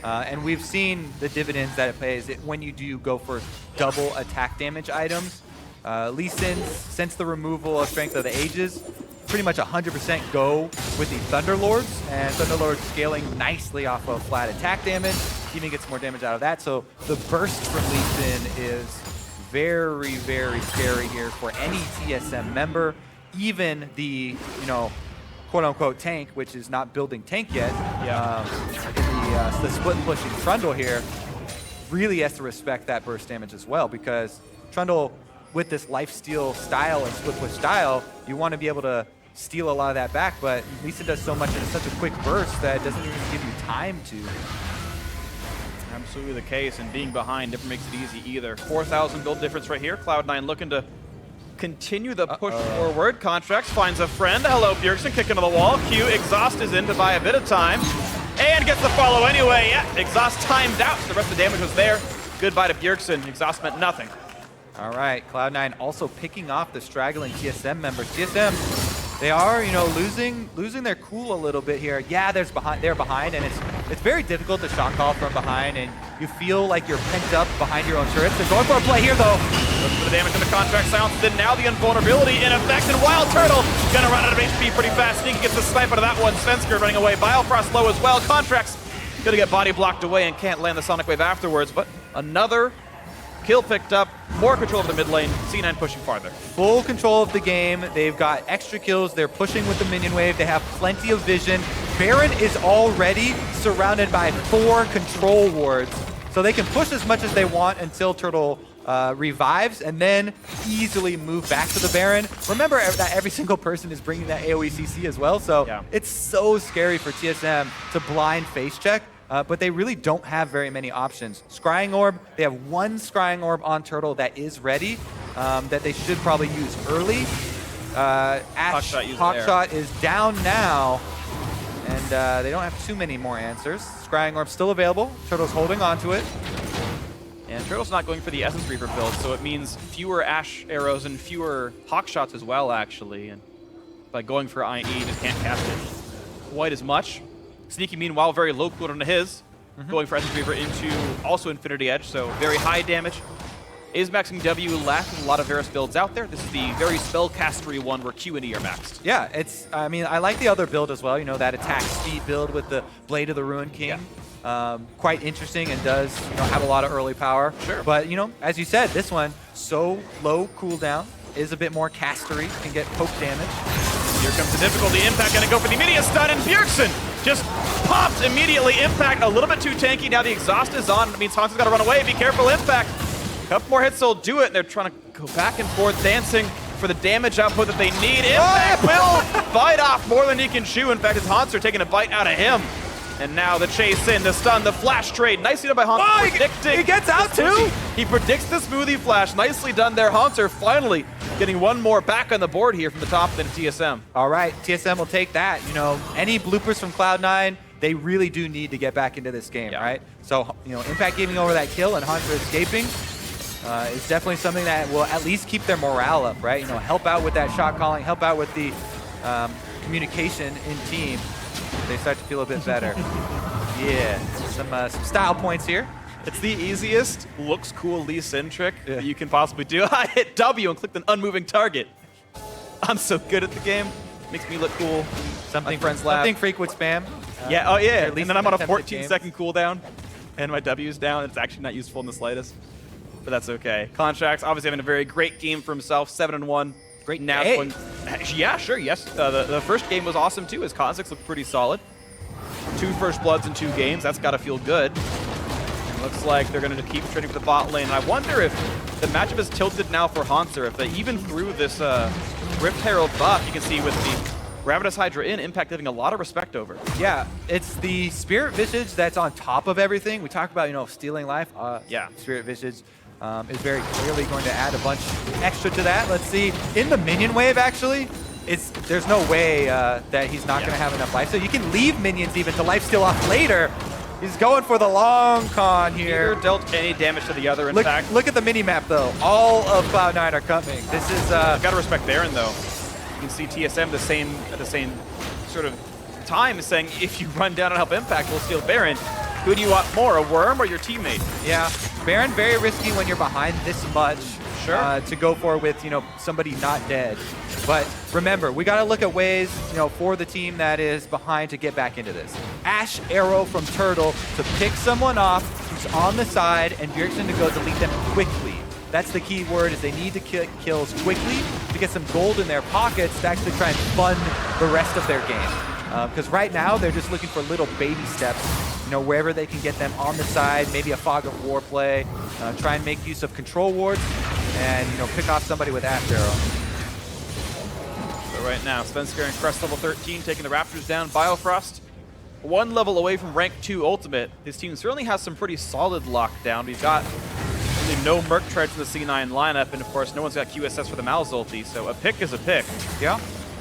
And we've seen the dividends that it pays when you do go for double attack damage items. Lee Sin, since the removal of Strength of the Ages, pretty much 100% go with the Thunderlords, and Thunderlords scaling nicely off of flat attack damage, even gets more damage out of that. So the burst from Lee Sin is very, very scary here for any TSM member, even the, quote-unquote tank, which is not building tank yet. The split and pushing Trundle here really has to respect that burst damage as well, because Trundle, with this lifesteal style and split push style, you want to be able to steal a lot of that back, but Lisa does so much in such a quick burst that it doesn't even give you time to. Absolutely the case, and being behind never makes it easy either. 4,000 gold difference right here. Cloud9 looking to continue the push forward. Contracts finds a friend. Hello, Bjergsen, kick into the wall. Q, Exhaust is in to buy a bit of time, and gets the follow anyway. Yeah, Exhaust timed out. The rest of the damage was there. Goodbye to Bjergsen. Exhaust meant nothing. All right, Cloud9 also picking off the straggling TSM members. TSM, they are, losing their cool a little bit here. Yeah, they're behind, and it's very difficult to shot call from behind, and you feel like you're pent up behind your own turrets. They're going for a play here, though. Looking for the damage in the Contract silence, then now the invulnerability in effect, and Wild Turtle gonna run out of HP pretty fast. Sneaky gets the snipe out of that one. Svensker running away. Biofrost low as well. Contracts gonna get body blocked away and can't land the Sonic Wave afterwards, but another kill picked up, more control of the mid lane, C9 pushing farther. Full control of the game. They've got extra kills. They're pushing with the minion wave. They have plenty of vision. Baron is already surrounded by 4 control wards, so they can push as much as they want until Turtle revives, and then easily move back to the Baron. Remember that every single person is bringing that AoE CC as well, so it's so scary for TSM to blind face check. But they really don't have very many options. Scrying Orb, they have 1 Scrying Orb on Turtle that is ready, that they should probably use early. Hawkshot is down now, and they don't have too many more answers. Scrying Orb still available. Turtle's holding onto it. And Turtle's not going for the Essence Reaper build, so it means fewer Ash arrows and fewer Hawkshots as well, actually. And by going for IE, just can't cast it quite as much. Sneaky, meanwhile, very low cooldown to his. Going for Essence Reaver into also Infinity Edge, so very high damage. is maxing W last with a lot of Varus builds out there. This is the very spellcastery one where Q and E are maxed. Yeah, I mean, I like the other build as well. You know, that attack speed build with the Blade of the Ruined King. Yeah. Quite interesting and does, have a lot of early power. Sure. But, as you said, this one, so low cooldown, is a bit more castery, can get poke damage. Here comes the difficulty. Impact gonna go for the immediate stun, and Bjergsen just popped immediately. Impact a little bit too tanky. Now the exhaust is on. It means Hansen's gotta run away. Be careful, Impact. A couple more hits will do it, and they're trying to go back and forth, dancing for the damage output that they need. Impact will bite off more than he can chew. In fact, it's Hanser taking a bite out of him. And now the chase in, the stun, the flash trade. Nicely done by Hanser. Predicting. He gets out too? He predicts the smoothie flash. Nicely done there. Hanser finally getting one more back on the board here from the top than TSM. All right, TSM will take that. Any bloopers from Cloud9, they really do need to get back into this game, right? So, Impact giving over that kill and Hanser escaping is definitely something that will at least keep their morale up, right? Help out with that shot calling, help out with the communication in team. They start to feel a bit better. Yeah, some style points here. It's the easiest, looks cool Lee Sin trick that you can possibly do. I hit W and clicked an unmoving target. I'm so good at the game. Makes me look cool. Something my friends laugh. Something Freak would spam. Yeah, oh yeah. And then I'm on a 14-second cooldown, and my W's down. It's actually not useful in the slightest, but that's okay. Contracts obviously having a very great game for himself, 7-1. Great now. Yeah, sure, yes. The first game was awesome too, as Kha'Zix looked pretty solid. 2 first bloods in 2 games. That's got to feel good. And looks like they're going to keep trading for the bot lane. And I wonder if the matchup is tilted now for Hanser. If they even threw this Rift Herald buff, you can see with the Ravenous Hydra in, Impact giving a lot of respect over. Yeah, it's the Spirit Visage that's on top of everything. We talked about, stealing life. Yeah. Spirit Visage is very clearly going to add a bunch extra to that. Let's see. In the minion wave, actually, there's no way that he's not going to have enough life. So you can leave minions even to lifesteal off later. He's going for the long con here. Neither dealt any damage to the other, in fact. Look at the mini-map, though. All of Cloud9 are coming. This is... Gotta respect Baron, though. You can see TSM at the same sort of time is saying, if you run down and help Impact, we'll steal Baron. Who do you want more, a worm or your teammate? Yeah, Baron very risky when you're behind this much. Sure. To go for with, somebody not dead. But remember, we got to look at ways, for the team that is behind to get back into this. Ash Arrow from Turtle to pick someone off who's on the side and Bjergsen to go delete them quickly. That's the key word, is they need to kills quickly to get some gold in their pockets to actually try and fund the rest of their game. Because right now, they're just looking for little baby steps, wherever they can get them on the side, maybe a Fog of War play, try and make use of control wards, and, pick off somebody with Ash Arrow. So right now, Svenskar and Crest level 13 taking the Raptors down. Biofrost, 1 level away from rank 2 ultimate. His team certainly has some pretty solid lockdown. We've got really no Merc Treads in the C9 lineup, and of course, no one's got QSS for the Mal's ulti, so a pick is a pick. Yeah,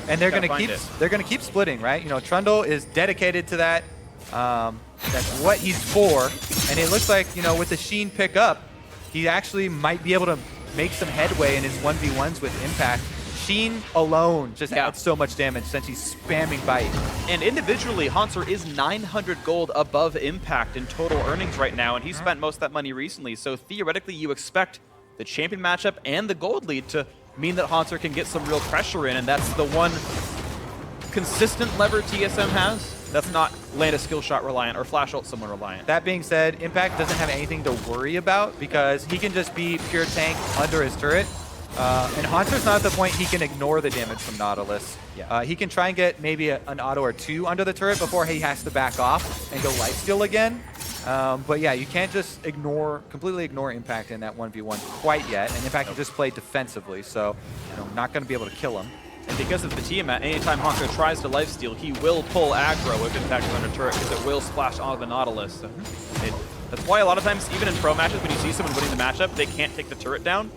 and they're going to keep splitting, right? Trundle is dedicated to that. That's what he's for, and it looks like, with the Sheen pick up, he actually might be able to make some headway in his 1v1s with Impact. Sheen alone just adds so much damage since he's spamming Bite. And individually, Hanser is 900 gold above Impact in total earnings right now, and he spent most of that money recently. So theoretically, you expect the champion matchup and the gold lead to mean that Hanser can get some real pressure in, and that's the one consistent lever TSM has. That's not land a skill shot reliant or flash ult someone reliant. That being said, Impact doesn't have anything to worry about because he can just be pure tank under his turret. And Hanser's not at the point he can ignore the damage from Nautilus. Yeah. He can try and get maybe an auto or 2 under the turret before he has to back off and go lifesteal again. But yeah, you can't just completely ignore Impact in that 1v1 quite yet. And Impact can just play defensively, so not going to be able to kill him. And because of the Tiamat, anytime Hanser tries to lifesteal, he will pull aggro if Impact is under turret, because it will splash onto the Nautilus. So that's why a lot of times, even in pro matches, when you see someone winning the matchup, they can't take the turret down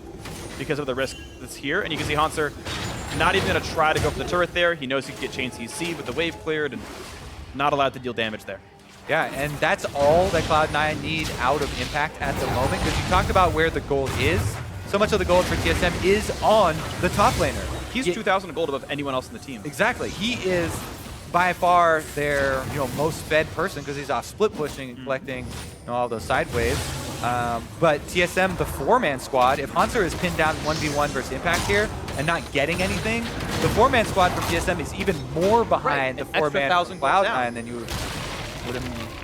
because of the risk that's here. And you can see Hanser not even going to try to go for the turret there. He knows he can get chain CC with the wave cleared and not allowed to deal damage there. Yeah, and that's all that Cloud9 need out of Impact at the moment, because you talked about where the gold is. So much of the gold for TSM is on the top laner. He's 2,000 gold above anyone else in the team. Exactly. He is by far their most fed person because he's off split pushing and collecting all those side waves. But TSM, the 4-man squad, if Hanser is pinned down 1v1 versus Impact here and not getting anything, the 4-man squad from TSM is even more behind the 4-man from Cloud9 than you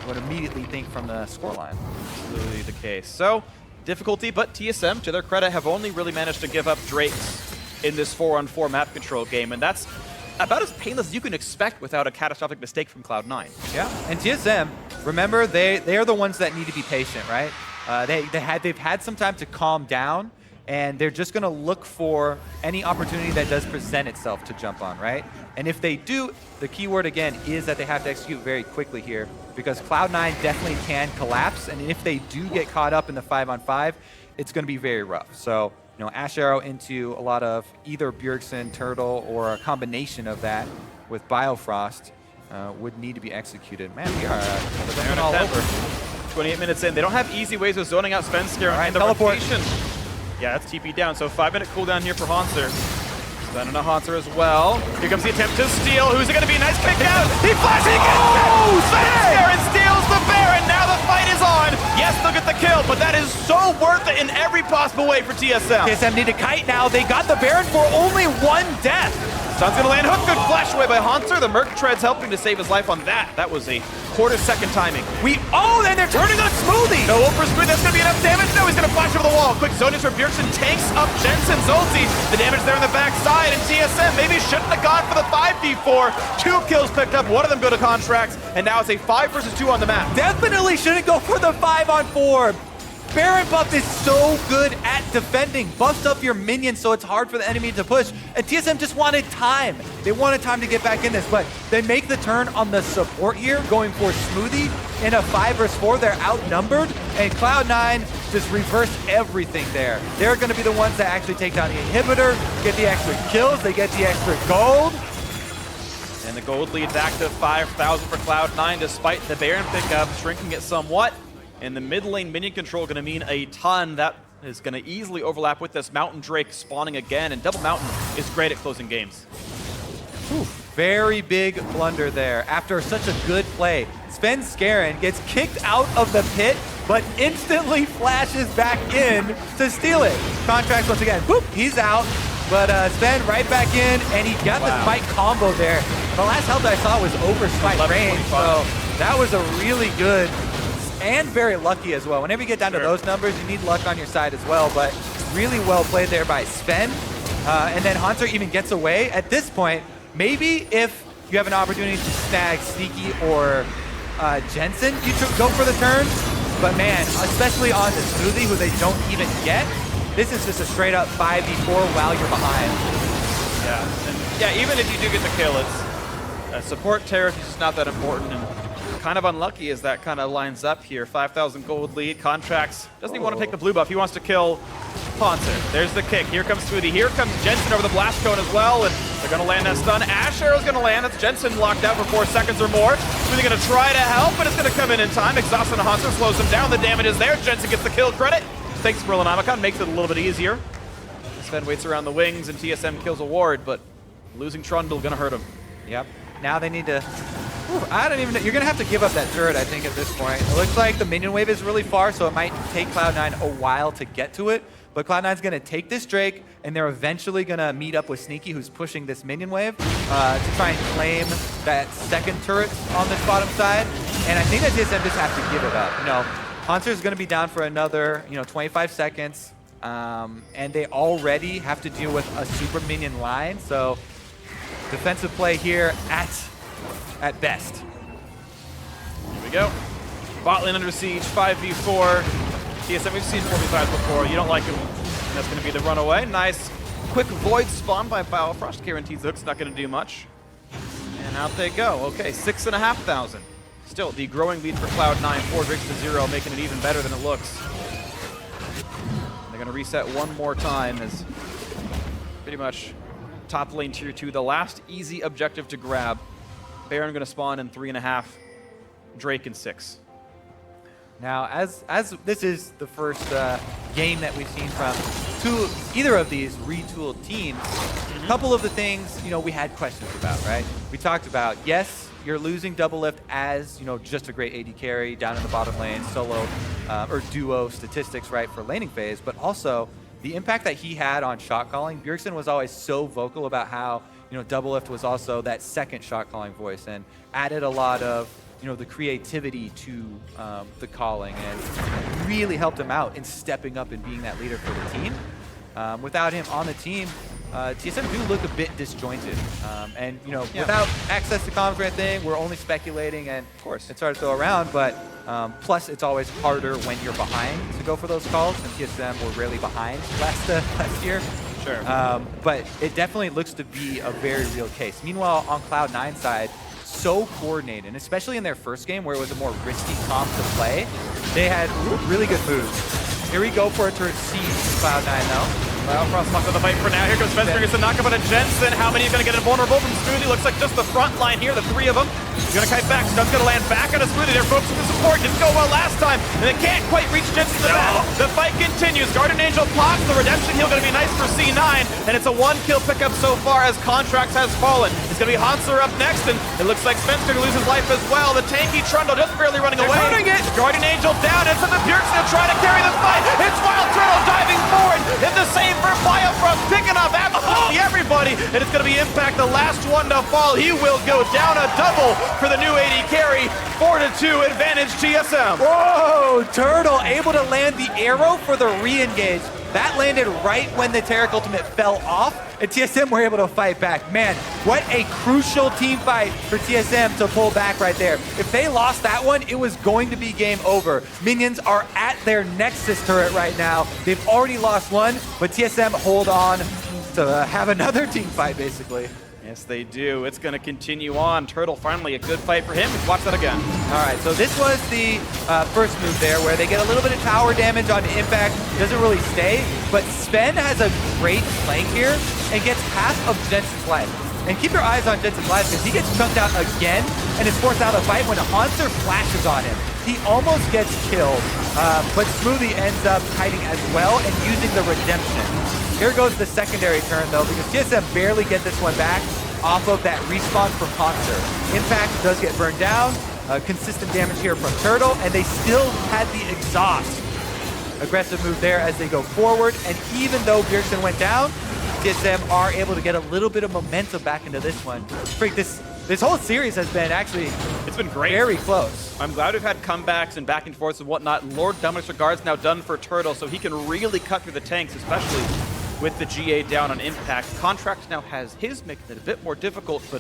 would immediately think from the scoreline. Absolutely the case. So, difficulty, but TSM, to their credit, have only really managed to give up Drakes in this 4-on-4 map control game, and that's about as painless as you can expect without a catastrophic mistake from Cloud9. Yeah, and TSM, remember, they are the ones that need to be patient, right? They've had some time to calm down, and they're just going to look for any opportunity that does present itself to jump on, right? And if they do, the key word again is that they have to execute very quickly here, because Cloud9 definitely can collapse, and if they do get caught up in the 5-on-5, it's going to be very rough. So, you know, Ash Arrow into a lot of either Bjergsen, Turtle, or a combination of that with Biofrost would need to be executed. Man, we are all over. 28 minutes in. They don't have easy ways of zoning out Svenskar and the teleport. rotation. Yeah, that's TP down. So 5-minute cooldown here for Hanser. Spending a Hanser as well. Here comes the attempt to steal. Who's it going to be? Nice kick out. He flashes. He gets Svenskar and steals the Baron. Now the fight is on. Yes, they'll get the kill, but that is so worth it in every possible way for TSM. TSM need to kite now. They got the Baron for only 1 death. Sun's gonna land hook, good flash away by Hanser. The Merc Treads helping to save his life on that. That was a quarter-second timing. Oh, and they're turning on Smoothie. No ult for Smoothie, that's gonna be enough damage. No, he's gonna flash over the wall. Quick Zonius from Bjergsen tanks up Jensen's ulti. The damage there on the backside, and TSM maybe shouldn't have gone for the 5v4. 2 kills picked up, one of them go to contracts, and now it's a 5 versus 2 on the map. Definitely shouldn't go for the 5-on-4. Baron buff is so good at defending. Buffs up your minions so it's hard for the enemy to push. And TSM just wanted time. They wanted time to get back in this, but they make the turn on the support here, going for Smoothie in a 5 versus 4. They're outnumbered, and Cloud9 just reversed everything there. They're going to be the ones that actually take down the inhibitor, get the extra kills, they get the extra gold. And the gold lead back to 5,000 for Cloud9, despite the Baron pickup, shrinking it somewhat. And the mid lane minion control going to mean a ton. That is going to easily overlap with this Mountain Drake spawning again, and Double Mountain is great at closing games. Ooh, very big blunder there. After such a good play, Svenskar gets kicked out of the pit, but instantly flashes back in to steal it. Contracts once again, boop, he's out. But Sven right back in, and he got the Smite combo there. The last health I saw was over Smite range, so that was a really good and very lucky as well. Whenever you get down to those numbers, you need luck on your side as well, but really well played there by Sven. And then Hanser even gets away. At this point, maybe if you have an opportunity to snag Sneaky or Jensen, you go for the turn. But man, especially on the Smoothie, who they don't even get, this is just a straight up 5v4 while you're behind. Yeah, and yeah, even if you do get the kill, it's a support tariff is just not that important. And kind of unlucky as that kind of lines up here. 5,000 gold lead. Contracts doesn't even want to take the blue buff. He wants to kill Hanser. There's the kick. Here comes Smoothie. Here comes Jensen over the blast cone as well, and they're going to land that stun. Ash Arrow's going to land. That's Jensen locked out for 4 seconds or more. Smoothie going to try to help, but it's going to come in time. Exhausting Hanser slows him down. The damage is there. Jensen gets the kill credit. Thanks, Merlinomicon. Makes it a little bit easier. Sven waits around the wings, and TSM kills a ward, but losing Trundle going to hurt him. Yep. Now they need to... I don't even know. You're going to have to give up that turret, I think, at this point. It looks like the minion wave is really far, so it might take Cloud9 a while to get to it. But Cloud9's going to take this Drake, and they're eventually going to meet up with Sneaky, who's pushing this minion wave, to try and claim that second turret on this bottom side. And I think that TSM just have to give it up. You know, Hanser's going to be down for another, 25 seconds. And they already have to deal with a super minion line, so defensive play here at best. Here we go. Bot lane under siege, 5v4. TSM, we've seen 4v5s before. You don't like him, and that's going to be the runaway. Nice quick void spawn by Biofrost. Guarantees the hook's not going to do much. And out they go. Okay, 6,500. Still, the growing lead for Cloud9, 4 Drakes to 0, making it even better than it looks. They're going to reset one more time as pretty much top lane tier 2, the last easy objective to grab. Baron going to spawn in 3.5, Drake in 6. Now, as this is the first game that we've seen from either of these retooled teams, a couple of the things we had questions about, right? We talked about, yes, you're losing Double Lift as just a great AD carry down in the bottom lane, solo or duo statistics, right, for laning phase, but also the impact that he had on shot calling. Bjergsen was always so vocal about how, Doublelift was also that second shot calling voice and added a lot of, the creativity to the calling and really helped him out in stepping up and being that leader for the team. Without him on the team, TSM do look a bit disjointed. And, without access to comms or anything, we're only speculating, and of course, it's hard to throw around, but plus it's always harder when you're behind to go for those calls, and TSM were rarely behind last year. Sure. But it definitely looks to be a very real case. Meanwhile, on Cloud9 side, so coordinated, and especially in their first game where it was a more risky comp to play, they had really good moves. Here we go for a turret siege Cloud9 though. Cross lock of the fight for now. Here goes Spencer. Gets the knock up on a Jensen. How many are going to get invulnerable from Smoothie? Looks like just the front line here, the three of them. He's going to kite back. Stun's going to land back on a Smoothie. They're focusing the support. Didn't go well last time. And they can't quite reach Jensen to the back. The fight continues. Guardian Angel pops. The redemption heal going to be nice for C9. And it's a 1-kill pickup so far as Contracts has fallen. It's going to be Hanser up next. And it looks like Spencer going to lose his life as well. The tanky Trundle just barely running away. Guardian Angel down. It's the Bjergsen to try to carry the fight. It's Wild Turtle diving forward. And the same for Biofrost picking up absolutely everybody. And it's going to be Impact, the last one to fall. He will go down a double for the new AD carry. 4-2 advantage TSM. Whoa! Turtle able to land the arrow for the re-engage. That landed right when the Taric ultimate fell off, and TSM were able to fight back. Man, what a crucial team fight for TSM to pull back right there. If they lost that one, it was going to be game over. Minions are at their Nexus turret right now. They've already lost one, but TSM hold on to have another team fight, basically. Yes, they do. It's going to continue on. Turtle, finally a good fight for him. Let's watch that again. All right, so this was the first move there where they get a little bit of tower damage on Impact. Doesn't really stay, but Sven has a great flank here and gets half of Jensen's life. And keep your eyes on Jensen's life because he gets chunked out again and is forced out of the fight when a Hanser flashes on him. He almost gets killed, but Smoothie ends up kiting as well and using the redemption. Here goes the secondary turn though, because TSM barely get this one back off of that respawn from Hanser. Impact does get burned down, consistent damage here from Turtle, and they still had the exhaust. Aggressive move there as they go forward, and even though Bjergsen went down, TSM are able to get a little bit of momentum back into this one. Freak, this whole series has been it's been great. Very close. I'm glad we've had comebacks and back and forths and whatnot. Lord Dominic's Regard's now done for Turtle, so he can really cut through the tanks, especially with the GA down on Impact. Contract now has his, making it a bit more difficult, but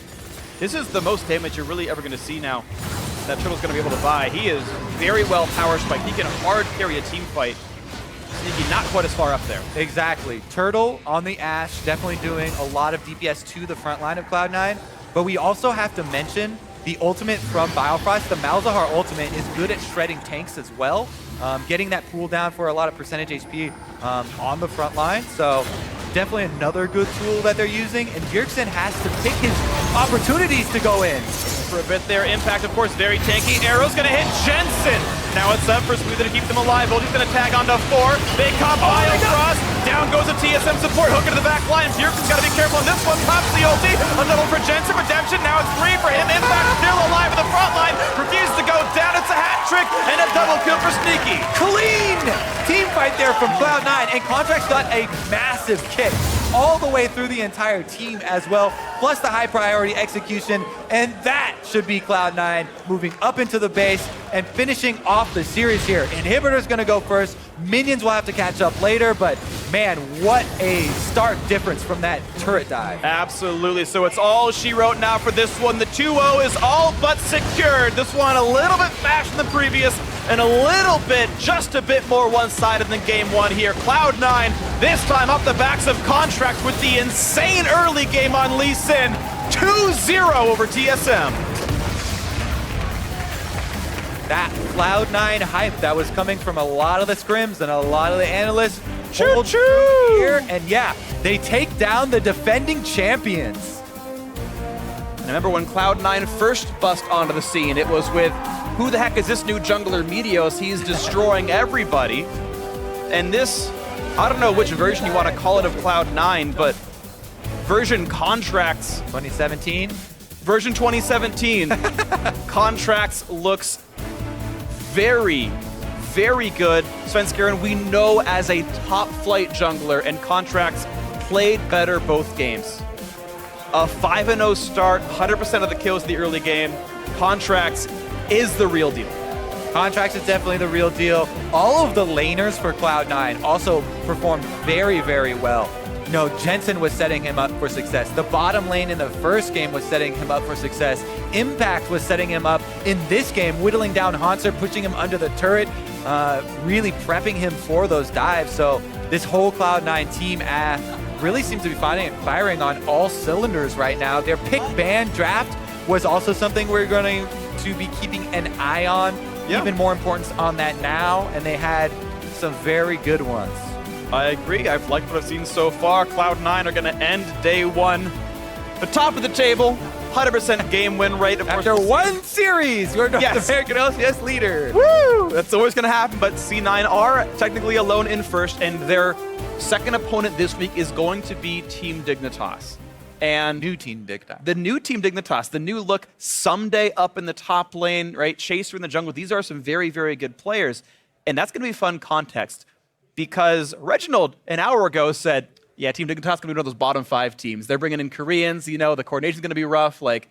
this is the most damage you're really ever going to see now that Turtle's going to be able to buy. He is very well power spiked. He can hard carry a team fight. Sneaky, not quite as far up there. Exactly. Turtle on the Ashe, definitely doing a lot of DPS to the front line of Cloud9, but we also have to mention the ultimate from Biofrost. The Malzahar ultimate is good at shredding tanks as well, getting that pool down for a lot of percentage HP on the front line. So definitely another good tool that they're using, and Bjergsen has to pick his opportunities to go in. For a bit there, Impact, of course, very tanky. Arrow's gonna hit Jensen. Now it's up for Smoothie to keep them alive. Voldy's gonna tag onto 4. They caught Biofrost. Down goes a TSM support. Hook into the back line. Bjergsen's gotta be careful on this one. Pops the ulti. A double for Jensen. Redemption. Now it's 3 for him. Impact still alive in the front line. Refuses to go down. It's a hat trick and a double kill for Sneaky. Clean team fight there from Cloud9, and Contract's got a massive kick all the way through the entire team as well, plus the high priority execution, and that should be Cloud9 moving up into the base and finishing off the series here. Inhibitor's gonna go first, Minions will have to catch up later, but man, what a stark difference from that turret dive. Absolutely, so it's all she wrote now for this one. The 2-0 is all but secured. This one a little bit faster than the previous, and a little bit, just a bit more one-sided than game one here. Cloud9, this time up the backs of Contract with the insane early game on Lee Sin. 2-0 over TSM. That Cloud9 hype that was coming from a lot of the scrims and a lot of the analysts hold true here, and yeah, they take down the defending champions. And remember when Cloud9 first bust onto the scene, it was with, who the heck is this new jungler Meteos? He's destroying everybody. And this, I don't know which version you want to call it of Cloud9, but version Contracts 2017. Version 2017. Contracts looks very, very good. Svenskeren, we know as a top flight jungler, and Contracts played better both games. A 5-0 start, 100% of the kills in the early game. Contracts is the real deal. Contracts is definitely the real deal. All of the laners for Cloud9 also performed very, very well. You know, Jensen was setting him up for success. The bottom lane in the first game was setting him up for success. Impact was setting him up in this game, whittling down Hanser, pushing him under the turret, really prepping him for those dives. So this whole Cloud9 team really seems to be firing on all cylinders right now. Their pick ban draft was also something we're going to be keeping an eye on. Even more importance on that now, and they had some very good ones. I agree. I've liked what I've seen so far. Cloud9 are going to end day one. The top of the table, 100% game win rate. Of course, After one series, you're North American LCS leader. Woo! That's always going to happen, but C9 are technically alone in first, and their second opponent this week is going to be Team Dignitas. And new Team Dignitas. The new Team Dignitas, the new look, someday up in the top lane, right? Chaser in the jungle. These are some very, very good players. And that's going to be fun context because Reginald an hour ago said, yeah, Team Dignitas is going to be one of those bottom 5 teams. They're bringing in Koreans, you know, the coordination's going to be rough. Like,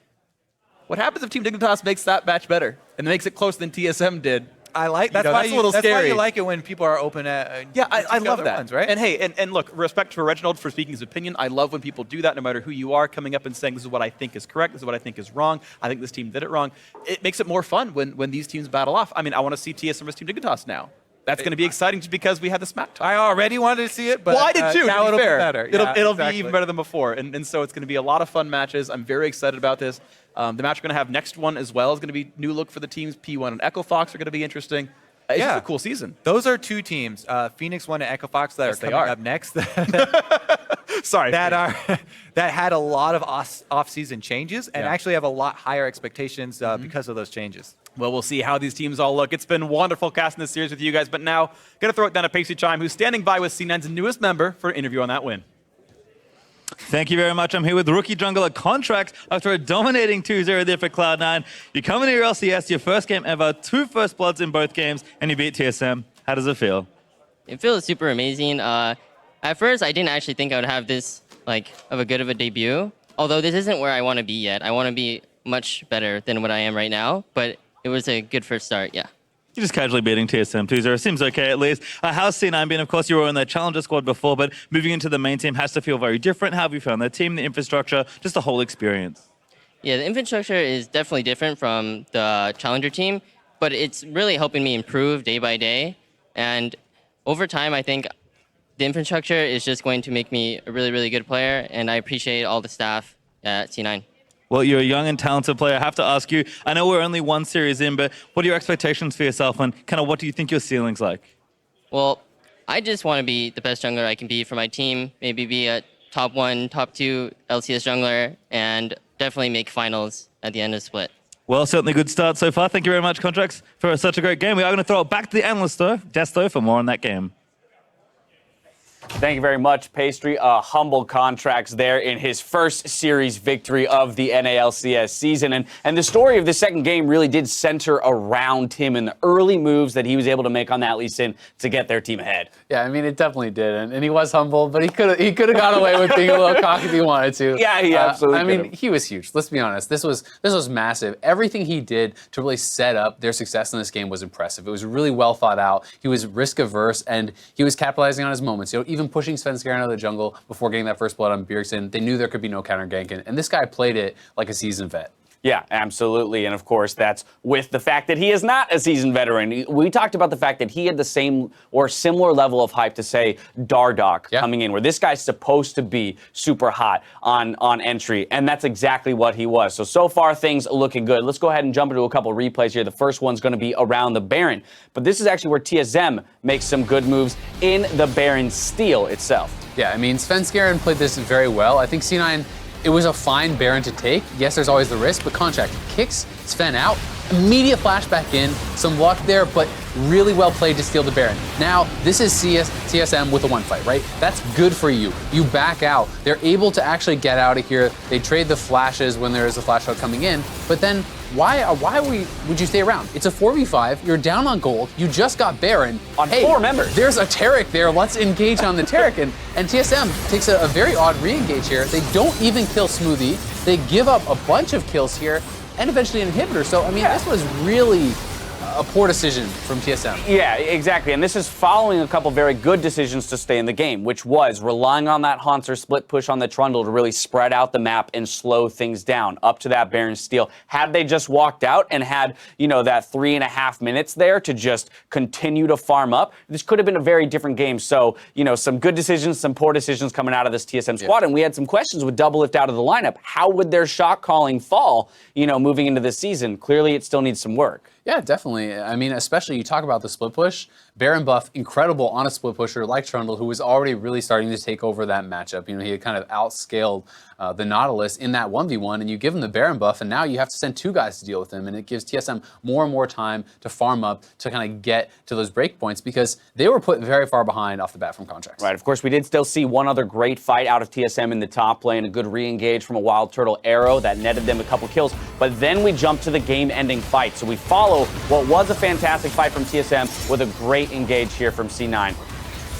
what happens if Team Dignitas makes that match better and makes it closer than TSM did? I like that's that's a little scary. That's why you like it when people are open at I love that. Ones, right? And hey, and look, respect for Reginald for speaking his opinion. I love when people do that, no matter who you are, coming up and saying this is what I think is correct, this is what I think is wrong. I think this team did it wrong. It makes it more fun when these teams battle off. I mean, I want to see TSM versus Team Dignitas now. That's going to be exciting just because we had the smack talk. I already wanted to see it, but well, I did too. now to be it'll fair. be better. It'll be even better than before, and so it's going to be a lot of fun matches. I'm very excited about this. The match we're going to have next one as well is going to be new look for the teams. P1 and Echo Fox are going to be interesting. It's just a cool season. Those are 2 teams, Phoenix 1 and Echo Fox, that are coming up next. Sorry. That had a lot of off-season changes and actually have a lot higher expectations because of those changes. Well, we'll see how these teams all look. It's been wonderful casting this series with you guys, but now going to throw it down to Pacey Chime, who's standing by with C9's newest member for an interview on that win. Thank you very much. I'm here with rookie jungler Contracts after a dominating 2-0 there for Cloud9. You come into your LCS, your first game ever, 2 first bloods in both games, and you beat TSM. How does it feel? It feels super amazing. At first, I didn't actually think I would have this of a debut. Although this isn't where I want to be yet. I want to be much better than what I am right now. But it was a good first start, yeah. You're just casually beating TSM 2-0. Seems okay, at least. How's C9 been? Of course, you were in the Challenger squad before, but moving into the main team has to feel very different. How have you found that team, the infrastructure, just the whole experience? Yeah, the infrastructure is definitely different from the Challenger team, but it's really helping me improve day by day. And over time, I think the infrastructure is just going to make me a really, really good player, and I appreciate all the staff at C9. Well, you're a young and talented player. I have to ask you, I know we're only 1 series in, but what are your expectations for yourself, and kind of what do you think your ceiling's like? Well, I just want to be the best jungler I can be for my team, maybe be a top 1, top 2 LCS jungler, and definitely make finals at the end of Split. Well, certainly good start so far. Thank you very much, Contracts, for such a great game. We are going to throw it back to the analyst, though, Desto, for more on that game. Thank you very much, Pastry. Humble Contracts there in his first series victory of the NALCS season. And the story of the second game really did center around him and the early moves that he was able to make on that Lee Sin to get their team ahead. Yeah, I mean, it definitely did. And he was humble, but he could have got away with being a little cocky if he wanted to. Yeah, he absolutely I mean, he was huge. Let's be honest. This was massive. Everything he did to really set up their success in this game was impressive. It was really well thought out. He was risk averse, and he was capitalizing on his moments. You know, even pushing Svenskeren out of the jungle before getting that first blood on Bjergsen. They knew there could be no counter ganking, and this guy played it like a seasoned vet. Yeah, absolutely. And of course, that's with the fact that he is not a seasoned veteran. We talked about the fact that he had the same or similar level of hype to, say, Dardoch coming in, where this guy's supposed to be super hot on entry, and that's exactly what he was. So far, things looking good. Let's go ahead and jump into a couple replays here. The first one's going to be around the Baron, but this is actually where TSM makes some good moves in the Baron steal itself. Yeah, I mean, Svenskeren played this very well. I think C9, it was a fine Baron to take. Yes, there's always the risk, but Contract kicks Sven out, immediate flashback in, some luck there, but really well played to steal the Baron. Now, this is TSM with a 1 fight, right? That's good for you. You back out. They're able to actually get out of here. They trade the flashes when there is a flash shot coming in, but then would you stay around? It's a 4v5, you're down on gold, you just got Baron. On 4 members. There's a Taric there, let's engage on the Taric. And TSM takes a very odd re-engage here. They don't even kill Smoothie, they give up a bunch of kills here, and eventually an inhibitor. So, I mean, this was really a poor decision from TSM. Yeah, exactly. And this is following a couple very good decisions to stay in the game, which was relying on that Hanser split push on the Trundle to really spread out the map and slow things down up to that Baron steal. Had they just walked out and had, you know, that 3.5 minutes there to just continue to farm up, this could have been a very different game. So, you know, some good decisions, some poor decisions coming out of this TSM squad. And we had some questions with Doublelift out of the lineup. How would their shot calling fall, you know, moving into this season? Clearly, it still needs some work. Yeah, definitely. I mean, especially you talk about the split push. Baron buff, incredible on a split pusher like Trundle, who was already really starting to take over that matchup. You know, he had kind of outscaled the Nautilus in that 1v1, and you give him the Baron buff, and now you have to send 2 guys to deal with him, and it gives TSM more and more time to farm up to kind of get to those break points because they were put very far behind off the bat from contracts. Right, of course, we did still see one other great fight out of TSM in the top lane, a good re-engage from a Wild Turtle arrow that netted them a couple kills, but then we jumped to the game-ending fight. So we follow what was a fantastic fight from TSM with a great engage here from C9.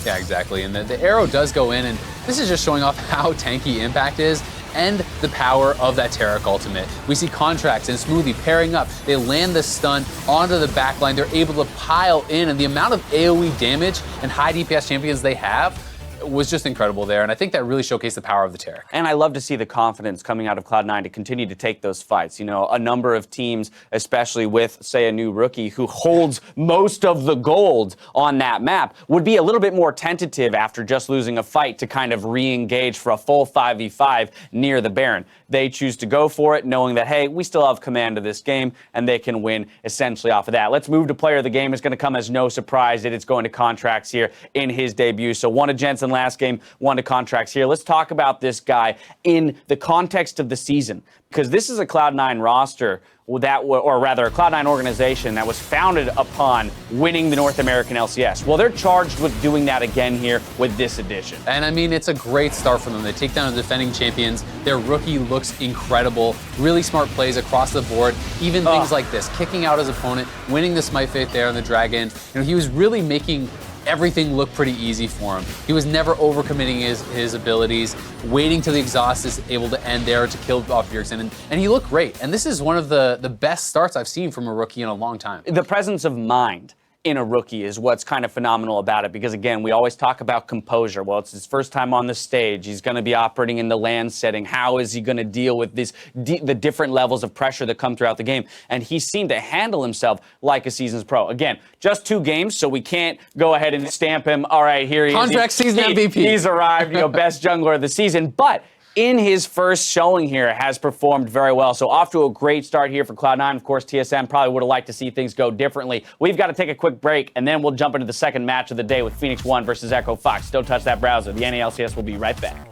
Yeah, exactly. And the arrow does go in, and this is just showing off how tanky Impact is and the power of that Taric ultimate. We see Contracts and Smoothie pairing up. They land the stun onto the backline. They're able to pile in, and the amount of AoE damage and high DPS champions they have was just incredible there, and I think that really showcased the power of the Taric. And I love to see the confidence coming out of Cloud9 to continue to take those fights. You know, a number of teams, especially with, say, a new rookie who holds most of the gold on that map, would be a little bit more tentative after just losing a fight to kind of re-engage for a full 5v5 near the Baron. They choose to go for it, knowing that, hey, we still have command of this game, and they can win essentially off of that. Let's move to player of the game. It's going to come as no surprise that it's going to Contracts here in his debut. So one to Jensen last game, one to Contracts here. Let's talk about this guy in the context of the season, because this is a Cloud9 roster that, or rather a Cloud9 organization that was founded upon winning the North American LCS. Well, they're charged with doing that again here with this edition. And I mean, it's a great start for them. They take down the defending champions. Their rookie looks incredible. Really smart plays across the board. Even things like this, kicking out his opponent, winning the Smite Fate there on the Dragon. You know, he was really making everything looked pretty easy for him. He was never overcommitting his abilities, waiting till the exhaust is able to end there to kill off Bjergsen, and he looked great. And this is one of the best starts I've seen from a rookie in a long time. The presence of mind in a rookie is what's kind of phenomenal about it, because again, we always talk about composure. Well, it's his first time on the stage. He's going to be operating in the LAN setting. How is he going to deal with the different levels of pressure that come throughout the game? And he seemed to handle himself like a seasoned pro. Again, just 2 games, so we can't go ahead and stamp him. All right, here he is. Contract season MVP. He's arrived, you know, best jungler of the season. But in his first showing here, has performed very well. So off to a great start here for Cloud9. Of course, TSM probably would have liked to see things go differently. We've got to take a quick break, and then we'll jump into the second match of the day with Phoenix 1 versus Echo Fox. Don't touch that browser. The NALCS will be right back.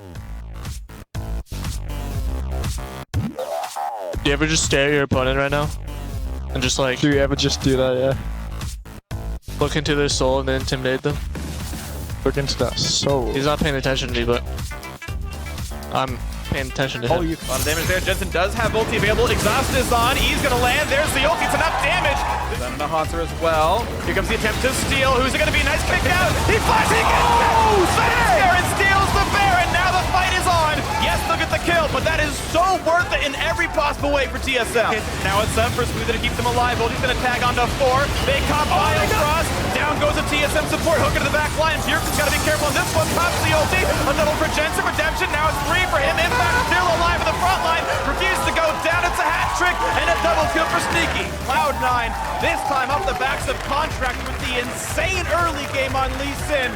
Do you ever just stare at your opponent right now? And just like... Do you ever just do that, yeah? Look into their soul and then intimidate them? Look into that soul. He's not paying attention to me, but... I'm paying attention to him. A lot of damage there. Jensen does have ulti available. Exhaust is on. E's going to land. There's the ulti. It's enough damage. Then the Hanser as well. Here comes the attempt to steal. Who's it going to be? Nice kick out. He flashes. He gets there and steals the Baron. Now the fight is on. Yes, look at the kill, but that is so worth it in every possible way for TSM. Now it's up for Smoothie to keep them alive. Ulti's going to tag onto 4. They cop Bio Cross. Down goes a TSM support. Hook into the back line. Bjergsen's got to be careful on this one. Pops the ulti. A double for Jensen. Redemption. Now it's 3 for him. Impact still alive in the front line. Refuses to go down. It's a hat trick and a double kill for Sneaky. Cloud9, this time off the backs of Contract with the insane early game on Lee Sin.